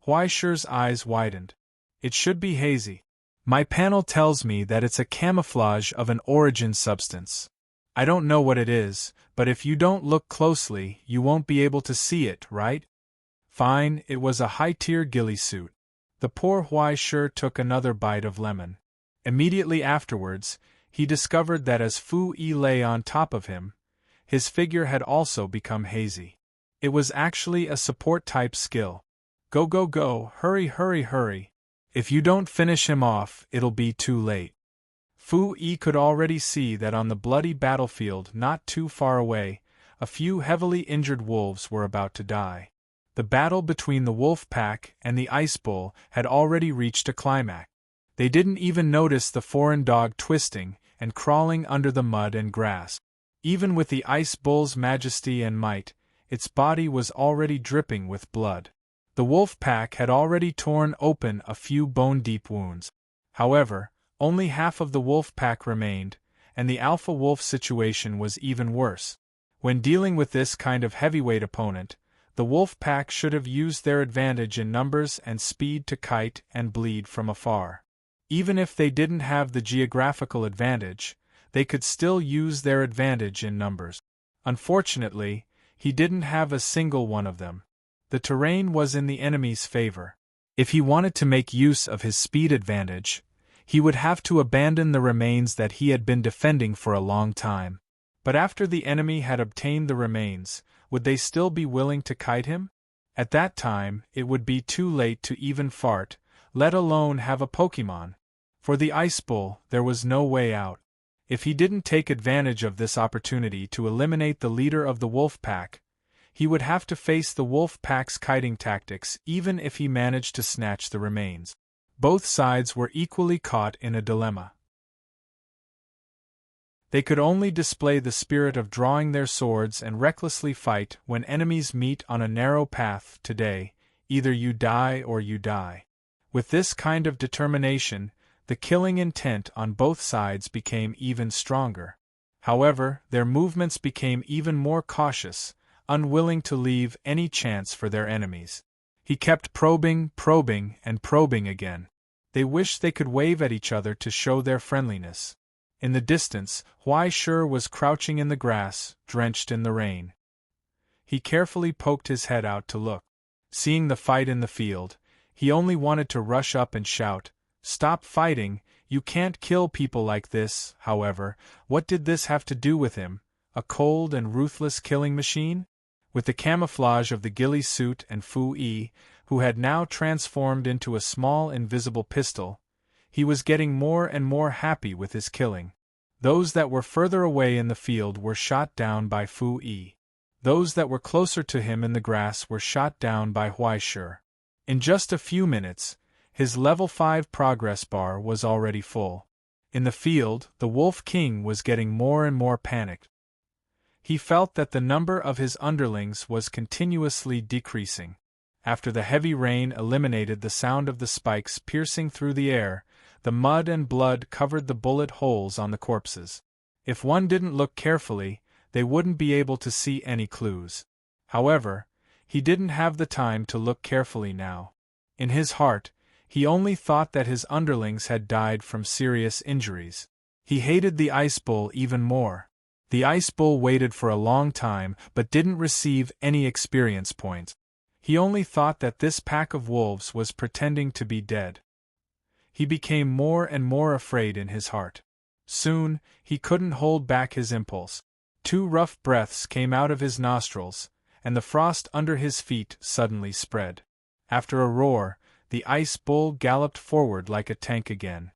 Huai Shi's eyes widened. It should be hazy. My panel tells me that it's a camouflage of an origin substance. I don't know what it is, but if you don't look closely, you won't be able to see it, right? Fine, it was a high-tier ghillie suit. The poor Huai Shi took another bite of lemon. Immediately afterwards, he discovered that as Fu Yi lay on top of him, his figure had also become hazy. It was actually a support-type skill. Go, hurry. If you don't finish him off, it'll be too late. Fu Yi could already see that on the bloody battlefield not too far away, a few heavily injured wolves were about to die. The battle between the wolf pack and the ice bull had already reached a climax. They didn't even notice the foreign dog twisting and crawling under the mud and grass. Even with the ice bull's majesty and might, its body was already dripping with blood. The wolf pack had already torn open a few bone-deep wounds. However, only half of the wolf pack remained, and the alpha wolf situation was even worse. When dealing with this kind of heavyweight opponent, the wolf pack should have used their advantage in numbers and speed to kite and bleed from afar. Even if they didn't have the geographical advantage, they could still use their advantage in numbers. Unfortunately, he didn't have a single one of them. The terrain was in the enemy's favor. If he wanted to make use of his speed advantage, he would have to abandon the remains that he had been defending for a long time. But after the enemy had obtained the remains, would they still be willing to kite him? At that time, it would be too late to even fart, let alone have a Pokémon. For the Ice Bull, there was no way out. If he didn't take advantage of this opportunity to eliminate the leader of the wolf pack, he would have to face the wolf pack's kiting tactics even if he managed to snatch the remains. Both sides were equally caught in a dilemma. They could only display the spirit of drawing their swords and recklessly fight when enemies meet on a narrow path today. Either you die or you die. With this kind of determination, the killing intent on both sides became even stronger. However, their movements became even more cautious, unwilling to leave any chance for their enemies. He kept probing again. They wished they could wave at each other to show their friendliness. In the distance, Huai Shi was crouching in the grass, drenched in the rain. He carefully poked his head out to look. Seeing the fight in the field, he only wanted to rush up and shout, "Stop fighting, You can't kill people like this. However, what did this have to do with him? A cold and ruthless killing machine? With the camouflage of the ghillie suit and Fu-Yi, who had now transformed into a small invisible pistol, he was getting more and more happy with his killing. Those that were further away in the field were shot down by Fu-Yi. Those that were closer to him in the grass were shot down by Huaishur. In just a few minutes, his level 5 progress bar was already full. In the field, the Wolf King was getting more and more panicked. He felt that the number of his underlings was continuously decreasing. After the heavy rain eliminated the sound of the spikes piercing through the air, the mud and blood covered the bullet holes on the corpses. If one didn't look carefully, they wouldn't be able to see any clues. However, he didn't have the time to look carefully now. In his heart, he only thought that his underlings had died from serious injuries. He hated the Ice Bull even more. The Ice Bull waited for a long time but didn't receive any experience points. He only thought that this pack of wolves was pretending to be dead. He became more and more afraid in his heart. Soon, he couldn't hold back his impulse. 2 rough breaths came out of his nostrils, and the frost under his feet suddenly spread. After a roar, the Ice Bull galloped forward like a tank again.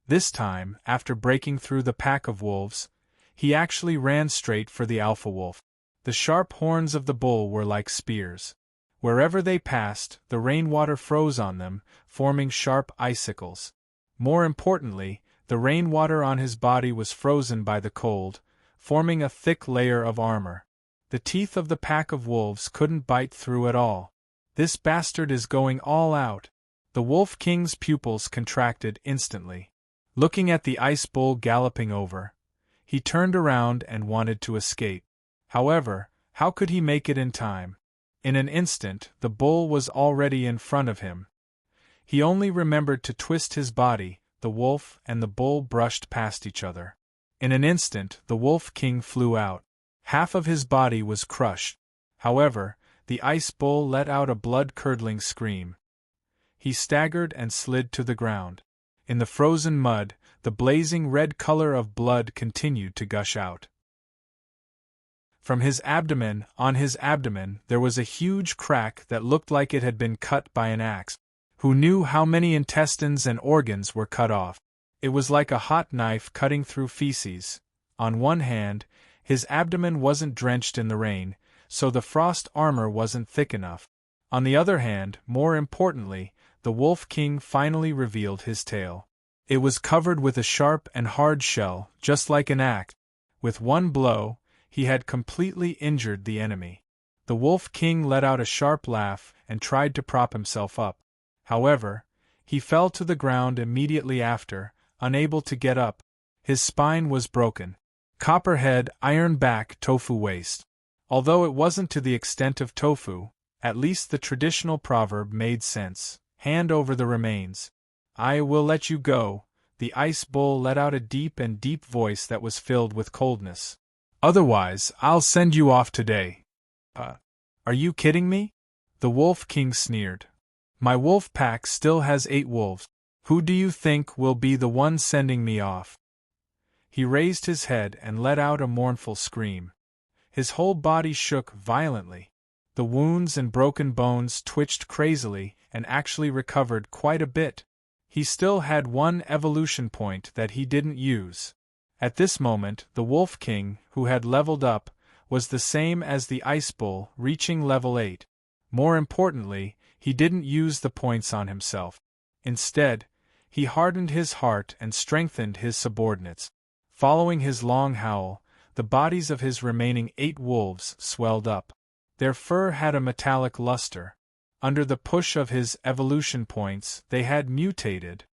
This time, after breaking through the pack of wolves, he actually ran straight for the alpha wolf. The sharp horns of the bull were like spears. Wherever they passed, the rainwater froze on them, forming sharp icicles. More importantly, the rainwater on his body was frozen by the cold, forming a thick layer of armor. The teeth of the pack of wolves couldn't bite through at all. This bastard is going all out. The Wolf King's pupils contracted instantly. Looking at the Ice Bull galloping over, he turned around and wanted to escape. However, how could he make it in time? In an instant, the bull was already in front of him. He only remembered to twist his body. The wolf and the bull brushed past each other. In an instant, the Wolf King flew out. Half of his body was crushed. However, the Ice Bull let out a blood-curdling scream. He staggered and slid to the ground. In the frozen mud, the blazing red color of blood continued to gush out. From his abdomen, on his abdomen, there was a huge crack that looked like it had been cut by an axe. Who knew how many intestines and organs were cut off? It was like a hot knife cutting through feces. On one hand, his abdomen wasn't drenched in the rain, so the frost armor wasn't thick enough. On the other hand, more importantly, the Wolf King finally revealed his tail. It was covered with a sharp and hard shell, just like an axe. With one blow, he had completely injured the enemy. The Wolf King let out a sharp laugh and tried to prop himself up. However, he fell to the ground immediately after, unable to get up. His spine was broken. Copper head, iron back, tofu waist. Although it wasn't to the extent of tofu, at least the traditional proverb made sense. Hand over the remains. I will let you go. The Ice Bull let out a deep voice that was filled with coldness. Otherwise, I'll send you off today. Are you kidding me? The Wolf King sneered. My wolf pack still has 8 wolves. Who do you think will be the one sending me off? He raised his head and let out a mournful scream. His whole body shook violently. The wounds and broken bones twitched crazily and actually recovered quite a bit. He still had 1 evolution point that he didn't use. At this moment, the Wolf King, who had leveled up, was the same as the Ice Bull, reaching level 8. More importantly, he didn't use the points on himself. Instead, he hardened his heart and strengthened his subordinates. Following his long howl, the bodies of his remaining 8 wolves swelled up. Their fur had a metallic luster. Under the push of his evolution points, they had mutated.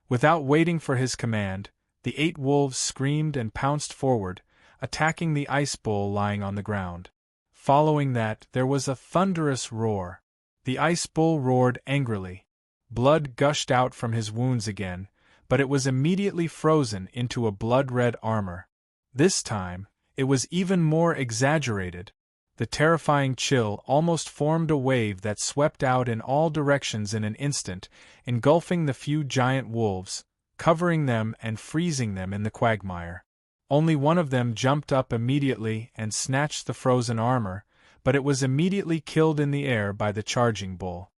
Without waiting for his command, the 8 wolves screamed and pounced forward, attacking the Ice Bull lying on the ground. Following that, there was a thunderous roar. The Ice Bull roared angrily. Blood gushed out from his wounds again, but it was immediately frozen into a blood-red armor. This time, it was even more exaggerated. The terrifying chill almost formed a wave that swept out in all directions in an instant, engulfing the few giant wolves, covering them and freezing them in the quagmire. Only one of them jumped up immediately and snatched the frozen armor, but it was immediately killed in the air by the charging bull.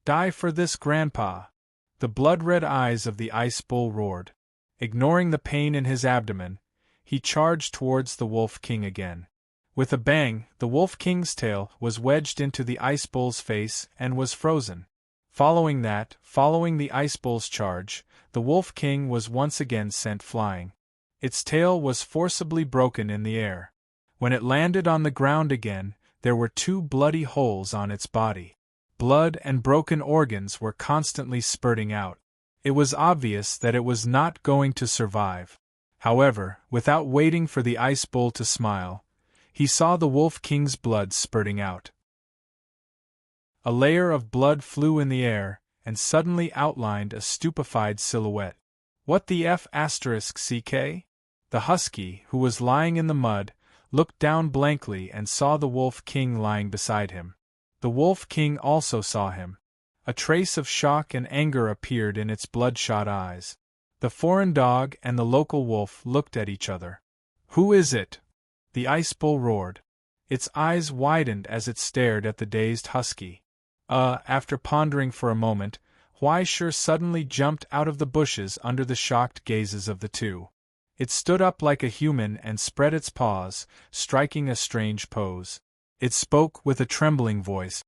"Die for this, Grandpa!" The blood-red eyes of the ice bull roared. Ignoring the pain in his abdomen, he charged towards the Wolf King again. With a bang, the Wolf King's tail was wedged into the ice bull's face and was frozen. Following the ice bull's charge, the Wolf King was once again sent flying. Its tail was forcibly broken in the air. When it landed on the ground again, there were 2 bloody holes on its body. Blood and broken organs were constantly spurting out. It was obvious that it was not going to survive. However, without waiting for the ice bull to smile, he saw the Wolf King's blood spurting out. A layer of blood flew in the air, and suddenly outlined a stupefied silhouette. "What the F***ck?" The husky, who was lying in the mud, looked down blankly and saw the Wolf King lying beside him. The Wolf King also saw him. A trace of shock and anger appeared in its bloodshot eyes. The foreign dog and the local wolf looked at each other. "Who is it?" the ice bull roared. Its eyes widened as it stared at the dazed husky. After pondering for a moment, Huaisher suddenly jumped out of the bushes under the shocked gazes of the two. It stood up like a human and spread its paws, striking a strange pose. It spoke with a trembling voice.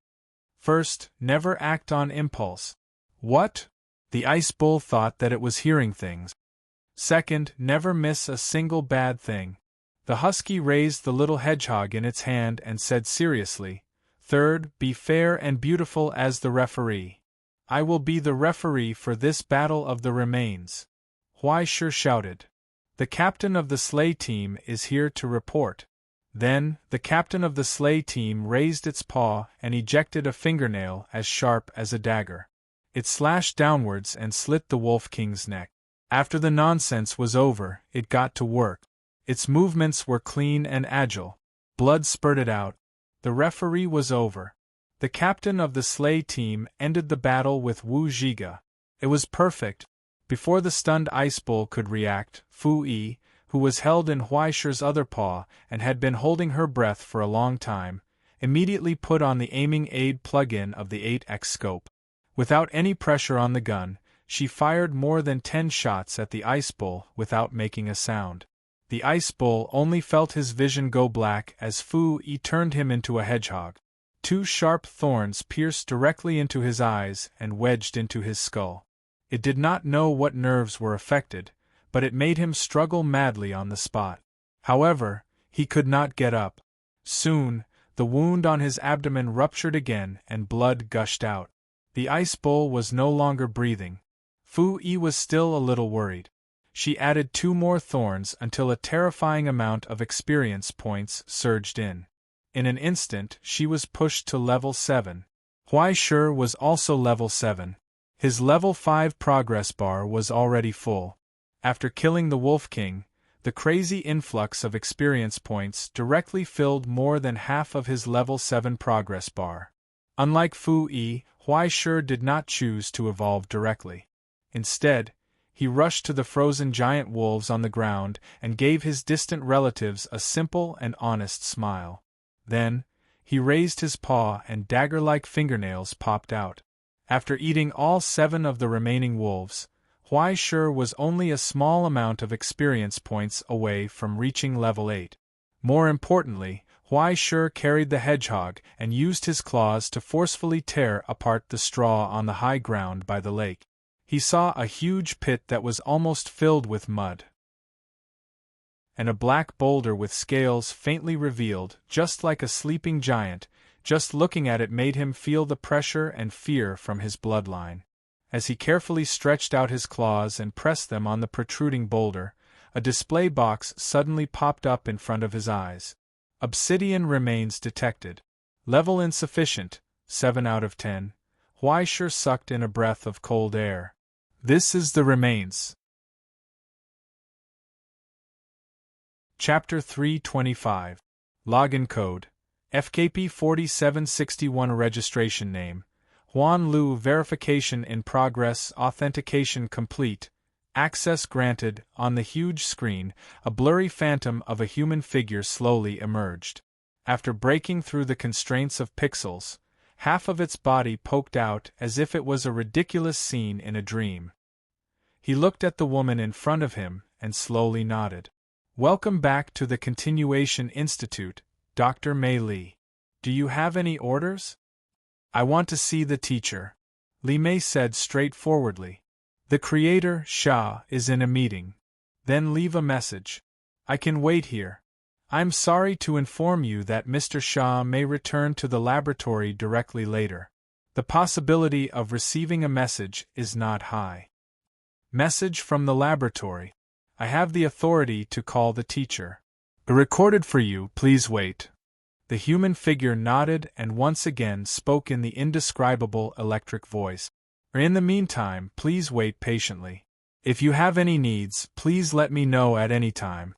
"First, never act on impulse." "What?" The ice bull thought that it was hearing things. "Second, never miss a single bad thing." The husky raised the little hedgehog in its hand and said seriously, "Third, be fair and beautiful as the referee." "I will be the referee for this battle of the remains," Huaisher shouted. "The captain of the sleigh team is here to report." Then, the captain of the sleigh team raised its paw and ejected a fingernail as sharp as a dagger. It slashed downwards and slit the Wolf King's neck. After the nonsense was over, it got to work. Its movements were clean and agile. Blood spurted out. The referee was over. The captain of the sleigh team ended the battle with Wu Zhiga. It was perfect. Before the stunned ice bull could react, Fu Yi, who was held in Huaisher's other paw and had been holding her breath for a long time, immediately put on the aiming aid plug-in of the 8x scope. Without any pressure on the gun, she fired more than 10 shots at the ice bull without making a sound. The ice bull only felt his vision go black as Fu Yi turned him into a hedgehog. 2 sharp thorns pierced directly into his eyes and wedged into his skull. It did not know what nerves were affected, but it made him struggle madly on the spot. However, he could not get up. Soon, the wound on his abdomen ruptured again and blood gushed out. The ice bull was no longer breathing. Fu Yi was still a little worried. She added 2 more thorns until a terrifying amount of experience points surged in. In an instant, she was pushed to level 7. Huaisher was also level 7. His level 5 progress bar was already full. After killing the Wolf King, the crazy influx of experience points directly filled more than half of his level 7 progress bar. Unlike Fu Yi, Huaisher did not choose to evolve directly. Instead, he rushed to the frozen giant wolves on the ground and gave his distant relatives a simple and honest smile. Then, he raised his paw and dagger-like fingernails popped out. After eating all 7 of the remaining wolves, Huaisher was only a small amount of experience points away from reaching level 8. More importantly, Huaisher carried the hedgehog and used his claws to forcefully tear apart the straw on the high ground by the lake. He saw a huge pit that was almost filled with mud, and a black boulder with scales faintly revealed, just like a sleeping giant. Just looking at it made him feel the pressure and fear from his bloodline. As he carefully stretched out his claws and pressed them on the protruding boulder, a display box suddenly popped up in front of his eyes. Obsidian remains detected. Level insufficient, 7 out of 10. Huaisher sucked in a breath of cold air. This is the remains. Chapter 325. Login Code. FKP 4761 Registration Name. Huan Lu. Verification in progress. Authentication complete. Access granted. On the huge screen, a blurry phantom of a human figure slowly emerged. After breaking through the constraints of pixels, half of its body poked out as if it was a ridiculous scene in a dream. He looked at the woman in front of him and slowly nodded. "Welcome back to the Continuation Institute, Dr. Mei Li. Do you have any orders?" "I want to see the teacher," Li Mei said straightforwardly. "The creator, Sha, is in a meeting." "Then leave a message. I can wait here. I'm sorry to inform you that Mr. Sha may return to the laboratory directly later. The possibility of receiving a message is not high." "Message from the laboratory. I have the authority to call the teacher. Recorded for you, please wait." The human figure nodded and once again spoke in the indescribable electric voice. "In the meantime, please wait patiently. If you have any needs, please let me know at any time."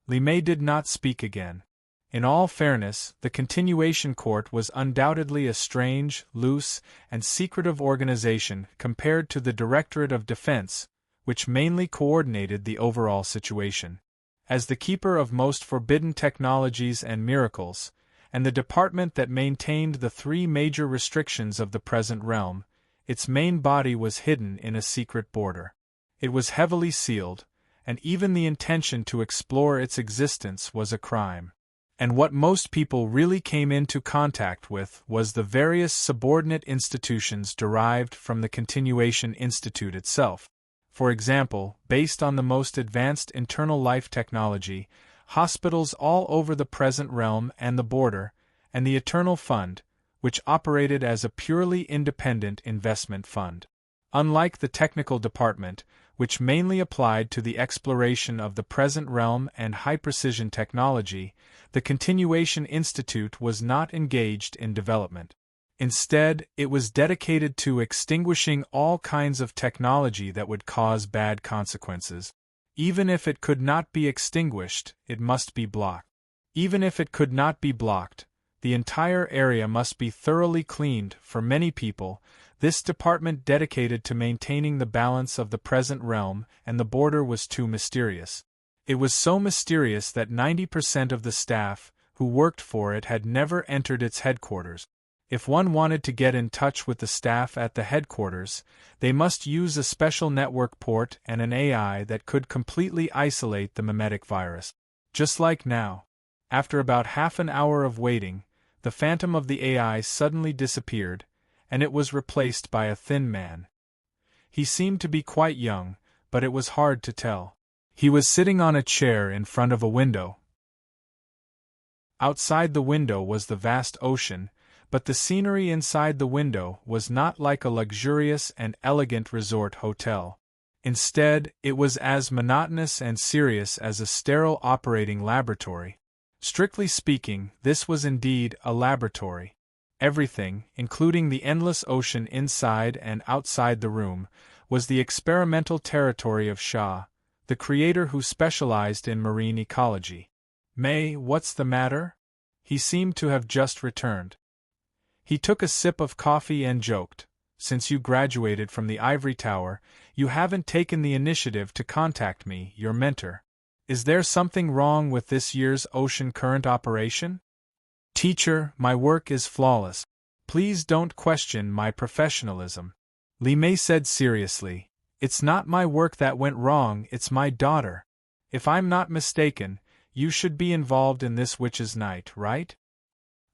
Li Mei did not speak again. In all fairness, the Continuation Court was undoubtedly a strange, loose, and secretive organization compared to the Directorate of Defense, which mainly coordinated the overall situation. As the keeper of most forbidden technologies and miracles, and the department that maintained the three major restrictions of the present realm, its main body was hidden in a secret border. It was heavily sealed, and even the intention to explore its existence was a crime. And what most people really came into contact with was the various subordinate institutions derived from the Continuation Institute itself. For example, based on the most advanced internal life technology, hospitals all over the present realm and the border, and the Eternal Fund, which operated as a purely independent investment fund. Unlike the technical department, which mainly applied to the exploration of the present realm and high-precision technology, the Continuation Institute was not engaged in development. Instead, it was dedicated to extinguishing all kinds of technology that would cause bad consequences. Even if it could not be extinguished, it must be blocked. Even if it could not be blocked, the entire area must be thoroughly cleaned. For many people, this department dedicated to maintaining the balance of the present realm and the border was too mysterious. It was so mysterious that 90% of the staff who worked for it had never entered its headquarters. If one wanted to get in touch with the staff at the headquarters, they must use a special network port and an AI that could completely isolate the mimetic virus. Just like now. After about half an hour of waiting, the phantom of the AI suddenly disappeared, and it was replaced by a thin man. He seemed to be quite young, but it was hard to tell. He was sitting on a chair in front of a window. Outside the window was the vast ocean, but the scenery inside the window was not like a luxurious and elegant resort hotel. Instead, it was as monotonous and serious as a sterile operating laboratory. Strictly speaking, this was indeed a laboratory. Everything, including the endless ocean inside and outside the room, was the experimental territory of Sha, the creator who specialized in marine ecology. "May, what's the matter?" He seemed to have just returned. He took a sip of coffee and joked, "Since you graduated from the ivory tower, you haven't taken the initiative to contact me, your mentor. Is there something wrong with this year's ocean current operation?" "Teacher, my work is flawless. Please don't question my professionalism," Li Mei said seriously. "It's not my work that went wrong, it's my daughter. If I'm not mistaken, you should be involved in this witch's night, right?"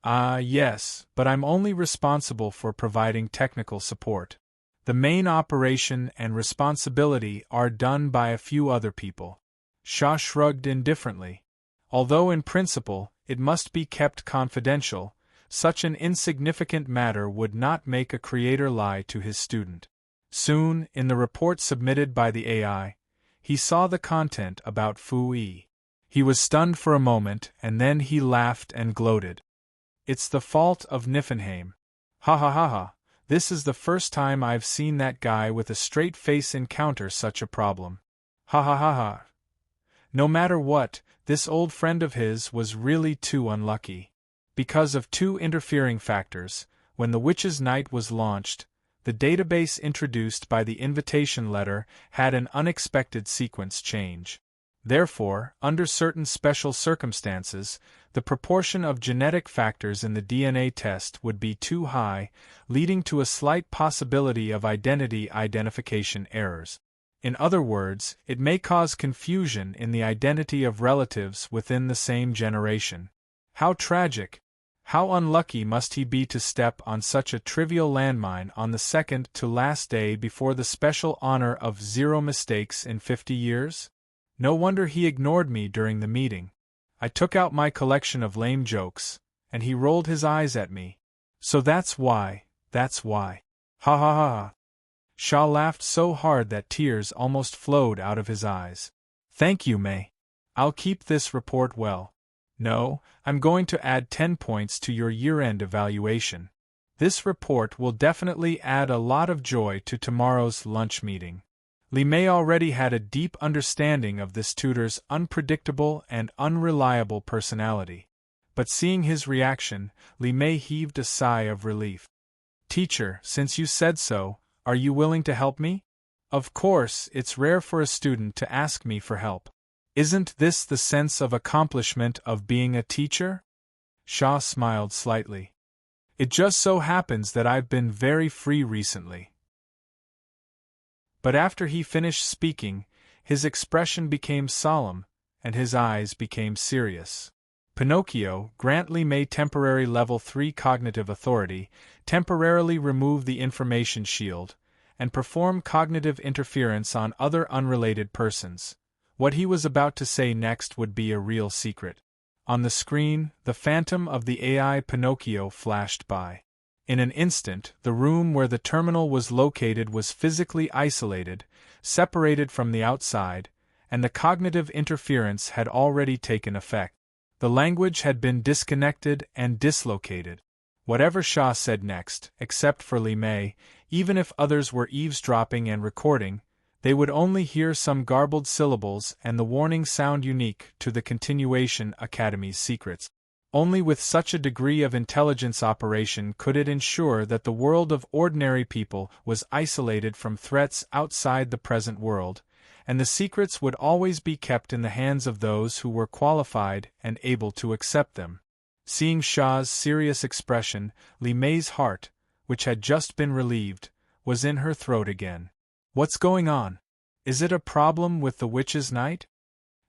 Yes, but I'm only responsible for providing technical support. The main operation and responsibility are done by a few other people." Sha shrugged indifferently. Although in principle, it must be kept confidential, such an insignificant matter would not make a creator lie to his student. Soon, in the report submitted by the AI, he saw the content about Fu Yi. He was stunned for a moment, and then he laughed and gloated. "It's the fault of Niflheim. Ha ha ha ha, this is the first time I've seen that guy with a straight face encounter such a problem. Ha ha ha ha. No matter what, this old friend of his was really too unlucky. Because of two interfering factors, when the Witch's Night was launched, the database introduced by the invitation letter had an unexpected sequence change. Therefore, under certain special circumstances, the proportion of genetic factors in the DNA test would be too high, leading to a slight possibility of identity identification errors. In other words, it may cause confusion in the identity of relatives within the same generation. How tragic! How unlucky must he be to step on such a trivial landmine on the second to last day before the special honor of 0 mistakes in 50 years? No wonder he ignored me during the meeting. I took out my collection of lame jokes, and he rolled his eyes at me. So that's why. Ha ha ha ha. Shaw laughed so hard that tears almost flowed out of his eyes. Thank you, May. I'll keep this report well. No, I'm going to add 10 points to your year-end evaluation. This report will definitely add a lot of joy to tomorrow's lunch meeting. Li Mei already had a deep understanding of this tutor's unpredictable and unreliable personality. But seeing his reaction, Li Mei heaved a sigh of relief. Teacher, since you said so, are you willing to help me? Of course, it's rare for a student to ask me for help. Isn't this the sense of accomplishment of being a teacher? Shaw smiled slightly. It just so happens that I've been very free recently. But after he finished speaking, his expression became solemn, and his eyes became serious. Pinocchio, grant Li Mei temporary Level 3 cognitive authority, temporarily remove the information shield, and perform cognitive interference on other unrelated persons. What he was about to say next would be a real secret. On the screen, the phantom of the AI Pinocchio flashed by. In an instant, the room where the terminal was located was physically isolated, separated from the outside, and the cognitive interference had already taken effect. The language had been disconnected and dislocated. Whatever Shaw said next, except for Li Mei, even if others were eavesdropping and recording, they would only hear some garbled syllables and the warning sound unique to the Continuation Academy's secrets. Only with such a degree of intelligence operation could it ensure that the world of ordinary people was isolated from threats outside the present world, and the secrets would always be kept in the hands of those who were qualified and able to accept them. Seeing Shaw's serious expression, Li Mei's heart, which had just been relieved, was in her throat again. What's going on? Is it a problem with the Witch's Night?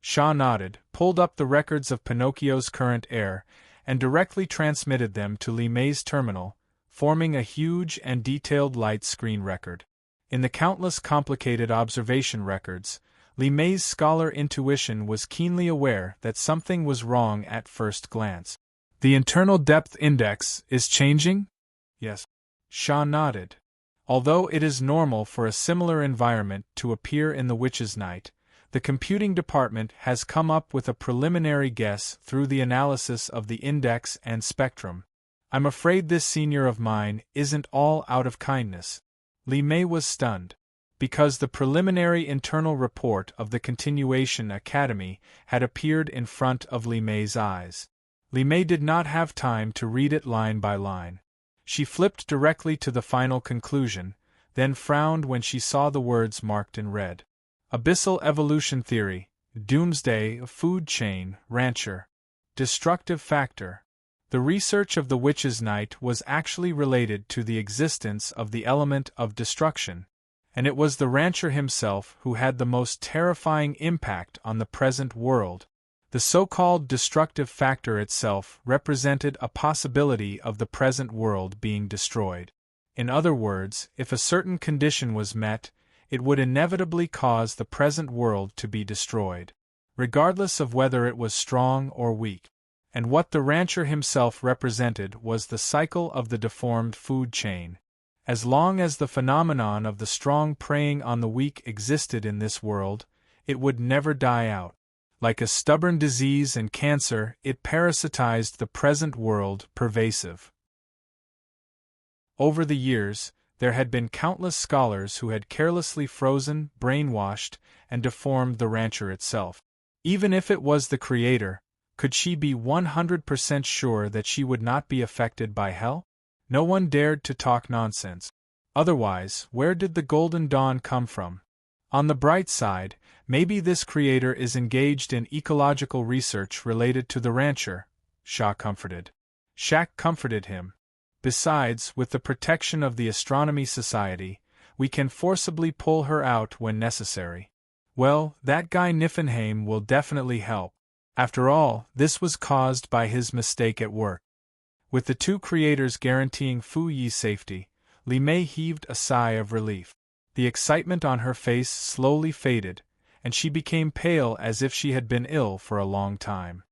Shaw nodded, pulled up the records of Pinocchio's current heir, and directly transmitted them to Li Mei's terminal, forming a huge and detailed light screen record. In the countless complicated observation records, Li Mei's scholar intuition was keenly aware that something was wrong at first glance. The internal depth index is changing? Yes. Shaw nodded. Although it is normal for a similar environment to appear in the Witch's Night, the computing department has come up with a preliminary guess through the analysis of the index and spectrum. I'm afraid this senior of mine isn't all out of kindness. Li Mei was stunned, because the preliminary internal report of the Continuation Academy had appeared in front of Li Mei's eyes. Li Mei did not have time to read it line by line. She flipped directly to the final conclusion, then frowned when she saw the words marked in red. Abyssal Evolution Theory, Doomsday, Food Chain, Rancher. Destructive Factor. The research of the Witch's Night was actually related to the existence of the element of destruction, and it was the rancher himself who had the most terrifying impact on the present world. The so-called destructive factor itself represented a possibility of the present world being destroyed. In other words, if a certain condition was met, it would inevitably cause the present world to be destroyed, regardless of whether it was strong or weak. And what the rancher himself represented was the cycle of the deformed food chain. As long as the phenomenon of the strong preying on the weak existed in this world, it would never die out. Like a stubborn disease and cancer, it parasitized the present world, pervasive. Over the years, there had been countless scholars who had carelessly frozen, brainwashed, and deformed the rancher itself. Even if it was the creator, could she be 100% sure that she would not be affected by hell? No one dared to talk nonsense. Otherwise, where did the Golden Dawn come from? On the bright side, maybe this creator is engaged in ecological research related to the rancher, Shaw comforted. Shaq comforted him. Besides, with the protection of the Astronomy Society, we can forcibly pull her out when necessary. Well, that guy Niffenheim will definitely help. After all, this was caused by his mistake at work. With the two creators guaranteeing Fu Yi's safety, Li Mei heaved a sigh of relief. The excitement on her face slowly faded, and she became pale as if she had been ill for a long time.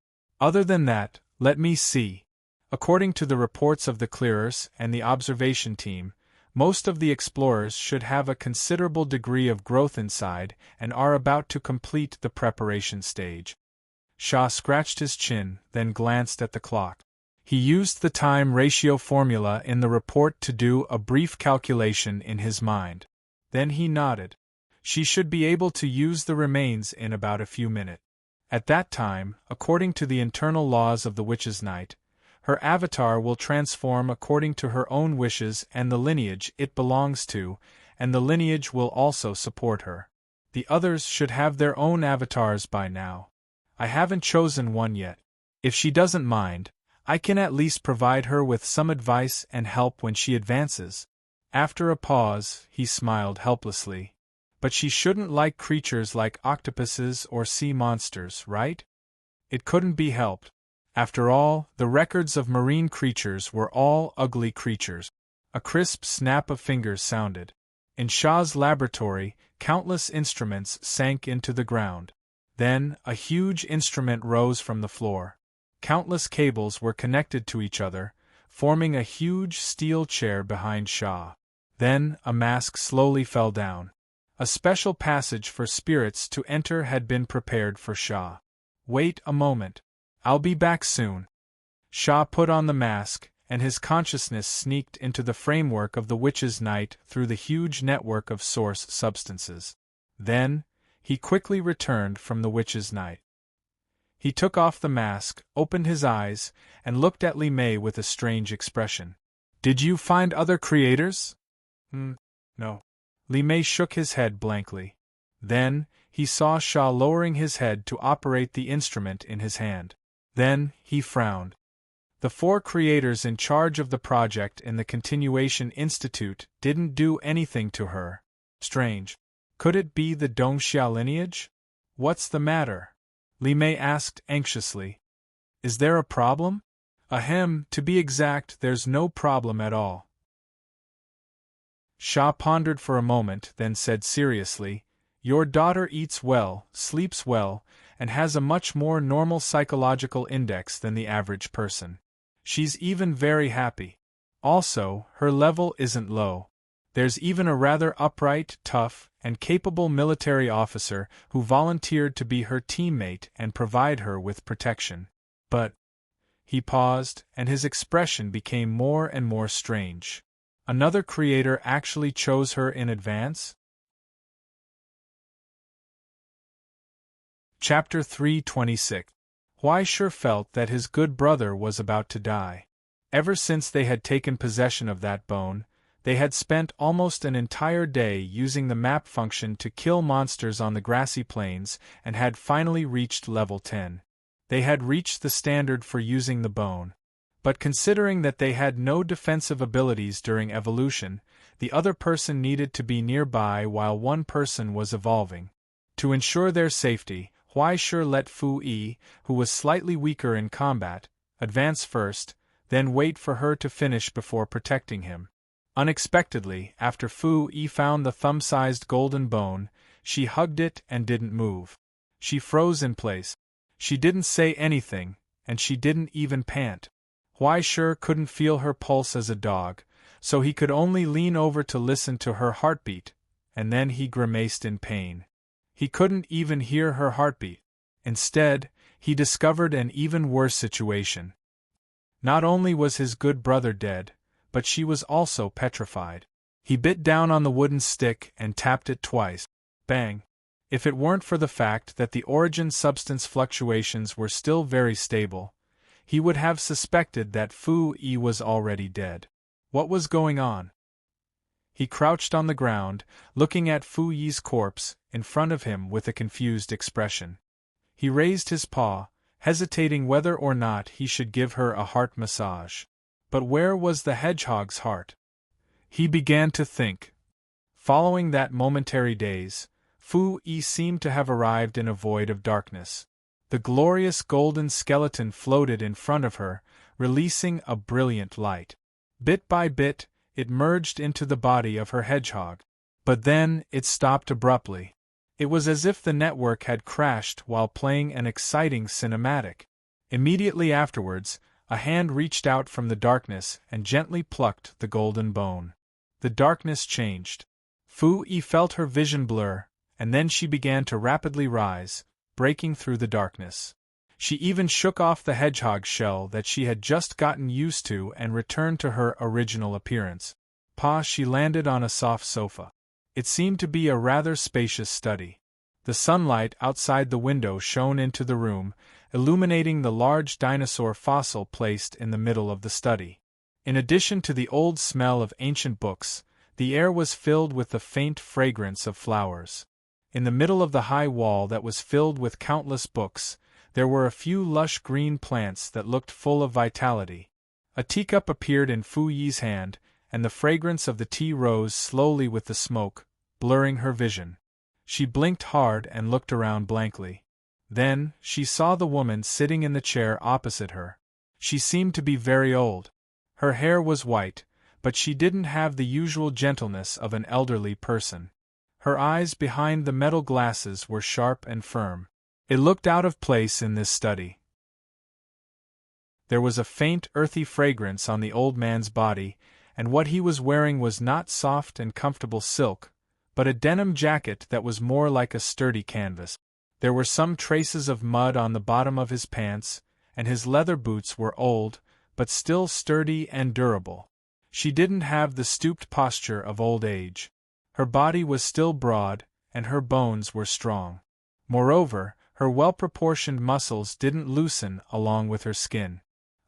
Other than that, let me see. According to the reports of the clearers and the observation team, most of the explorers should have a considerable degree of growth inside and are about to complete the preparation stage. Shaw scratched his chin, then glanced at the clock. He used the time ratio formula in the report to do a brief calculation in his mind. Then he nodded. She should be able to use the remains in about a few minutes. At that time, according to the internal laws of the Witch's Night, her avatar will transform according to her own wishes and the lineage it belongs to, and the lineage will also support her. The others should have their own avatars by now. I haven't chosen one yet. If she doesn't mind, I can at least provide her with some advice and help when she advances. After a pause, he smiled helplessly. But she shouldn't like creatures like octopuses or sea monsters, right? It couldn't be helped. After all, the records of marine creatures were all ugly creatures. A crisp snap of fingers sounded. In Shaw's laboratory, countless instruments sank into the ground. Then, a huge instrument rose from the floor. Countless cables were connected to each other, forming a huge steel chair behind Shaw. Then, a mask slowly fell down. A special passage for spirits to enter had been prepared for Shaw. Wait a moment. I'll be back soon. Shaw put on the mask, and his consciousness sneaked into the framework of the Witch's Night through the huge network of source substances. Then, he quickly returned from the Witch's Night. He took off the mask, opened his eyes, and looked at Li Mei with a strange expression. Did you find other creators? No. Li Mei shook his head blankly. Then, he saw Shaw lowering his head to operate the instrument in his hand. Then, he frowned. The 4 creators in charge of the project in the Continuation Institute didn't do anything to her. Strange. Could it be the Dongxia lineage? What's the matter? Li Mei asked anxiously. Is there a problem? Ahem, to be exact, there's no problem at all. Shaw pondered for a moment, then said seriously, Your daughter eats well, sleeps well, and has a much more normal psychological index than the average person. She's even very happy. Also, her level isn't low. There's even a rather upright, tough, and capable military officer who volunteered to be her teammate and provide her with protection. But... He paused, and his expression became more and more strange. Another creator actually chose her in advance? Chapter 326. Huai sure felt that his good brother was about to die. Ever since they had taken possession of that bone, they had spent almost an entire day using the map function to kill monsters on the grassy plains and had finally reached level 10. They had reached the standard for using the bone. But considering that they had no defensive abilities during evolution, the other person needed to be nearby while one person was evolving. To ensure their safety, Huai sure let Fu Yi, who was slightly weaker in combat, advance first, then wait for her to finish before protecting him. Unexpectedly, after Fu Yi found the thumb-sized golden bone, she hugged it and didn't move. She froze in place. She didn't say anything, and she didn't even pant. Huai sure couldn't feel her pulse as a dog, so he could only lean over to listen to her heartbeat, and then he grimaced in pain. He couldn't even hear her heartbeat. Instead, he discovered an even worse situation. Not only was his good brother dead, but she was also petrified. He bit down on the wooden stick and tapped it twice. Bang! If it weren't for the fact that the origin substance fluctuations were still very stable, he would have suspected that Fu Yi was already dead. What was going on? He crouched on the ground, looking at Fu Yi's corpse in front of him with a confused expression. He raised his paw, hesitating whether or not he should give her a heart massage. But where was the hedgehog's heart? He began to think. Following that momentary daze, Fu Yi seemed to have arrived in a void of darkness. The glorious golden skeleton floated in front of her, releasing a brilliant light. Bit by bit, it merged into the body of her hedgehog. But then, it stopped abruptly. It was as if the network had crashed while playing an exciting cinematic. Immediately afterwards, a hand reached out from the darkness and gently plucked the golden bone. The darkness changed. Fu Yi felt her vision blur, and then she began to rapidly rise, breaking through the darkness. She even shook off the hedgehog shell that she had just gotten used to and returned to her original appearance. She landed on a soft sofa. It seemed to be a rather spacious study. The sunlight outside the window shone into the room, illuminating the large dinosaur fossil placed in the middle of the study. In addition to the old smell of ancient books, the air was filled with the faint fragrance of flowers. In the middle of the high wall that was filled with countless books, there were a few lush green plants that looked full of vitality. A teacup appeared in Fu Yi's hand, and the fragrance of the tea rose slowly with the smoke, blurring her vision. She blinked hard and looked around blankly. Then, she saw the woman sitting in the chair opposite her. She seemed to be very old. Her hair was white, but she didn't have the usual gentleness of an elderly person. Her eyes behind the metal glasses were sharp and firm. It looked out of place in this study. There was a faint, earthy fragrance on the old man's body, and what he was wearing was not soft and comfortable silk, but a denim jacket that was more like a sturdy canvas. There were some traces of mud on the bottom of his pants, and his leather boots were old, but still sturdy and durable. She didn't have the stooped posture of old age. Her body was still broad, and her bones were strong. Moreover, her well-proportioned muscles didn't loosen along with her skin.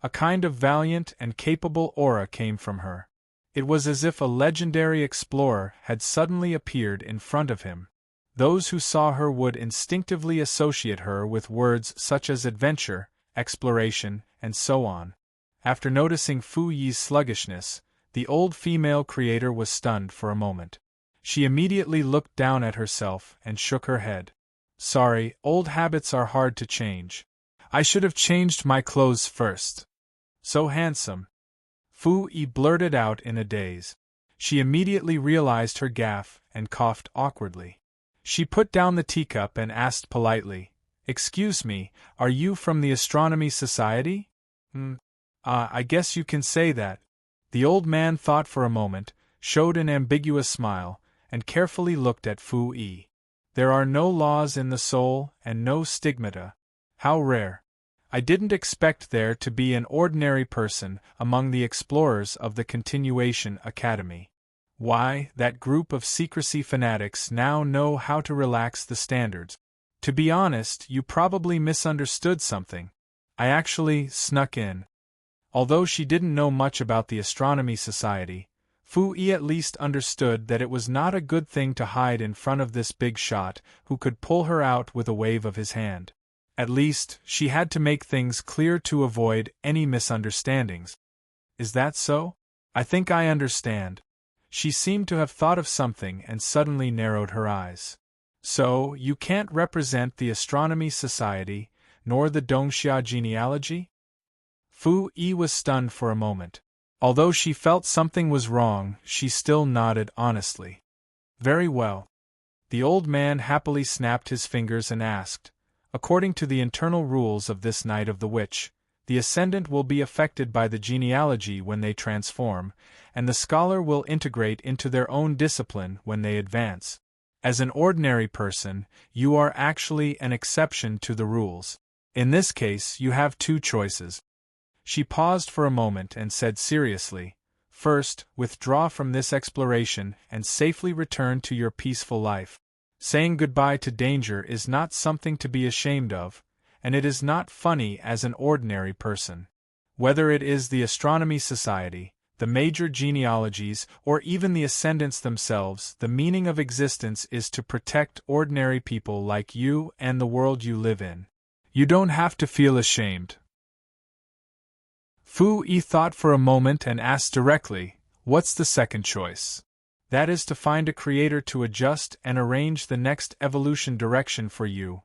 A kind of valiant and capable aura came from her. It was as if a legendary explorer had suddenly appeared in front of him. Those who saw her would instinctively associate her with words such as adventure, exploration, and so on. After noticing Fu Yi's sluggishness, the old female creator was stunned for a moment. She immediately looked down at herself and shook her head. Sorry, old habits are hard to change. I should have changed my clothes first. So handsome. Fu Yi blurted out in a daze. She immediately realized her gaffe and coughed awkwardly. She put down the teacup and asked politely, "Excuse me, are you from the Astronomy Society?" I guess you can say that." The old man thought for a moment, showed an ambiguous smile, and carefully looked at Fu Yi. "There are no laws in the soul and no stigmata. How rare. I didn't expect there to be an ordinary person among the explorers of the Continuation Academy. Why, that group of secrecy fanatics now know how to relax the standards. To be honest, you probably misunderstood something. I actually snuck in." Although she didn't know much about the Astronomy Society, Fu Yi at least understood that it was not a good thing to hide in front of this big shot who could pull her out with a wave of his hand. At least, she had to make things clear to avoid any misunderstandings. "Is that so? I think I understand." She seemed to have thought of something and suddenly narrowed her eyes. "So, you can't represent the Astronomy Society, nor the Dongxia genealogy?" Fu Yi was stunned for a moment. Although she felt something was wrong, she still nodded honestly. "Very well." The old man happily snapped his fingers and asked, "According to the internal rules of this Night of the Witch, the ascendant will be affected by the genealogy when they transform, and the scholar will integrate into their own discipline when they advance. As an ordinary person, you are actually an exception to the rules. In this case, you have two choices." She paused for a moment and said seriously, "First, withdraw from this exploration and safely return to your peaceful life. Saying goodbye to danger is not something to be ashamed of, and it is not funny as an ordinary person. Whether it is the Astronomy Society, the major genealogies, or even the ascendants themselves. The meaning of existence is to protect ordinary people like you and the world you live in. You don't have to feel ashamed. Fu Yi thought for a moment and asked directly, "What's the second choice?" "That is to find a creator to adjust and arrange the next evolution direction for you."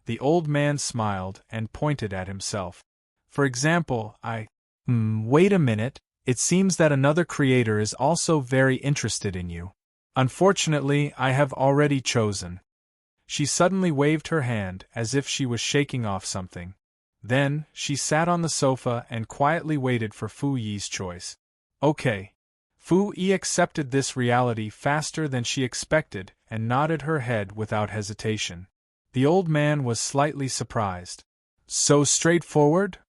The old man smiled and pointed at himself. "For example, wait a minute, it seems that another creator is also very interested in you. Unfortunately, I have already chosen." She suddenly waved her hand as if she was shaking off something. Then, she sat on the sofa and quietly waited for Fu Yi's choice. "Okay." Fu Yi accepted this reality faster than she expected and nodded her head without hesitation. The old man was slightly surprised. "So straightforward?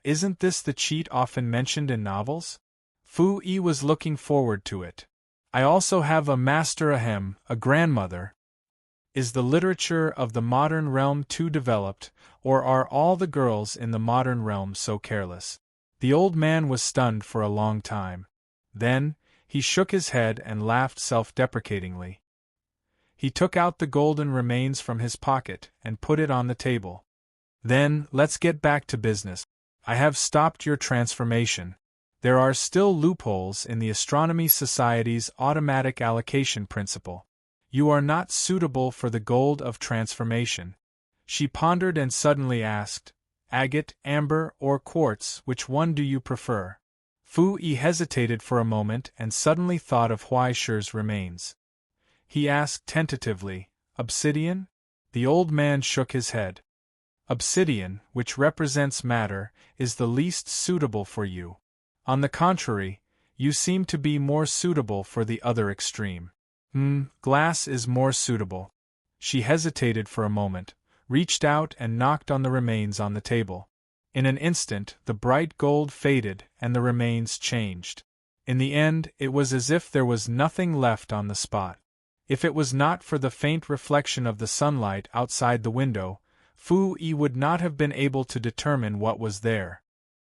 Isn't this the cheat often mentioned in novels?" Fu Yi was looking forward to it. "I also have a master ahem, a grandmother. Is the literature of the modern realm too developed, or are all the girls in the modern realm so careless?" The old man was stunned for a long time. Then, he shook his head and laughed self-deprecatingly. He took out the golden remains from his pocket and put it on the table. "Then, let's get back to business. I have stopped your transformation. There are still loopholes in the Astronomy Society's automatic allocation principle. You are not suitable for the gold of transformation." She pondered and suddenly asked, "Agate, amber, or quartz, which one do you prefer?" Fu Yi hesitated for a moment and suddenly thought of Huai Shi's remains. He asked tentatively, "Obsidian?" The old man shook his head. "Obsidian, which represents matter, is the least suitable for you. On the contrary, you seem to be more suitable for the other extreme." Glass is more suitable." She hesitated for a moment, reached out and knocked on the remains on the table. In an instant, the bright gold faded and the remains changed. In the end, it was as if there was nothing left on the spot. If it was not for the faint reflection of the sunlight outside the window, Fu Yi would not have been able to determine what was there.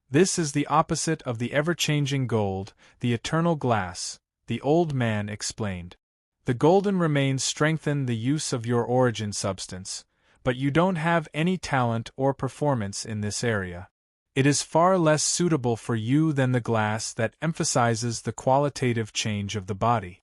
"This is the opposite of the ever-changing gold, the eternal glass," the old man explained. "The golden remains strengthen the use of your origin substance, but you don't have any talent or performance in this area. It is far less suitable for you than the glass that emphasizes the qualitative change of the body."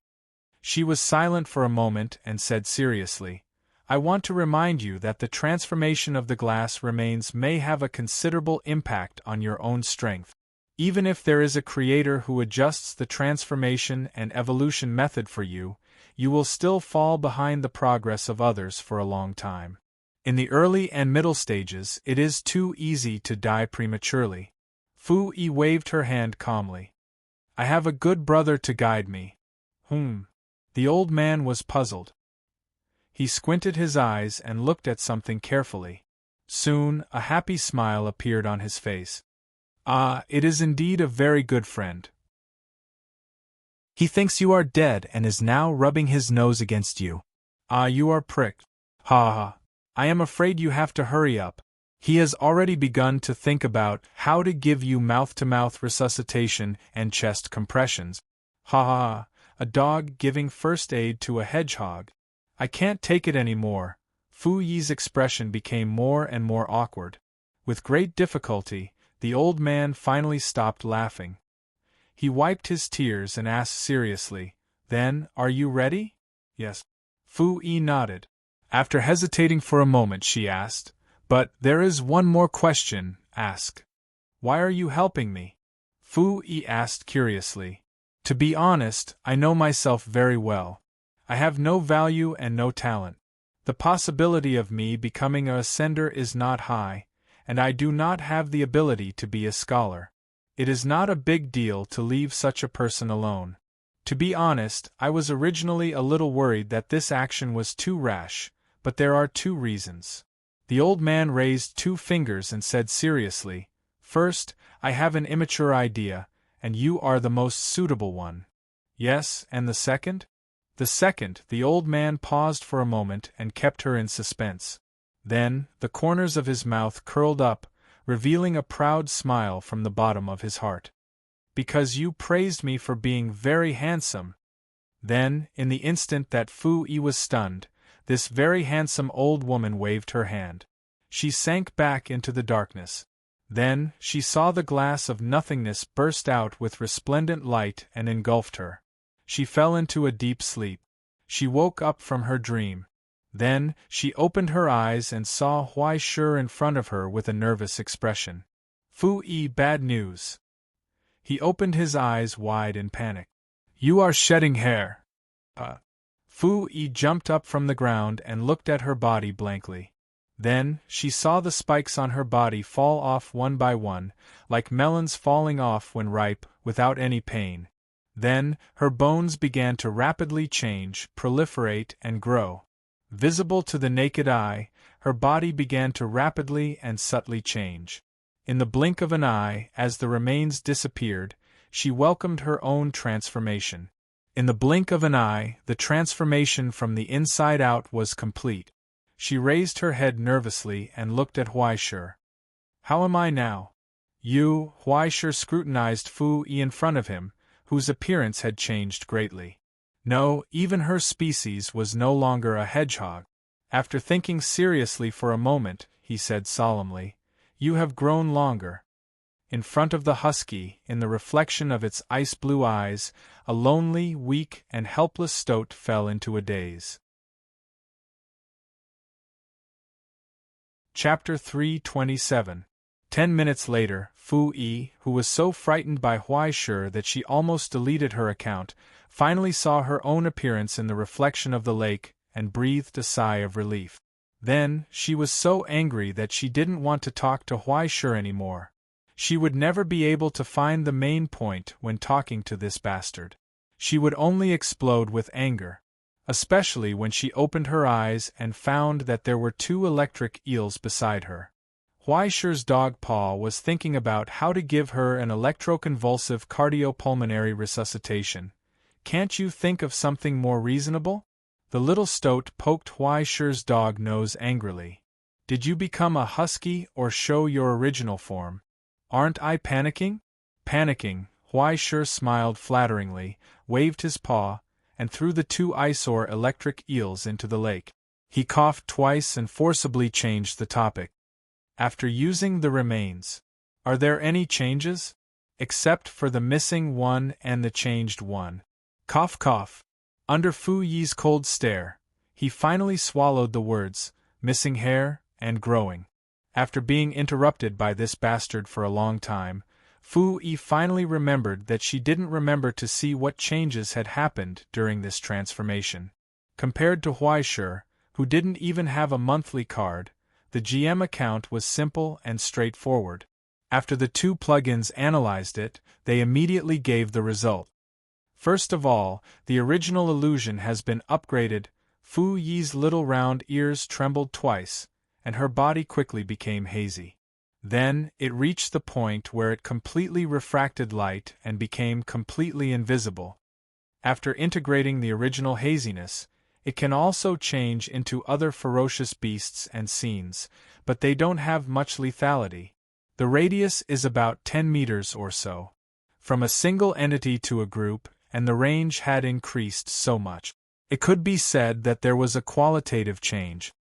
She was silent for a moment and said seriously, "I want to remind you that the transformation of the glass remains may have a considerable impact on your own strength. Even if there is a creator who adjusts the transformation and evolution method for you, you will still fall behind the progress of others for a long time. In the early and middle stages, it is too easy to die prematurely." Fu Yi waved her hand calmly. "I have a good brother to guide me." The old man was puzzled. He squinted his eyes and looked at something carefully. Soon, a happy smile appeared on his face. It is indeed a very good friend. He thinks you are dead and is now rubbing his nose against you. You are pricked. Ha ha. I am afraid you have to hurry up. He has already begun to think about how to give you mouth-to-mouth resuscitation and chest compressions. Ha ha ha. A dog giving first aid to a hedgehog. I can't take it anymore. Fu Yi's expression became more and more awkward. With great difficulty, the old man finally stopped laughing. He wiped his tears and asked seriously, "Then, are you ready?" "Yes." Fu Yi nodded. After hesitating for a moment, she asked, "But there is one more question, ask. Why are you helping me?" Fu Yi asked curiously. "To be honest, I know myself very well. I have no value and no talent. The possibility of me becoming a ascender is not high, and I do not have the ability to be a scholar. It is not a big deal to leave such a person alone. To be honest, I was originally a little worried that this action was too rash, but there are two reasons." The old man raised two fingers and said seriously, "First, I have an immature idea, and you are the most suitable one." "Yes, and the second?" "The second," the old man paused for a moment and kept her in suspense. Then, the corners of his mouth curled up, revealing a proud smile from the bottom of his heart. Because you praised me for being very handsome. Then, in the instant that Fu Yi was stunned, this very handsome old woman waved her hand. She sank back into the darkness. Then, she saw the glass of nothingness burst out with resplendent light and engulfed her. She fell into a deep sleep. She woke up from her dream. Then, she opened her eyes and saw Huai Shi in front of her with a nervous expression. Fu Yi, bad news. He opened his eyes wide in panic. You are shedding hair. Fu Yi jumped up from the ground and looked at her body blankly. Then, she saw the spikes on her body fall off one by one, like melons falling off when ripe, without any pain. Then, her bones began to rapidly change, proliferate, and grow. Visible to the naked eye, her body began to rapidly and subtly change. In the blink of an eye, as the remains disappeared, she welcomed her own transformation. In the blink of an eye, the transformation from the inside out was complete. She raised her head nervously and looked at Huai Shi. How am I now? You, Huai Shi scrutinized Fu Yi in front of him, whose appearance had changed greatly. No, even her species was no longer a hedgehog. After thinking seriously for a moment, he said solemnly, You have grown longer. In front of the husky, in the reflection of its ice-blue eyes, a lonely, weak, and helpless stoat fell into a daze. Chapter 327. 10 minutes later, Fu Yi, who was so frightened by Huai Shi that she almost deleted her account, finally saw her own appearance in the reflection of the lake, and breathed a sigh of relief. Then, she was so angry that she didn't want to talk to Huai Shi anymore. She would never be able to find the main point when talking to this bastard. She would only explode with anger. Especially when she opened her eyes and found that there were 2 electric eels beside her. Huai Shi's dog Paw was thinking about how to give her an electroconvulsive cardiopulmonary resuscitation. Can't you think of something more reasonable? The little stoat poked Huai Shi's dog nose angrily. Did you become a husky or show your original form? Aren't I panicking? Panicking, Huai Shi smiled flatteringly, waved his paw, and threw the 2 eyesore electric eels into the lake. He coughed twice and forcibly changed the topic. After using the remains, are there any changes? Except for the missing one and the changed one. Cough cough. Under Fu Yi's cold stare, he finally swallowed the words, missing hair, and growing. After being interrupted by this bastard for a long time, Fu Yi finally remembered that she didn't remember to see what changes had happened during this transformation. Compared to Huai Shi, who didn't even have a monthly card, the GM account was simple and straightforward. After the 2 plugins analyzed it, they immediately gave the result. First of all, the original illusion has been upgraded. Fu Yi's little round ears trembled twice, and her body quickly became hazy. Then, it reached the point where it completely refracted light and became completely invisible. After integrating the original haziness, it can also change into other ferocious beasts and scenes, but they don't have much lethality. The radius is about 10 meters or so. From a single entity to a group, and the range had increased so much. It could be said that there was a qualitative change.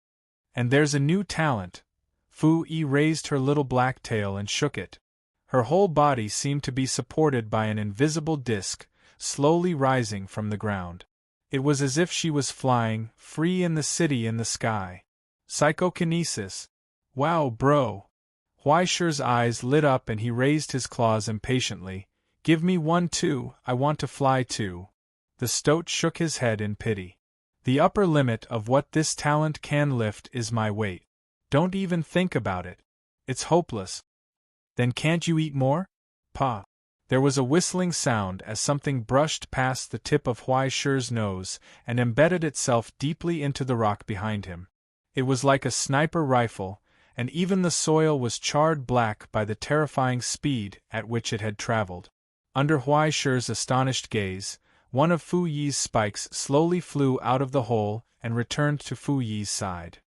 And there's a new talent. Fu Yi raised her little black tail and shook it. Her whole body seemed to be supported by an invisible disc, slowly rising from the ground. It was as if she was flying, free in the city in the sky. Psychokinesis. Wow, bro. Huai Shi's eyes lit up and he raised his claws impatiently. Give me one too, I want to fly too. The stoat shook his head in pity. The upper limit of what this talent can lift is my weight. Don't even think about it. It's hopeless. Then can't you eat more? Pa. There was a whistling sound as something brushed past the tip of Huai Shi's nose and embedded itself deeply into the rock behind him. It was like a sniper rifle, and even the soil was charred black by the terrifying speed at which it had traveled. Under Huai Shi's astonished gaze, one of Fu Yi's spikes slowly flew out of the hole and returned to Fu Yi's side.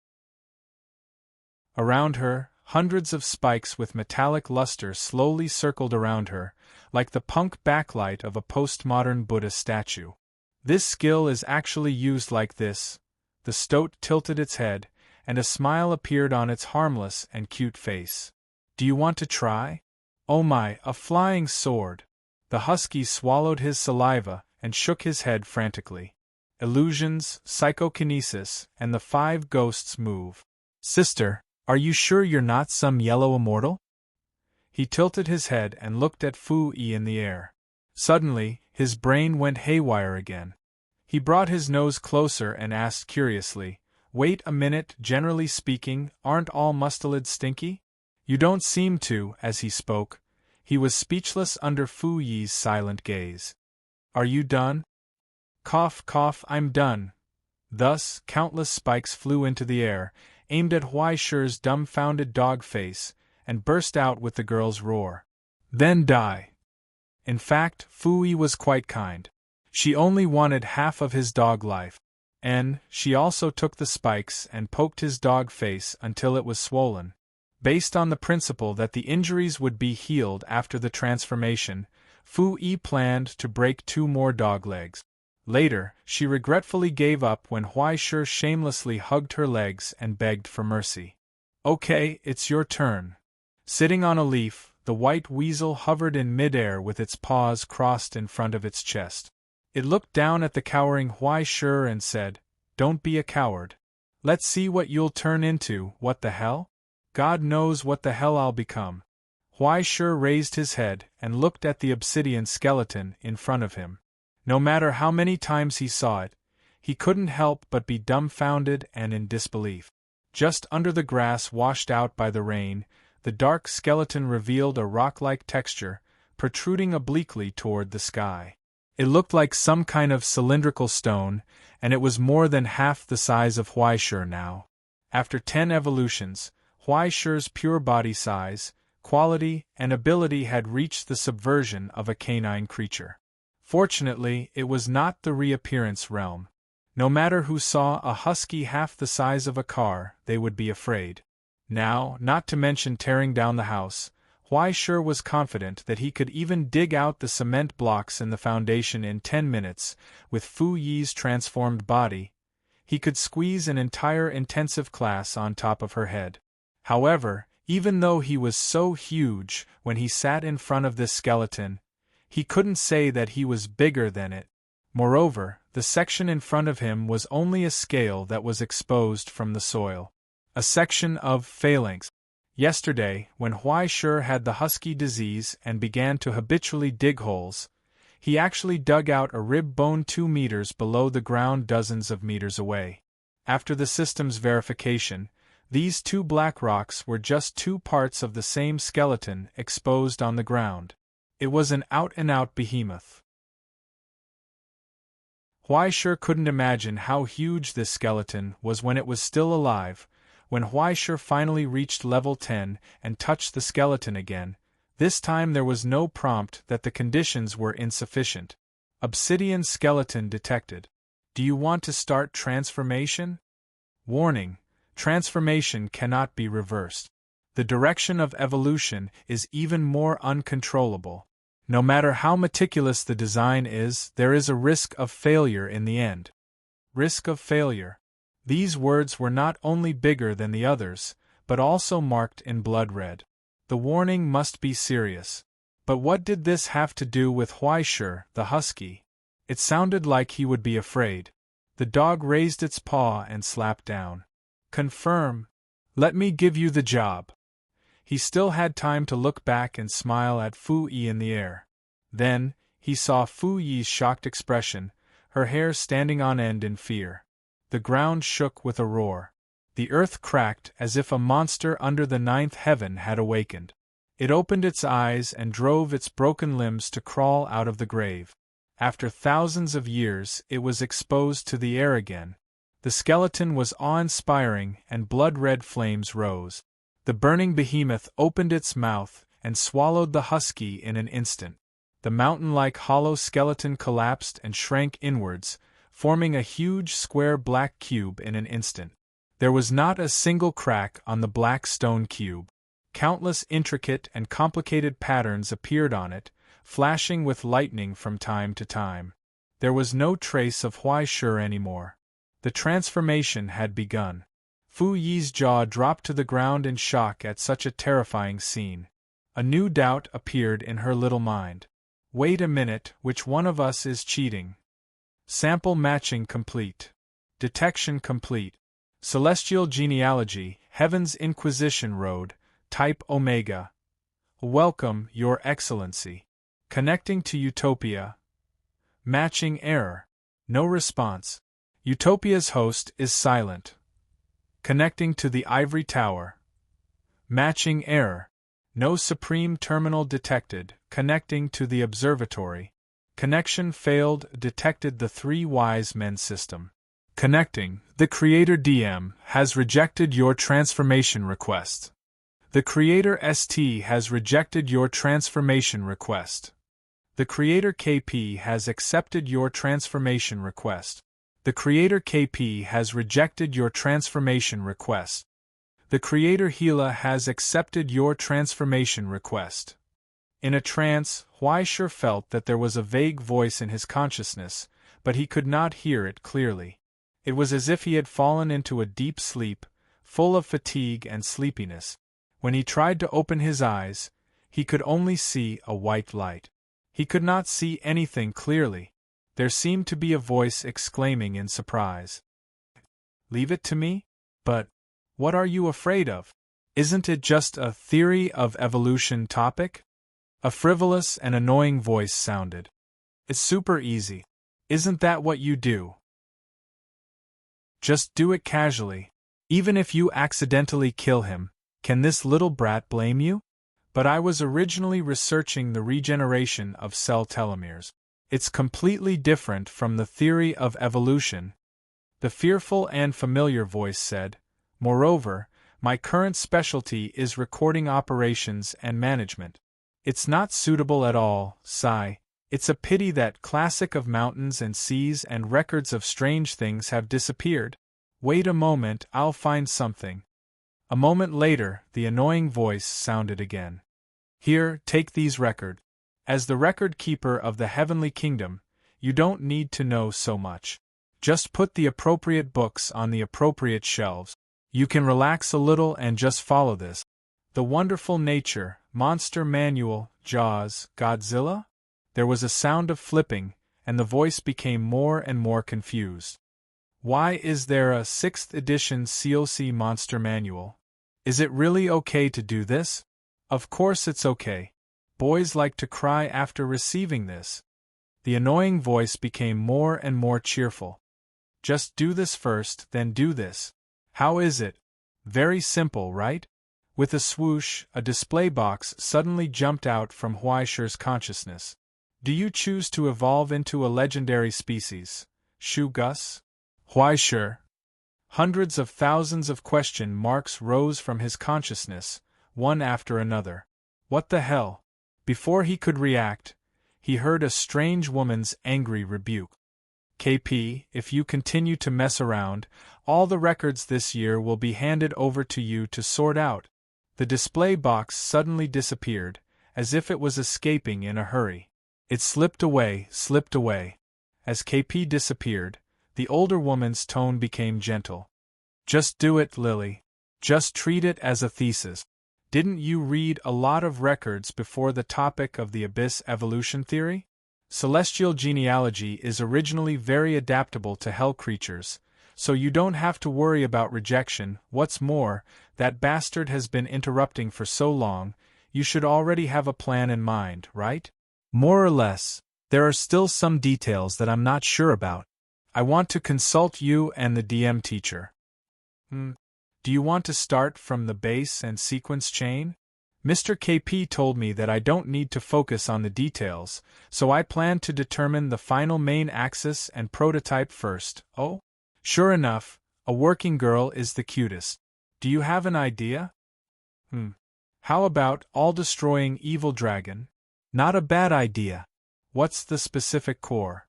Around her, Hundreds of spikes with metallic luster slowly circled around her, like the punk backlight of a postmodern Buddha statue. This skill is actually used like this. The stoat tilted its head, and a smile appeared on its harmless and cute face. Do you want to try? Oh my, a flying sword! The husky swallowed his saliva and shook his head frantically. Illusions, psychokinesis, and the 5 ghosts move. Sister, are you sure you're not some yellow immortal? He tilted his head and looked at Fu Yi in the air. Suddenly, his brain went haywire again. He brought his nose closer and asked curiously, "Wait a minute, generally speaking, aren't all mustelids stinky?" "You don't seem to." As he spoke, he was speechless under Fu Yi's silent gaze. "Are you done?" "Cough, cough, I'm done." Thus, countless spikes flew into the air, aimed at Huai Shi's dumbfounded dog face, and burst out with the girl's roar. "Then die." In fact, Fu Yi was quite kind. She only wanted half of his dog life. And she also took the spikes and poked his dog face until it was swollen. Based on the principle that the injuries would be healed after the transformation, Fu Yi planned to break 2 more dog legs. Later, she regretfully gave up when Huai Shi shamelessly hugged her legs and begged for mercy. "Okay, it's your turn." Sitting on a leaf, the white weasel hovered in midair with its paws crossed in front of its chest. It looked down at the cowering Huai Shi and said, "Don't be a coward. Let's see what you'll turn into." "What the hell?" "God knows what the hell I'll become." Huai Shi raised his head and looked at the obsidian skeleton in front of him. No matter how many times he saw it, he couldn't help but be dumbfounded and in disbelief. Just under the grass washed out by the rain, the dark skeleton revealed a rock-like texture, protruding obliquely toward the sky. It looked like some kind of cylindrical stone, and it was more than half the size of Huai Shi now. After 10 evolutions, Huai Shi's pure body size, quality, and ability had reached the subversion of a canine creature. Fortunately, it was not the reappearance realm. No matter who saw a husky half the size of a car, they would be afraid. Now, not to mention tearing down the house, Huai Shi was confident that he could even dig out the cement blocks in the foundation in 10 minutes. With Fu Yi's transformed body, he could squeeze an entire intensive class on top of her head. However, even though he was so huge when he sat in front of this skeleton, he couldn't say that he was bigger than it. Moreover, the section in front of him was only a scale that was exposed from the soil. A section of phalanx. Yesterday, when Huai Shi had the husky disease and began to habitually dig holes, he actually dug out a rib bone 2 meters below the ground dozens of meters away. After the system's verification, these 2 black rocks were just 2 parts of the same skeleton exposed on the ground. It was an out-and-out behemoth. Huai Shi couldn't imagine how huge this skeleton was when it was still alive. When Huai Shi finally reached level 10 and touched the skeleton again, this time there was no prompt that the conditions were insufficient. Obsidian skeleton detected. Do you want to start transformation? Warning: transformation cannot be reversed. The direction of evolution is even more uncontrollable. No matter how meticulous the design is, there is a risk of failure in the end. Risk of failure. These words were not only bigger than the others, but also marked in blood red. The warning must be serious. But what did this have to do with Huai Shi, the husky? It sounded like he would be afraid. The dog raised its paw and slapped down. Confirm. Let me give you the job. He still had time to look back and smile at Fu Yi in the air. Then, he saw Fu Yi's shocked expression, her hair standing on end in fear. The ground shook with a roar. The earth cracked as if a monster under the 9th heaven had awakened. It opened its eyes and drove its broken limbs to crawl out of the grave. After thousands of years, it was exposed to the air again. The skeleton was awe-inspiring, and blood-red flames rose. The burning behemoth opened its mouth and swallowed the husky in an instant. The mountain-like hollow skeleton collapsed and shrank inwards, forming a huge square black cube in an instant. There was not a single crack on the black stone cube. Countless intricate and complicated patterns appeared on it, flashing with lightning from time to time. There was no trace of Huai Shi anymore. The transformation had begun. Fu Yi's jaw dropped to the ground in shock at such a terrifying scene. A new doubt appeared in her little mind. Wait a minute, which one of us is cheating? Sample matching complete. Detection complete. Celestial genealogy, Heaven's Inquisition Road, Type Omega. Welcome, Your Excellency. Connecting to Utopia. Matching error. No response. Utopia's host is silent. Connecting to the Ivory Tower. Matching error. No supreme terminal detected. Connecting to the observatory. Connection failed. Detected the Three Wise Men system. Connecting. The Creator DM has rejected your transformation request. The Creator ST has rejected your transformation request. The Creator KP has accepted your transformation request. The Creator KP has rejected your transformation request. The Creator Gila has accepted your transformation request. In a trance, Huai Shi felt that there was a vague voice in his consciousness, but he could not hear it clearly. It was as if he had fallen into a deep sleep, full of fatigue and sleepiness. When he tried to open his eyes, he could only see a white light. He could not see anything clearly. There seemed to be a voice exclaiming in surprise. "Leave it to me? But what are you afraid of? Isn't it just a theory of evolution topic?" A frivolous and annoying voice sounded. "It's super easy. Isn't that what you do? Just do it casually. Even if you accidentally kill him, can this little brat blame you? But I was originally researching the regeneration of cell telomeres. It's completely different from the theory of evolution," the fearful and familiar voice said. "Moreover, my current specialty is recording operations and management. It's not suitable at all, sigh. It's a pity that classic of mountains and seas and records of strange things have disappeared. Wait a moment, I'll find something." A moment later, the annoying voice sounded again. "Here, take these records. As the record keeper of the heavenly kingdom, you don't need to know so much. Just put the appropriate books on the appropriate shelves. You can relax a little and just follow this. The Wonderful Nature, Monster Manual, Jaws, Godzilla?" There was a sound of flipping, and the voice became more and more confused. "Why is there a 6th edition COC Monster Manual? Is it really okay to do this?" "Of course it's okay. Boys like to cry after receiving this." The annoying voice became more and more cheerful. "Just do this first, then do this. How is it? Very simple, right?" With a swoosh, a display box suddenly jumped out from Huai Shi's consciousness. "Do you choose to evolve into a legendary species, Shu Gus?" Huai Shi. Hundreds of thousands of question marks rose from his consciousness, one after another. What the hell? Before he could react, he heard a strange woman's angry rebuke. "KP, if you continue to mess around, all the records this year will be handed over to you to sort out." The display box suddenly disappeared, as if it was escaping in a hurry. It slipped away, slipped away. As KP disappeared, the older woman's tone became gentle. "Just do it, Lily. Just treat it as a thesis. Didn't you read a lot of records before the topic of the Abyss evolution theory? Celestial genealogy is originally very adaptable to hell creatures, so you don't have to worry about rejection. What's more, that bastard has been interrupting for so long, you should already have a plan in mind, right?" "More or less. There are still some details that I'm not sure about. I want to consult you and the DM teacher." Do you want to start from the base and sequence chain? Mr. KP told me that I don't need to focus on the details, so I plan to determine the final main axis and prototype first. Oh? Sure enough, a working girl is the cutest. Do you have an idea? How about all-destroying evil dragon? Not a bad idea. What's the specific core?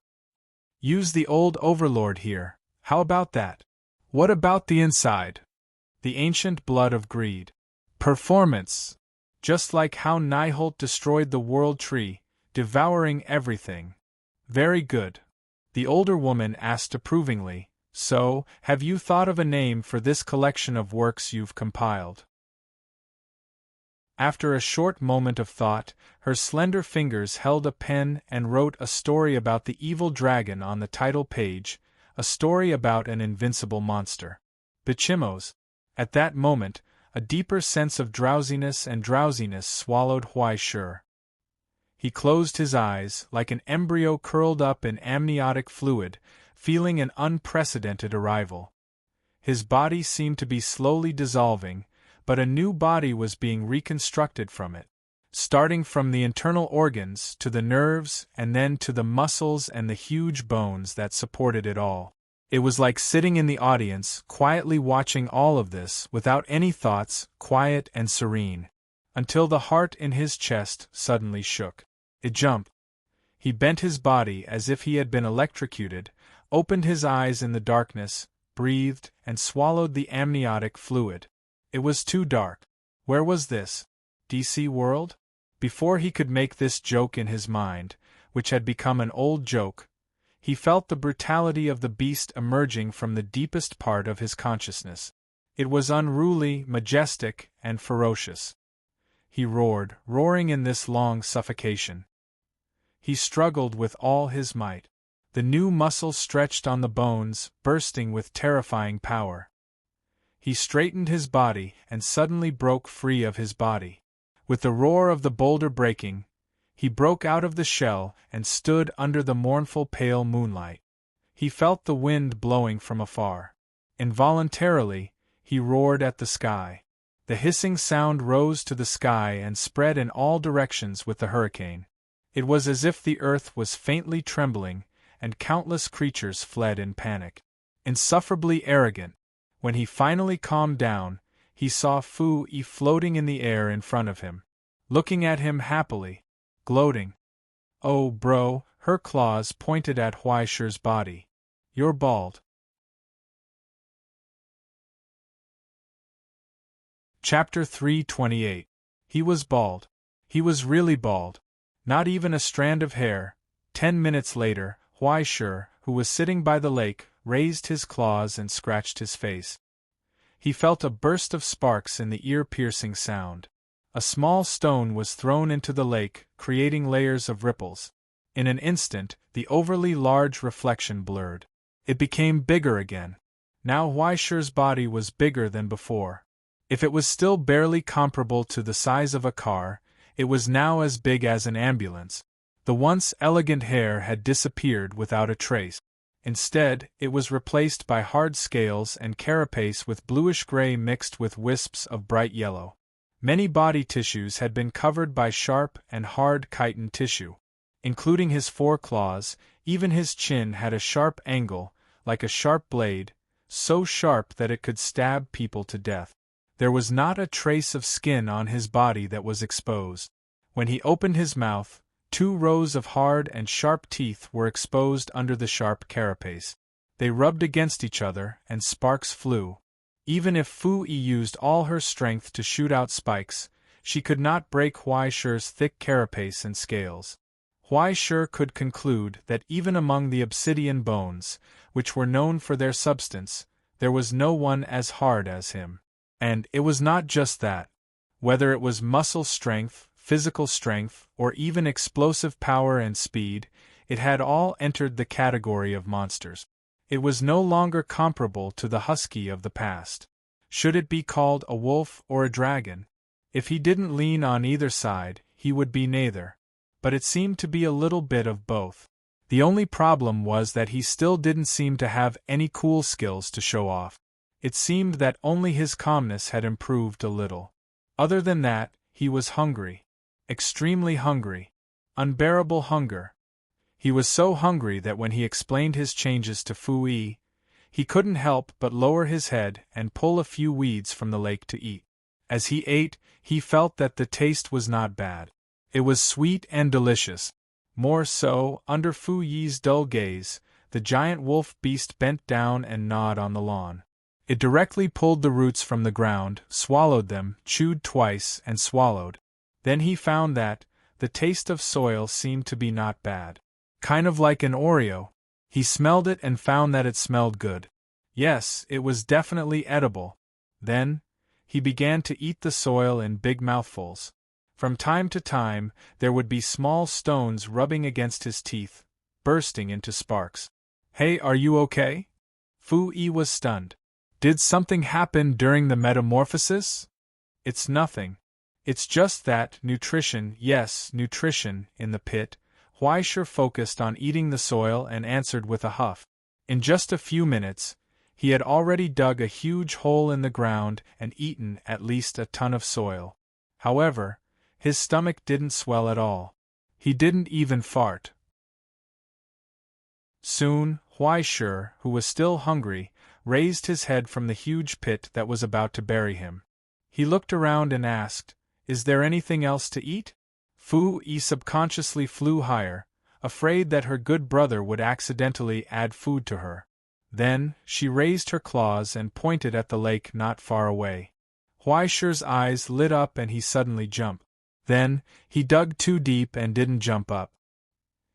Use the old overlord here. How about that? What about the inside? The ancient blood of greed. Performance! Just like how Niholt destroyed the world tree, devouring everything. Very good. The older woman asked approvingly, so, have you thought of a name for this collection of works you've compiled? After a short moment of thought, her slender fingers held a pen and wrote a story about the evil dragon on the title page, a story about an invincible monster. Bichimos! At that moment, a deeper sense of drowsiness swallowed Huai Shi. He closed his eyes, like an embryo curled up in amniotic fluid, feeling an unprecedented arrival. His body seemed to be slowly dissolving, but a new body was being reconstructed from it, starting from the internal organs to the nerves and then to the muscles and the huge bones that supported it all. It was like sitting in the audience, quietly watching all of this, without any thoughts, quiet and serene, until the heart in his chest suddenly shook. It jumped. He bent his body as if he had been electrocuted, opened his eyes in the darkness, breathed, and swallowed the amniotic fluid. It was too dark. Where was this? DC world? Before he could make this joke in his mind, which had become an old joke, he felt the brutality of the beast emerging from the deepest part of his consciousness. It was unruly, majestic, and ferocious. He roared, roaring in this long suffocation. He struggled with all his might. The new muscles stretched on the bones, bursting with terrifying power. He straightened his body and suddenly broke free of his body. With the roar of the boulder breaking, he broke out of the shell and stood under the mournful pale moonlight. He felt the wind blowing from afar. Involuntarily, he roared at the sky. The hissing sound rose to the sky and spread in all directions with the hurricane. It was as if the earth was faintly trembling, and countless creatures fled in panic. Insufferably arrogant, when he finally calmed down, he saw Fu-Yi floating in the air in front of him, looking at him happily, gloating. "Oh, bro," her claws pointed at Huai Shi's body. "You're bald." Chapter 328. He was bald. He was really bald. Not even a strand of hair. 10 minutes later, Huai Shi, who was sitting by the lake, raised his claws and scratched his face. He felt a burst of sparks in the ear-piercing sound. A small stone was thrown into the lake, creating layers of ripples. In an instant, the overly large reflection blurred. It became bigger again. Now Huai Shi's body was bigger than before. If it was still barely comparable to the size of a car, it was now as big as an ambulance. The once elegant hair had disappeared without a trace. Instead, it was replaced by hard scales and carapace with bluish-gray mixed with wisps of bright yellow. Many body tissues had been covered by sharp and hard chitin tissue. Including his foreclaws, even his chin had a sharp angle, like a sharp blade, so sharp that it could stab people to death. There was not a trace of skin on his body that was exposed. When he opened his mouth, 2 rows of hard and sharp teeth were exposed under the sharp carapace. They rubbed against each other, and sparks flew. Even if Fu-Yi used all her strength to shoot out spikes, she could not break Huai Shi's thick carapace and scales. Huai Shi could conclude that even among the obsidian bones, which were known for their substance, there was no one as hard as him. And it was not just that. Whether it was muscle strength, physical strength, or even explosive power and speed, it had all entered the category of monsters. It was no longer comparable to the husky of the past. Should it be called a wolf or a dragon? If he didn't lean on either side, he would be neither. But it seemed to be a little bit of both. The only problem was that he still didn't seem to have any cool skills to show off. It seemed that only his calmness had improved a little. Other than that, he was hungry. Extremely hungry. Unbearable hunger. He was so hungry that when he explained his changes to Fu-Yi, he couldn't help but lower his head and pull a few weeds from the lake to eat. As he ate, he felt that the taste was not bad. It was sweet and delicious. More so, under Fu-Yi's dull gaze, the giant wolf beast bent down and gnawed on the lawn. It directly pulled the roots from the ground, swallowed them, chewed twice, and swallowed. Then he found that the taste of soil seemed to be not bad. Kind of like an Oreo. He smelled it and found that it smelled good. Yes, it was definitely edible. Then, he began to eat the soil in big mouthfuls. From time to time, there would be small stones rubbing against his teeth, bursting into sparks. Hey, are you okay? Fu Yi was stunned. Did something happen during the metamorphosis? It's nothing. It's just that nutrition, yes, nutrition, in the pit. Huaisher focused on eating the soil and answered with a huff. In just a few minutes, he had already dug a huge hole in the ground and eaten at least a ton of soil. However, his stomach didn't swell at all. He didn't even fart. Soon, Huaisher, who was still hungry, raised his head from the huge pit that was about to bury him. He looked around and asked, "Is there anything else to eat?" Fu Yi subconsciously flew higher, afraid that her good brother would accidentally add food to her. Then, she raised her claws and pointed at the lake not far away. Huaisher's eyes lit up and he suddenly jumped. Then, he dug too deep and didn't jump up.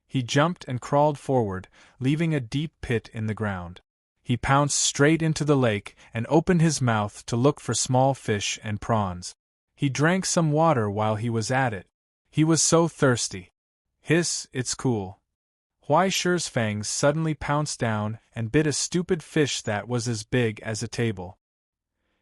He jumped and crawled forward, leaving a deep pit in the ground. He pounced straight into the lake and opened his mouth to look for small fish and prawns. He drank some water while he was at it. He was so thirsty. Hiss, it's cool. Huaisher's fangs suddenly pounced down and bit a stupid fish that was as big as a table.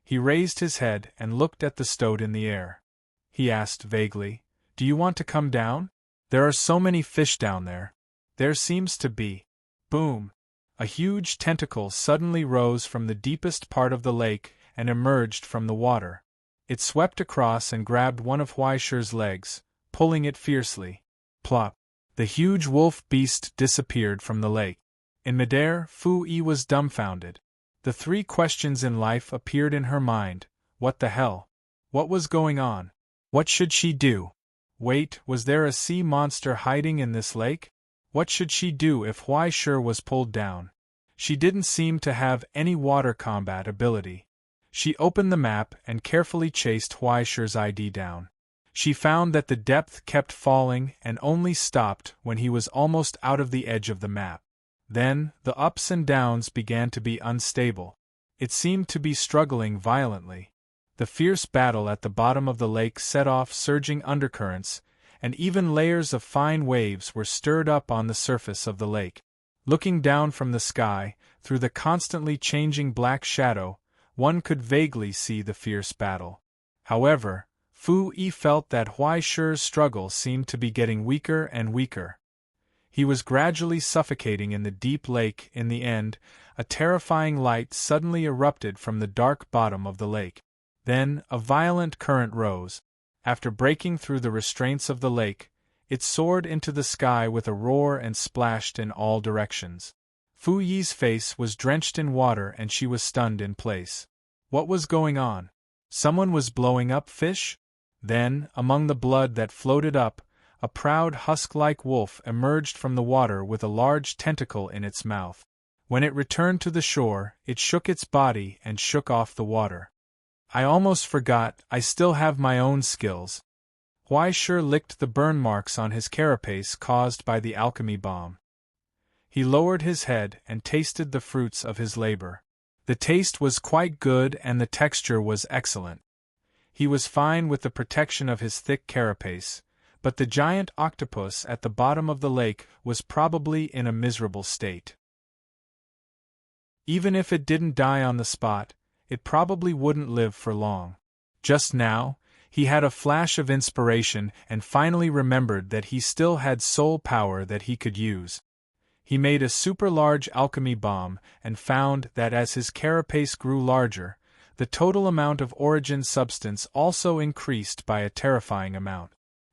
He raised his head and looked at the stoat in the air. He asked vaguely, "Do you want to come down? There are so many fish down there." There seems to be. Boom! A huge tentacle suddenly rose from the deepest part of the lake and emerged from the water. It swept across and grabbed one of Huaisher's legs, pulling it fiercely. Plop! The huge wolf beast disappeared from the lake. In midair, Fu Yi was dumbfounded. The three questions in life appeared in her mind. What the hell? What was going on? What should she do? Wait, was there a sea monster hiding in this lake? What should she do if Huaisher was pulled down? She didn't seem to have any water combat ability. She opened the map and carefully chased Huaisher's ID down. She found that the depth kept falling and only stopped when he was almost out of the edge of the map. Then, the ups and downs began to be unstable. It seemed to be struggling violently. The fierce battle at the bottom of the lake set off surging undercurrents, and even layers of fine waves were stirred up on the surface of the lake. Looking down from the sky, through the constantly changing black shadow, one could vaguely see the fierce battle. However, Fu Yi felt that Huaisher's struggle seemed to be getting weaker and weaker. He was gradually suffocating in the deep lake. In the end, a terrifying light suddenly erupted from the dark bottom of the lake. Then, a violent current rose. After breaking through the restraints of the lake, it soared into the sky with a roar and splashed in all directions. Fu Yi's face was drenched in water and she was stunned in place. What was going on? Someone was blowing up fish? Then, among the blood that floated up, a proud husk-like wolf emerged from the water with a large tentacle in its mouth. When it returned to the shore, it shook its body and shook off the water. I almost forgot, I still have my own skills. Huaisher licked the burn marks on his carapace caused by the alchemy bomb. He lowered his head and tasted the fruits of his labor. The taste was quite good and the texture was excellent. He was fine with the protection of his thick carapace, but the giant octopus at the bottom of the lake was probably in a miserable state. Even if it didn't die on the spot, it probably wouldn't live for long. Just now, he had a flash of inspiration and finally remembered that he still had soul power that he could use. He made a super-large alchemy bomb and found that as his carapace grew larger, the total amount of origin substance also increased by a terrifying amount.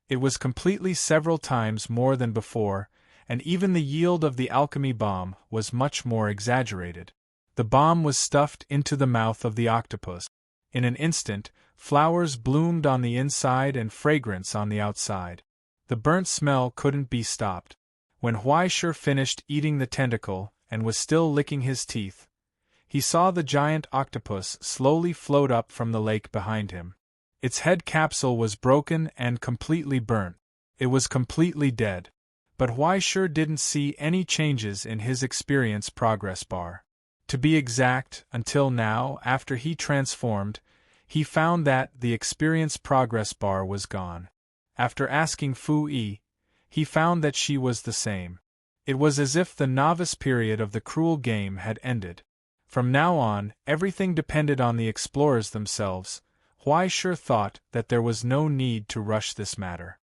It was completely several times more than before, and even the yield of the alchemy bomb was much more exaggerated. The bomb was stuffed into the mouth of the octopus. In an instant, flowers bloomed on the inside and fragrance on the outside. The burnt smell couldn't be stopped. When Huaisher finished eating the tentacle and was still licking his teeth, he saw the giant octopus slowly float up from the lake behind him. Its head capsule was broken and completely burnt. It was completely dead. But Huaishur didn't see any changes in his experience progress bar. To be exact, until now, after he transformed, he found that the experience progress bar was gone. After asking Fu Yi, he found that she was the same. It was as if the novice period of the cruel game had ended. From now on, everything depended on the explorers themselves. Huaishur thought that there was no need to rush this matter.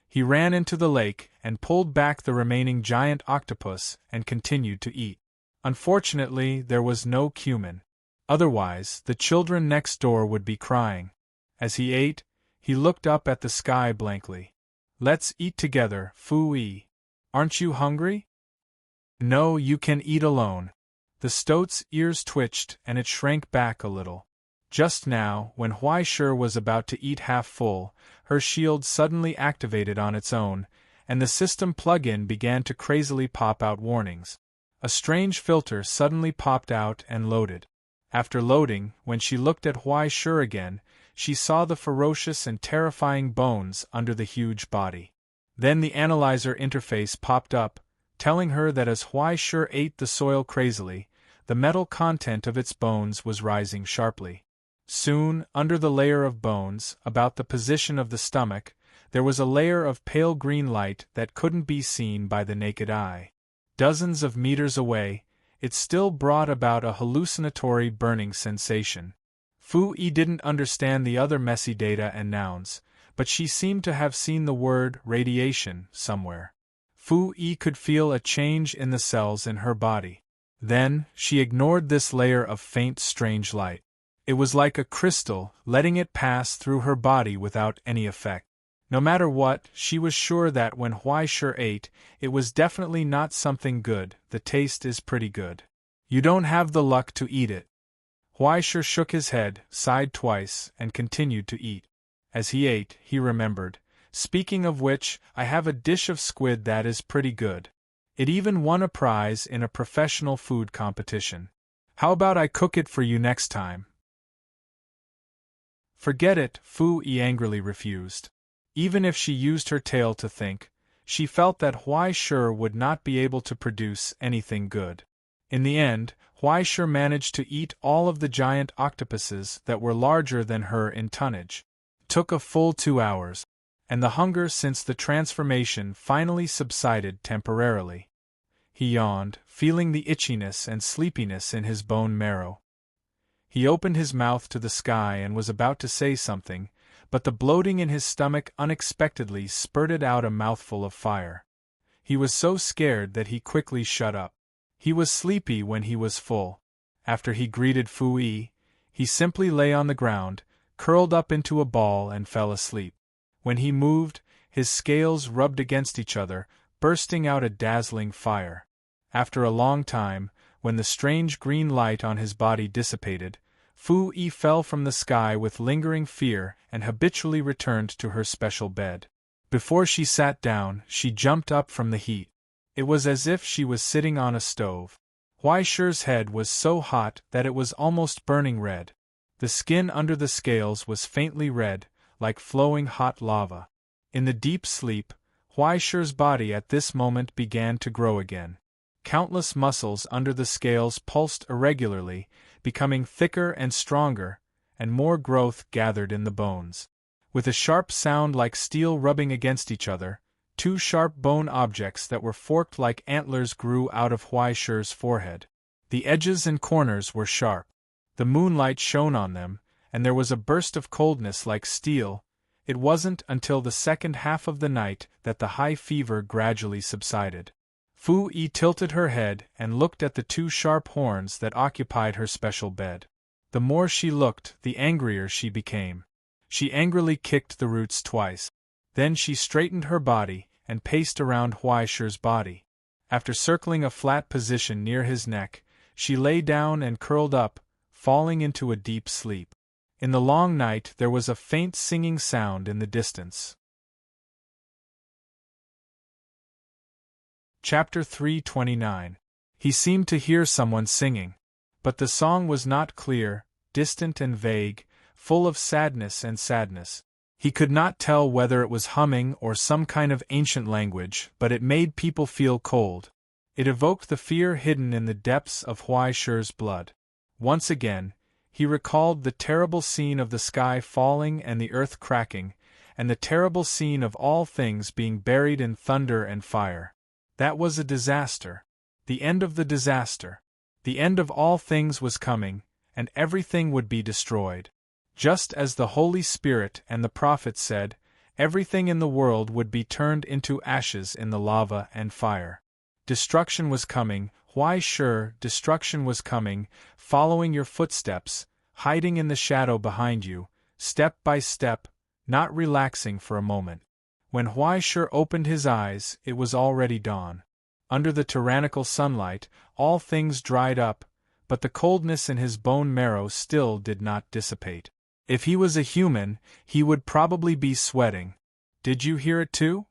He ran into the lake and pulled back the remaining giant octopus and continued to eat. Unfortunately, there was no cumin. Otherwise, the children next door would be crying. As he ate, he looked up at the sky blankly. "Let's eat together, Fu Yi. Aren't you hungry?" "No, you can eat alone." The stoat's ears twitched and it shrank back a little. Just now, when Huaishur was about to eat half full, her shield suddenly activated on its own, and the system plug-in began to crazily pop out warnings. A strange filter suddenly popped out and loaded. After loading, when she looked at Huaishur again, she saw the ferocious and terrifying bones under the huge body. Then the analyzer interface popped up, telling her that as Huaishur ate the soil crazily, the metal content of its bones was rising sharply. Soon, under the layer of bones, about the position of the stomach, there was a layer of pale green light that couldn't be seen by the naked eye. Dozens of meters away, it still brought about a hallucinatory burning sensation. Fu Yi didn't understand the other messy data and nouns, but she seemed to have seen the word radiation somewhere. Fu Yi could feel a change in the cells in her body. Then, she ignored this layer of faint strange light. It was like a crystal, letting it pass through her body without any effect. No matter what, she was sure that when Huaishur ate, it was definitely not something good. The taste is pretty good. You don't have the luck to eat it. Huaishur shook his head, sighed twice, and continued to eat. As he ate, he remembered, "Speaking of which, I have a dish of squid that is pretty good. It even won a prize in a professional food competition. How about I cook it for you next time?" "Forget it," Fu Yi angrily refused. Even if she used her tail to think, she felt that Huaishur would not be able to produce anything good. In the end, Huaishur managed to eat all of the giant octopuses that were larger than her in tonnage. It took a full 2 hours, and the hunger since the transformation finally subsided temporarily. He yawned, feeling the itchiness and sleepiness in his bone marrow. He opened his mouth to the sky and was about to say something, but the bloating in his stomach unexpectedly spurted out a mouthful of fire. He was so scared that he quickly shut up. He was sleepy when he was full. After he greeted Fu Yi, he simply lay on the ground, curled up into a ball and fell asleep. When he moved, his scales rubbed against each other, bursting out a dazzling fire. After a long time, when the strange green light on his body dissipated, Fu Yi fell from the sky with lingering fear and habitually returned to her special bed. Before she sat down, she jumped up from the heat. It was as if she was sitting on a stove. Huaishur's head was so hot that it was almost burning red. The skin under the scales was faintly red, like flowing hot lava. In the deep sleep, Huaishur's body at this moment began to grow again. Countless muscles under the scales pulsed irregularly, becoming thicker and stronger, and more growth gathered in the bones. With a sharp sound like steel rubbing against each other, 2 sharp bone objects that were forked like antlers grew out of Huaishur's forehead. The edges and corners were sharp. The moonlight shone on them, and there was a burst of coldness like steel. It wasn't until the second half of the night that the high fever gradually subsided. Fu Yi tilted her head and looked at the 2 sharp horns that occupied her special bed. The more she looked, the angrier she became. She angrily kicked the roots twice. Then she straightened her body and paced around Huaishur's body. After circling a flat position near his neck, she lay down and curled up, falling into a deep sleep. In the long night there was a faint singing sound in the distance. Chapter 329. He seemed to hear someone singing. But the song was not clear, distant and vague, full of sadness and sadness. He could not tell whether it was humming or some kind of ancient language, but it made people feel cold. It evoked the fear hidden in the depths of Huai Shi's blood. Once again, he recalled the terrible scene of the sky falling and the earth cracking, and the terrible scene of all things being buried in thunder and fire. That was a disaster. The end of the disaster. The end of all things was coming, and everything would be destroyed. Just as the Holy Spirit and the prophets said, everything in the world would be turned into ashes in the lava and fire. Destruction was coming, Huai Shi, destruction was coming, following your footsteps, hiding in the shadow behind you, step by step, not relaxing for a moment. When Huai Shi opened his eyes, it was already dawn. Under the tyrannical sunlight, all things dried up, but the coldness in his bone marrow still did not dissipate. If he was a human, he would probably be sweating. Did you hear it too?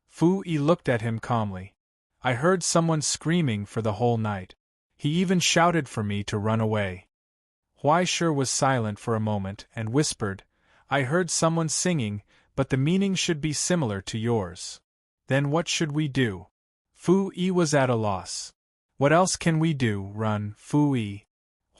Fu Yi looked at him calmly. I heard someone screaming for the whole night. He even shouted for me to run away. Huai Shi was silent for a moment and whispered, I heard someone singing, but the meaning should be similar to yours. Then what should we do? Fu Yi was at a loss. What else can we do? Run, Fu Yi.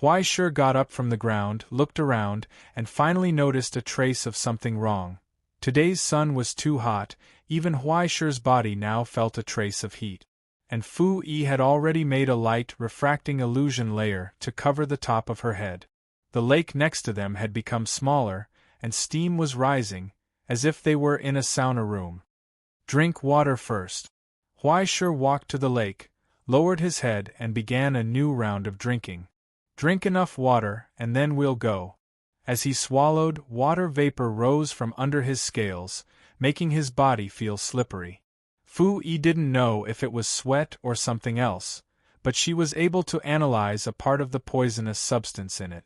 Huai Shi got up from the ground, looked around, and finally noticed a trace of something wrong. Today's sun was too hot, even Huai Shi's body now felt a trace of heat. And Fu Yi had already made a light refracting illusion layer to cover the top of her head. The lake next to them had become smaller, and steam was rising, as if they were in a sauna room. Drink water first. Huai Shi walked to the lake, lowered his head and began a new round of drinking. Drink enough water, and then we'll go. As he swallowed, water vapor rose from under his scales, making his body feel slippery. Fu Yi didn't know if it was sweat or something else, but she was able to analyze a part of the poisonous substance in it.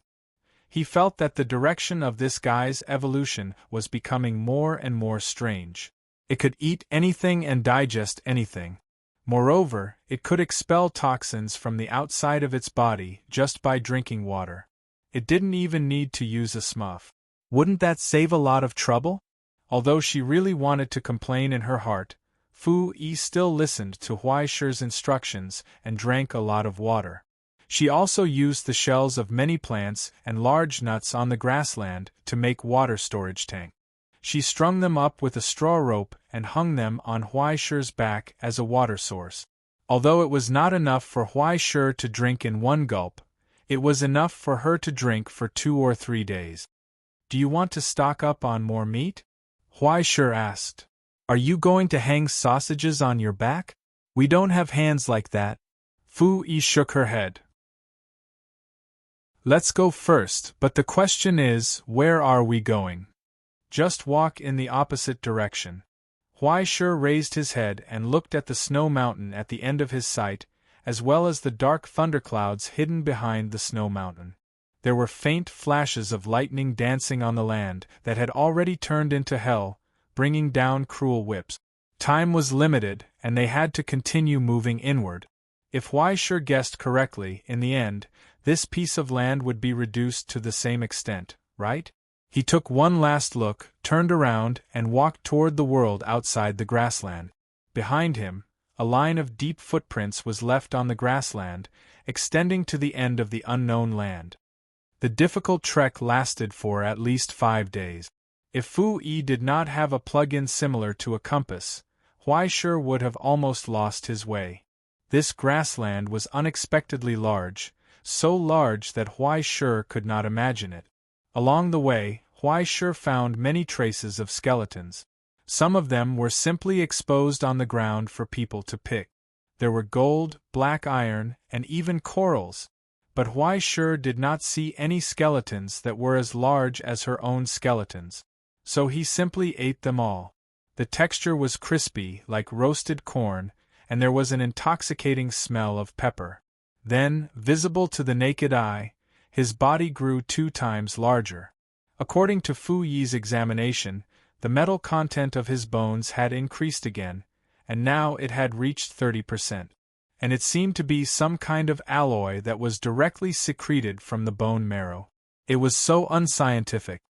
He felt that the direction of this guy's evolution was becoming more and more strange. It could eat anything and digest anything. Moreover, it could expel toxins from the outside of its body just by drinking water. It didn't even need to use a smurf. Wouldn't that save a lot of trouble? Although she really wanted to complain in her heart, Fu Yi still listened to Huai Shi's instructions and drank a lot of water. She also used the shells of many plants and large nuts on the grassland to make water storage tank. She strung them up with a straw rope and hung them on Huai Shi's back as a water source. Although it was not enough for Huai Shi to drink in one gulp, it was enough for her to drink for 2 or 3 days. Do you want to stock up on more meat? Huai Shi asked. Are you going to hang sausages on your back? We don't have hands like that. Fu Yi shook her head. Let's go first, but the question is, where are we going? Just walk in the opposite direction. Huai Shi raised his head and looked at the snow mountain at the end of his sight, as well as the dark thunderclouds hidden behind the snow mountain. There were faint flashes of lightning dancing on the land that had already turned into hell, bringing down cruel whips. Time was limited, and they had to continue moving inward. If Huai Shi guessed correctly, in the end, this piece of land would be reduced to the same extent, right? He took one last look, turned around, and walked toward the world outside the grassland. Behind him, a line of deep footprints was left on the grassland, extending to the end of the unknown land. The difficult trek lasted for at least 5 days. If Fu Yi did not have a plug-in similar to a compass, Huai Shi would have almost lost his way. This grassland was unexpectedly large, so large that Huai Shi could not imagine it. Along the way, Huai Shi found many traces of skeletons. Some of them were simply exposed on the ground for people to pick. There were gold, black iron, and even corals. But Huai Shi did not see any skeletons that were as large as her own skeletons. So he simply ate them all. The texture was crispy, like roasted corn, and there was an intoxicating smell of pepper. Then, visible to the naked eye, his body grew 2 times larger. According to Fu Yi's examination, the metal content of his bones had increased again, and now it had reached 30%. and it seemed to be some kind of alloy that was directly secreted from the bone marrow. It was so unscientific.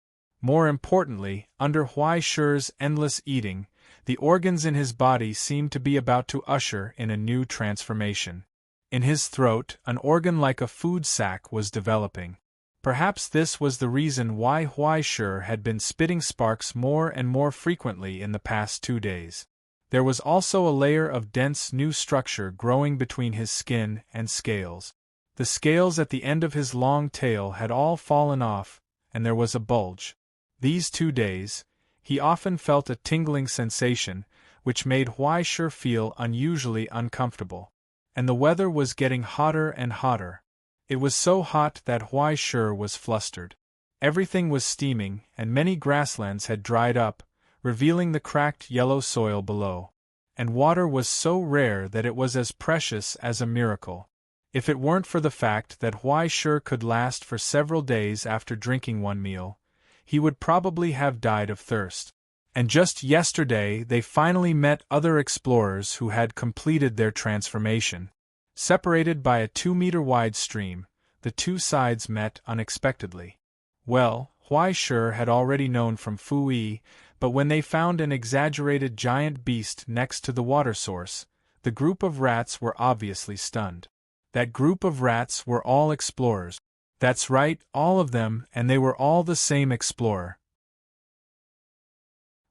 More importantly, under Huai Shi's endless eating, the organs in his body seemed to be about to usher in a new transformation. In his throat, an organ like a food sac was developing. Perhaps this was the reason why Huai Shi had been spitting sparks more and more frequently in the past 2 days. There was also a layer of dense new structure growing between his skin and scales. The scales at the end of his long tail had all fallen off, and there was a bulge. These 2 days, he often felt a tingling sensation, which made Huai Shi feel unusually uncomfortable. And the weather was getting hotter and hotter. It was so hot that Huai Shi was flustered. Everything was steaming, and many grasslands had dried up, revealing the cracked yellow soil below. And water was so rare that it was as precious as a miracle. If it weren't for the fact that Huai Shi could last for several days after drinking one meal, he would probably have died of thirst. And just yesterday they finally met other explorers who had completed their transformation. Separated by a 2-meter-wide stream, the two sides met unexpectedly. Well, Huai Shi had already known from Fu Yi, but when they found an exaggerated giant beast next to the water source, the group of rats were obviously stunned. That group of rats were all explorers. That's right, all of them, and they were all the same explorer.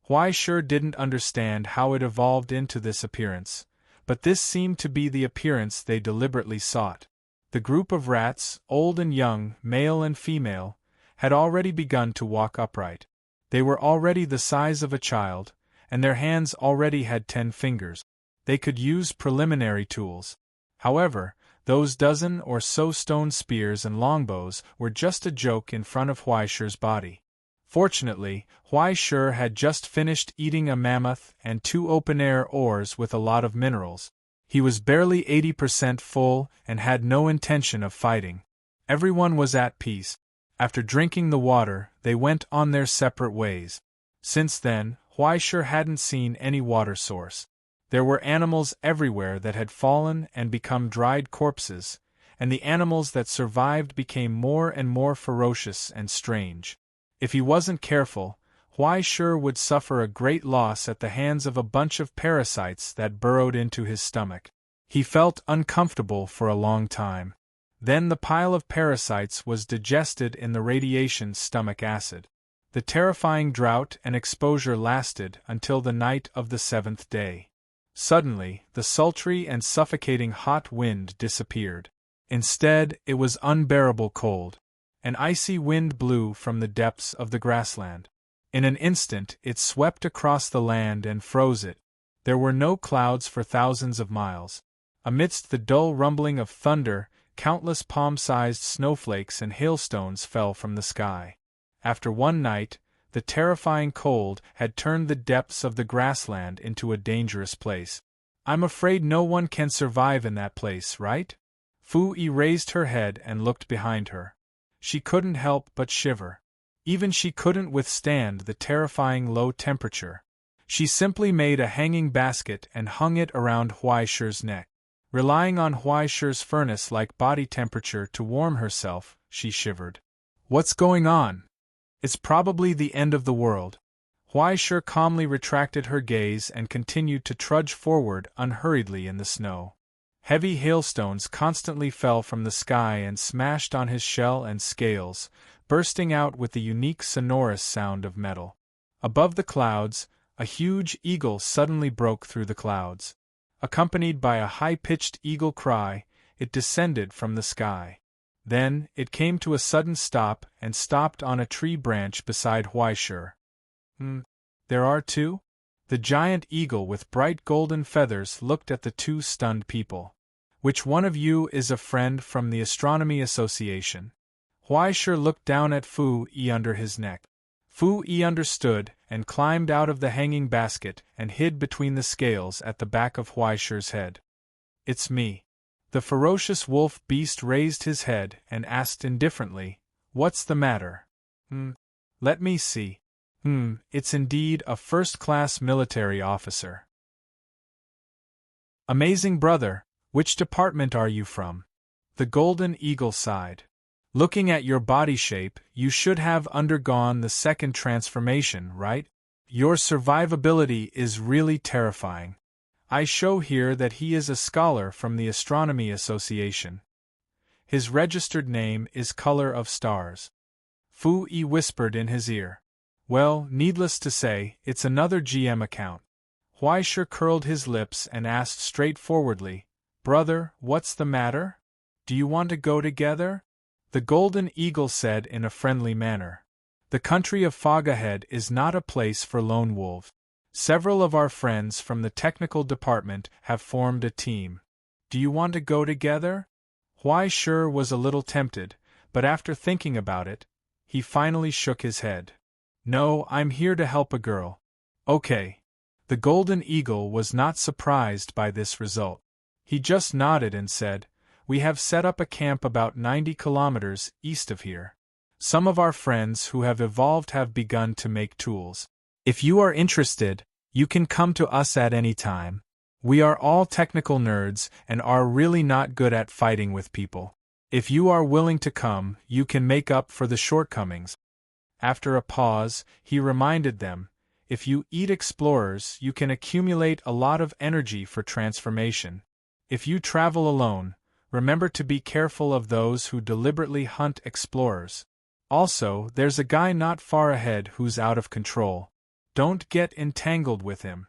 Huai Shi didn't understand how it evolved into this appearance, but this seemed to be the appearance they deliberately sought. The group of rats, old and young, male and female, had already begun to walk upright. They were already the size of a child, and their hands already had 10 fingers. They could use preliminary tools. However, those dozen or so stone spears and longbows were just a joke in front of Huai Shi's body. Fortunately, Huai Shi had just finished eating a mammoth and 2 open-air ores with a lot of minerals. He was barely 80% full and had no intention of fighting. Everyone was at peace. After drinking the water, they went on their separate ways. Since then, Huai Shi hadn't seen any water source. There were animals everywhere that had fallen and become dried corpses, and the animals that survived became more and more ferocious and strange. If he wasn't careful, Huai Shi would suffer a great loss at the hands of a bunch of parasites that burrowed into his stomach. He felt uncomfortable for a long time. Then the pile of parasites was digested in the radiation stomach acid. The terrifying drought and exposure lasted until the night of the 7th day. Suddenly, the sultry and suffocating hot wind disappeared. Instead, it was unbearable cold. An icy wind blew from the depths of the grassland. In an instant, it swept across the land and froze it. There were no clouds for thousands of miles. Amidst the dull rumbling of thunder, countless palm-sized snowflakes and hailstones fell from the sky. After one night, the terrifying cold had turned the depths of the grassland into a dangerous place. I'm afraid no one can survive in that place, right? Fu Yi raised her head and looked behind her. She couldn't help but shiver. Even she couldn't withstand the terrifying low temperature. She simply made a hanging basket and hung it around Huai Shi's neck. Relying on Huai Shi's furnace-like body temperature to warm herself, she shivered. What's going on? It's probably the end of the world. Huai Shi calmly retracted her gaze and continued to trudge forward unhurriedly in the snow. Heavy hailstones constantly fell from the sky and smashed on his shell and scales, bursting out with the unique sonorous sound of metal. Above the clouds, a huge eagle suddenly broke through the clouds. Accompanied by a high-pitched eagle cry, it descended from the sky. Then, it came to a sudden stop and stopped on a tree branch beside Huai Shi. There are 2? The giant eagle with bright golden feathers looked at the 2 stunned people. Which one of you is a friend from the Astronomy Association? Huai Shi looked down at Fu Yi under his neck. Fu Yi understood and climbed out of the hanging basket and hid between the scales at the back of Huai Shi's head. It's me. The ferocious wolf beast raised his head and asked indifferently, What's the matter? Let me see. It's indeed a first-class military officer. Amazing brother, Which department are you from? The Golden Eagle sighed. Looking at your body shape, you should have undergone the second transformation, right? Your survivability is really terrifying. I show here that he is a scholar from the Astronomy Association. His registered name is Color of Stars. Fu Yi whispered in his ear. Well, needless to say, it's another GM account. Huaishe curled his lips and asked straightforwardly, Brother, what's the matter? Do you want to go together? The Golden Eagle said in a friendly manner. The country of Foggahead is not a place for lone wolves. Several of our friends from the technical department have formed a team. Do you want to go together? Huaishe was a little tempted, but after thinking about it, he finally shook his head. No, I'm here to help a girl. Okay. The Golden Eagle was not surprised by this result. He just nodded and said, We have set up a camp about 90 kilometers east of here. Some of our friends who have evolved have begun to make tools. If you are interested, you can come to us at any time. We are all technical nerds and are really not good at fighting with people. If you are willing to come, you can make up for the shortcomings. After a pause, he reminded them, if you eat explorers, you can accumulate a lot of energy for transformation. If you travel alone, remember to be careful of those who deliberately hunt explorers. Also, there's a guy not far ahead who's out of control. Don't get entangled with him.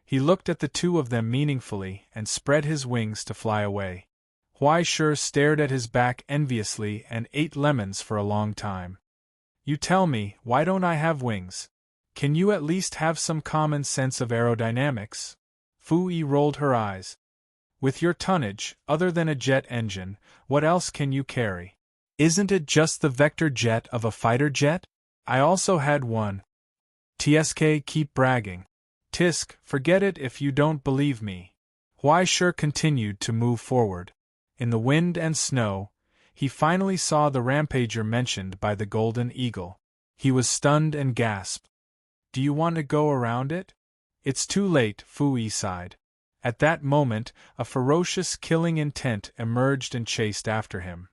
He looked at the two of them meaningfully and spread his wings to fly away. Huaishe stared at his back enviously and ate lemons for a long time. You tell me, why don't I have wings? Can you at least have some common sense of aerodynamics? Fu Yi rolled her eyes. With your tonnage, other than a jet engine, what else can you carry? Isn't it just the vector jet of a fighter jet? I also had one. Tsk, keep bragging. Tisk, forget it if you don't believe me. Huaishe continued to move forward. In the wind and snow, he finally saw the rampager mentioned by the Golden Eagle. He was stunned and gasped. Do you want to go around it? It's too late, Fu Yi sighed. At that moment, a ferocious killing intent emerged and chased after him.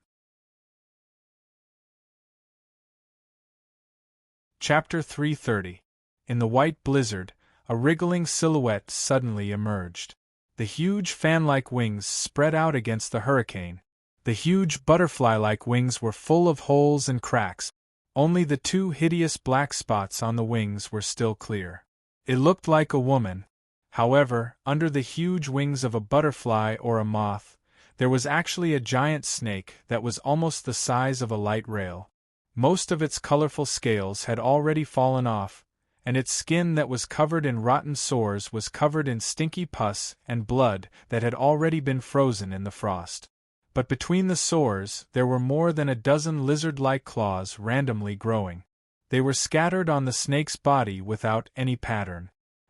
Chapter 330. In the white blizzard, a wriggling silhouette suddenly emerged. The huge fan-like wings spread out against the hurricane. The huge butterfly-like wings were full of holes and cracks. Only the two hideous black spots on the wings were still clear. It looked like a woman. However, under the huge wings of a butterfly or a moth, there was actually a giant snake that was almost the size of a light rail. Most of its colorful scales had already fallen off, and its skin that was covered in rotten sores was covered in stinky pus and blood that had already been frozen in the frost. But between the sores, there were more than a dozen lizard-like claws randomly growing. They were scattered on the snake's body without any pattern.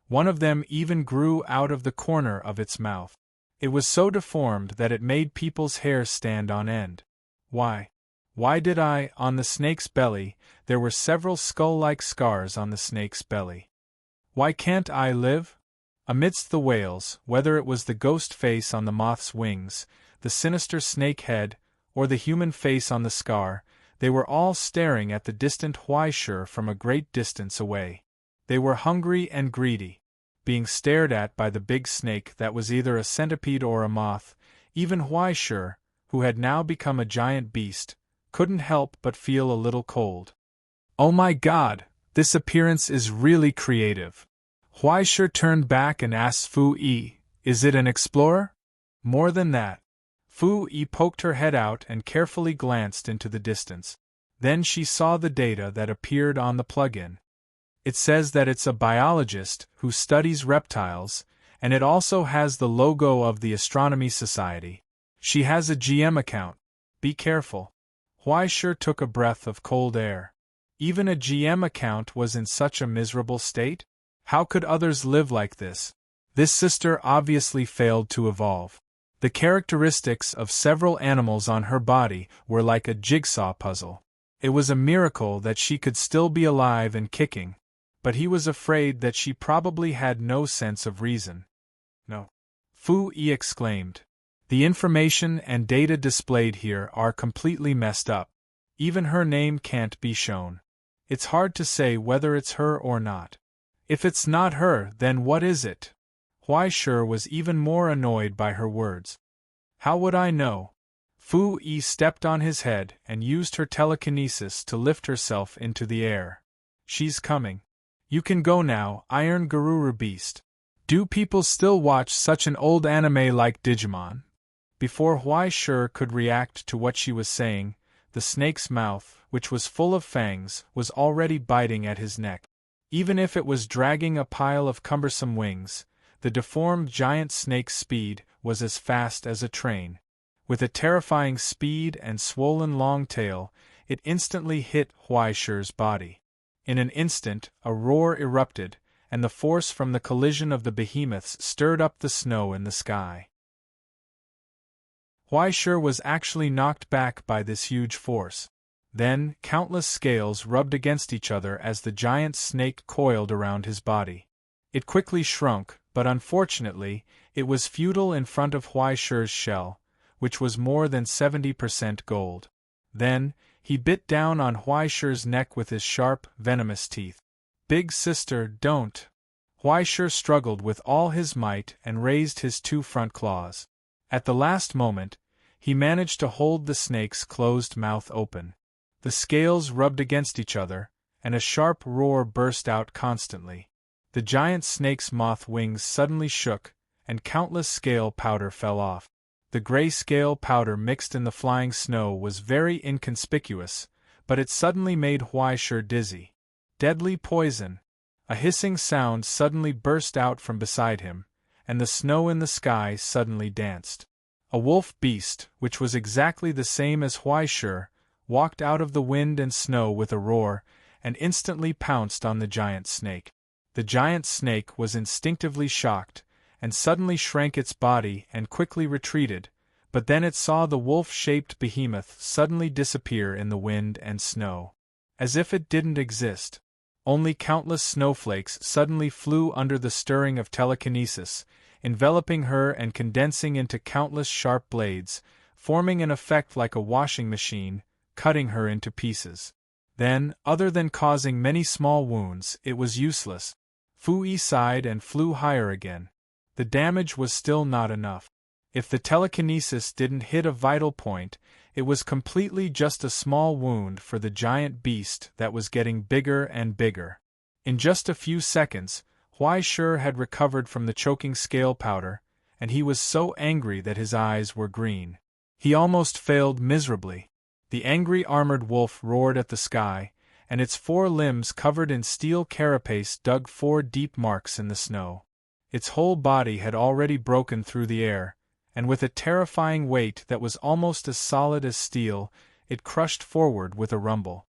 One of them even grew out of the corner of its mouth. It was so deformed that it made people's hair stand on end. Why did on the snake's belly, there were several skull-like scars on the snake's belly. Why can't I live? Amidst the wails, whether it was the ghost face on the moth's wings, the sinister snake head, or the human face on the scar, they were all staring at the distant Huaishe from a great distance away. They were hungry and greedy. Being stared at by the big snake that was either a centipede or a moth, even Huaishe, who had now become a giant beast, couldn't help but feel a little cold. Oh my God, this appearance is really creative. Huaishe turned back and asked Fu Yi, is it an explorer? More than that. Fu Yi poked her head out and carefully glanced into the distance. Then she saw the data that appeared on the plugin. It says that it's a biologist who studies reptiles, and it also has the logo of the Astronomy Society. She has a GM account. Be careful. Huaishe took a breath of cold air. Even a GM account was in such a miserable state? How could others live like this? This sister obviously failed to evolve. The characteristics of several animals on her body were like a jigsaw puzzle. It was a miracle that she could still be alive and kicking, but he was afraid that she probably had no sense of reason. No. Fu Yi exclaimed, The information and data displayed here are completely messed up. Even her name can't be shown. It's hard to say whether it's her or not. If it's not her, then what is it? Huaishur was even more annoyed by her words. How would I know? Fu Yi stepped on his head and used her telekinesis to lift herself into the air. She's coming. You can go now, Iron Garuru Beast. Do people still watch such an old anime like Digimon? Before Huaishur could react to what she was saying, the snake's mouth, which was full of fangs, was already biting at his neck. Even if it was dragging a pile of cumbersome wings, the deformed giant snake's speed was as fast as a train. With a terrifying speed and swollen long tail, it instantly hit Huaishur's body. In an instant, a roar erupted, and the force from the collision of the behemoths stirred up the snow in the sky. Huaishur was actually knocked back by this huge force. Then, countless scales rubbed against each other as the giant snake coiled around his body. It quickly shrunk, but unfortunately, it was futile in front of Huaishur's shell, which was more than 70% gold. Then, he bit down on Huaishur's neck with his sharp, venomous teeth. Big sister, don't! Huaishur struggled with all his might and raised his two front claws. At the last moment, he managed to hold the snake's closed mouth open. The scales rubbed against each other, and a sharp roar burst out constantly. The giant snake's moth wings suddenly shook, and countless scale powder fell off. The gray scale powder mixed in the flying snow was very inconspicuous, but it suddenly made Huaishur dizzy. Deadly poison! A hissing sound suddenly burst out from beside him, and the snow in the sky suddenly danced. A wolf beast, which was exactly the same as Huaishur, walked out of the wind and snow with a roar, and instantly pounced on the giant snake. The giant snake was instinctively shocked, and suddenly shrank its body and quickly retreated, but then it saw the wolf-shaped behemoth suddenly disappear in the wind and snow. As if it didn't exist. Only countless snowflakes suddenly flew under the stirring of telekinesis, enveloping her and condensing into countless sharp blades, forming an effect like a washing machine, cutting her into pieces. Then, other than causing many small wounds, it was useless. Fu Yi sighed and flew higher again. The damage was still not enough. If the telekinesis didn't hit a vital point, it was completely just a small wound for the giant beast that was getting bigger and bigger. In just a few seconds, Huaishur had recovered from the choking scale powder, and he was so angry that his eyes were green. He almost failed miserably. The angry armored wolf roared at the sky, and its 4 limbs covered in steel carapace dug 4 deep marks in the snow. Its whole body had already broken through the air, and with a terrifying weight that was almost as solid as steel, it crushed forward with a rumble.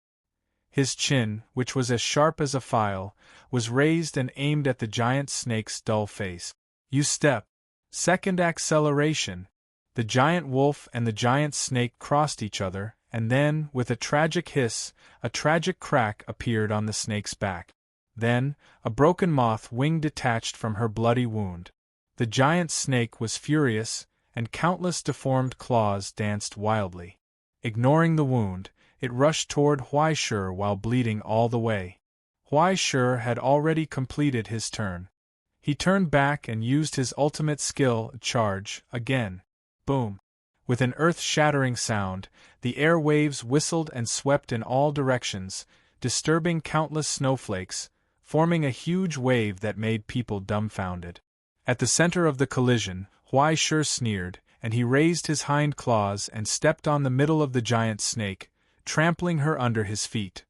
His chin, which was as sharp as a file, was raised and aimed at the giant snake's dull face. You step. Second acceleration. The giant wolf and the giant snake crossed each other, and then, with a tragic hiss, a tragic crack appeared on the snake's back. Then, a broken moth wing detached from her bloody wound. The giant snake was furious, and countless deformed claws danced wildly. Ignoring the wound, it rushed toward Huaishur while bleeding all the way. Huaishur had already completed his turn. He turned back and used his ultimate skill, charge, again. Boom! With an earth-shattering sound, the air waves whistled and swept in all directions, disturbing countless snowflakes, forming a huge wave that made people dumbfounded. At the center of the collision, Huaishur sneered, and he raised his hind claws and stepped on the middle of the giant snake, trampling her under his feet.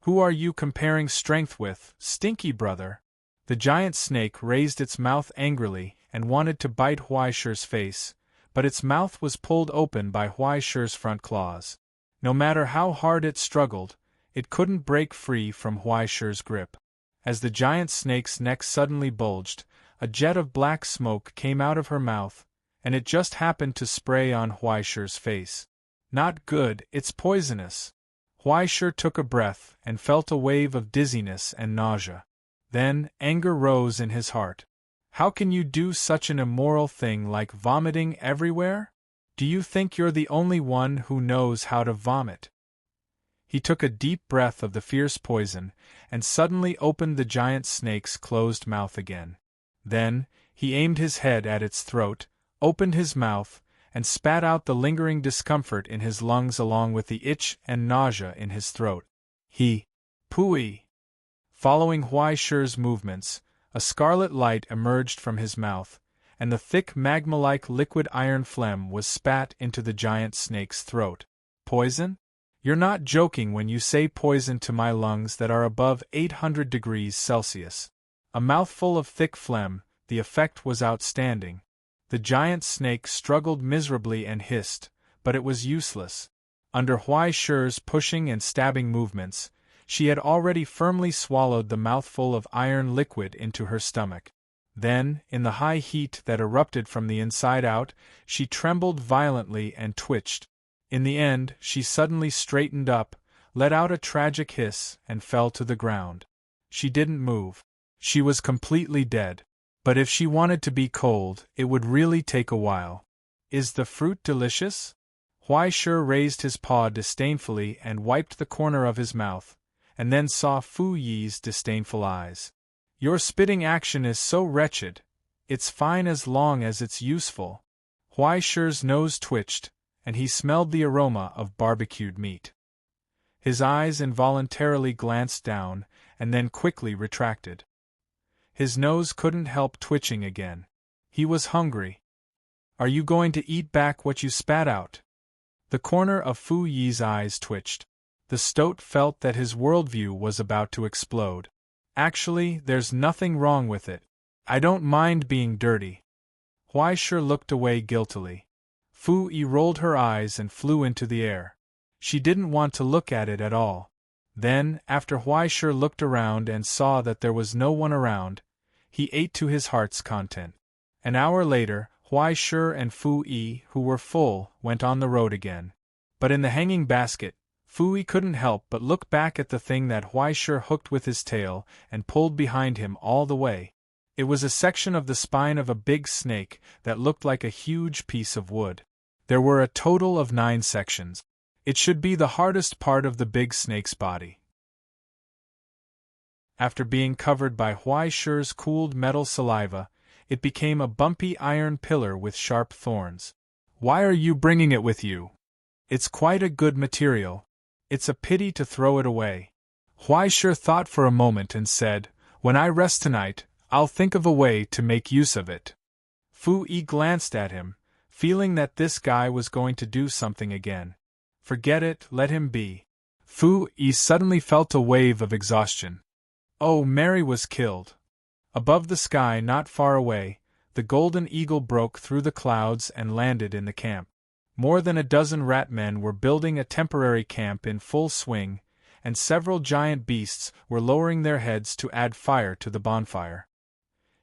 Who are you comparing strength with, stinky brother? The giant snake raised its mouth angrily and wanted to bite Huaishur's face, but its mouth was pulled open by Huaishur's front claws. No matter how hard it struggled, it couldn't break free from Huaishur's grip. As the giant snake's neck suddenly bulged, a jet of black smoke came out of her mouth, and it just happened to spray on Huaishur's face. Not good, it's poisonous. Huaishur took a breath and felt a wave of dizziness and nausea. Then, anger rose in his heart. How can you do such an immoral thing like vomiting everywhere? Do you think you're the only one who knows how to vomit? He took a deep breath of the fierce poison, and suddenly opened the giant snake's closed mouth again. Then, he aimed his head at its throat, opened his mouth, and spat out the lingering discomfort in his lungs along with the itch and nausea in his throat. Pooey! Following Huai Shi's movements, a scarlet light emerged from his mouth, and the thick magma-like liquid iron phlegm was spat into the giant snake's throat. Poison? You're not joking when you say poison to my lungs that are above 800 degrees Celsius. A mouthful of thick phlegm, the effect was outstanding. The giant snake struggled miserably and hissed, but it was useless. Under Huai Shi's pushing and stabbing movements, she had already firmly swallowed the mouthful of iron liquid into her stomach. Then, in the high heat that erupted from the inside out, she trembled violently and twitched. In the end, she suddenly straightened up, let out a tragic hiss, and fell to the ground. She didn't move. She was completely dead. But if she wanted to be cold, it would really take a while. Is the fruit delicious? Huai Shi raised his paw disdainfully and wiped the corner of his mouth, and then saw Fu Yi's disdainful eyes. Your spitting action is so wretched. It's fine as long as it's useful. Huai Shi's nose twitched, and he smelled the aroma of barbecued meat. His eyes involuntarily glanced down, and then quickly retracted. His nose couldn't help twitching again. He was hungry. Are you going to eat back what you spat out? The corner of Fu Yi's eyes twitched. The stoat felt that his worldview was about to explode. Actually, there's nothing wrong with it. I don't mind being dirty. Huai Shi looked away guiltily. Fu Yi rolled her eyes and flew into the air. She didn't want to look at it at all. Then, after Huai Shi looked around and saw that there was no one around, he ate to his heart's content. An hour later, Huai Shi and Fu Yi, who were full, went on the road again. But in the hanging basket, Fu Yi couldn't help but look back at the thing that Huai Shi hooked with his tail and pulled behind him all the way. It was a section of the spine of a big snake that looked like a huge piece of wood. There were a total of 9 sections. It should be the hardest part of the big snake's body. After being covered by Huai Shi's cooled metal saliva, it became a bumpy iron pillar with sharp thorns. Why are you bringing it with you? It's quite a good material. It's a pity to throw it away. Huai Shi thought for a moment and said, When I rest tonight, I'll think of a way to make use of it. Fu Yi glanced at him, feeling that this guy was going to do something again. Forget it, let him be. Fu Yi suddenly felt a wave of exhaustion. Oh, Mary was killed. Above the sky not far away, the golden eagle broke through the clouds and landed in the camp. More than a dozen rat men were building a temporary camp in full swing, and several giant beasts were lowering their heads to add fire to the bonfire.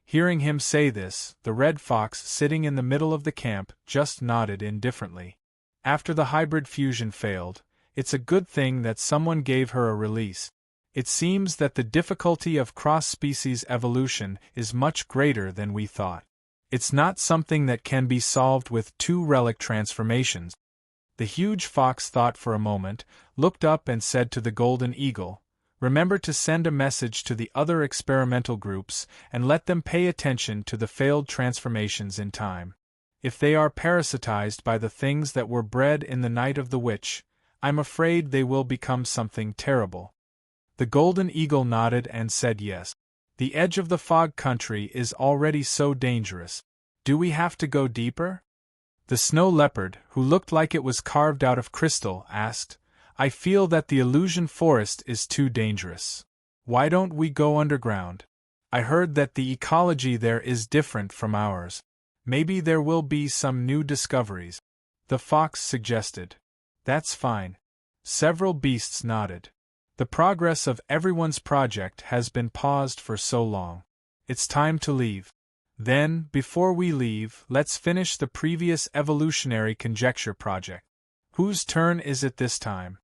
Hearing him say this, the red fox sitting in the middle of the camp just nodded indifferently. After the hybrid fusion failed, it's a good thing that someone gave her a release. It seems that the difficulty of cross-species evolution is much greater than we thought. It's not something that can be solved with 2 relic transformations. The huge fox thought for a moment, looked up and said to the golden eagle, Remember to send a message to the other experimental groups and let them pay attention to the failed transformations in time. If they are parasitized by the things that were bred in the night of the witch, I'm afraid they will become something terrible. The golden eagle nodded and said yes. The edge of the fog country is already so dangerous. Do we have to go deeper? The snow leopard, who looked like it was carved out of crystal, asked, I feel that the illusion forest is too dangerous. Why don't we go underground? I heard that the ecology there is different from ours. Maybe there will be some new discoveries. The fox suggested. That's fine. Several beasts nodded. The progress of everyone's project has been paused for so long. It's time to leave. Then, before we leave, let's finish the previous evolutionary conjecture project. Whose turn is it this time?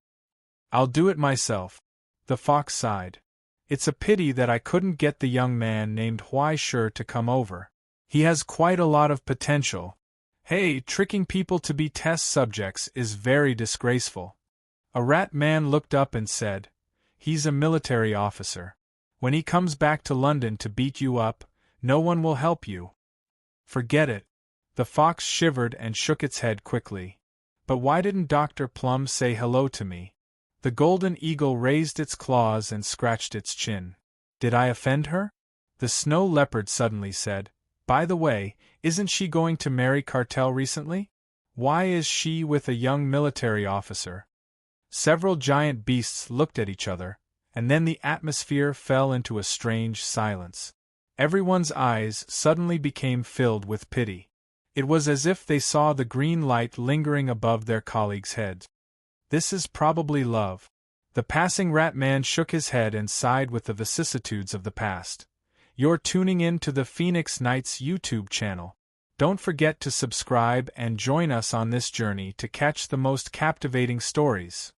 I'll do it myself. The fox sighed. It's a pity that I couldn't get the young man named Huai Shi to come over. He has quite a lot of potential. Hey, tricking people to be test subjects is very disgraceful. A rat man looked up and said, "He's a military officer. When he comes back to London to beat you up, no one will help you." "Forget it." The fox shivered and shook its head quickly. "But why didn't Dr. Plum say hello to me?" The golden eagle raised its claws and scratched its chin. "Did I offend her?" The snow leopard suddenly said, "By the way, isn't she going to marry Cartel recently? Why is she with a young military officer?" Several giant beasts looked at each other, and then the atmosphere fell into a strange silence. Everyone's eyes suddenly became filled with pity. It was as if they saw the green light lingering above their colleagues' heads. "This is probably love." The passing rat man shook his head and sighed with the vicissitudes of the past. You're tuning in to the Phoenix Nights YouTube channel. Don't forget to subscribe and join us on this journey to catch the most captivating stories.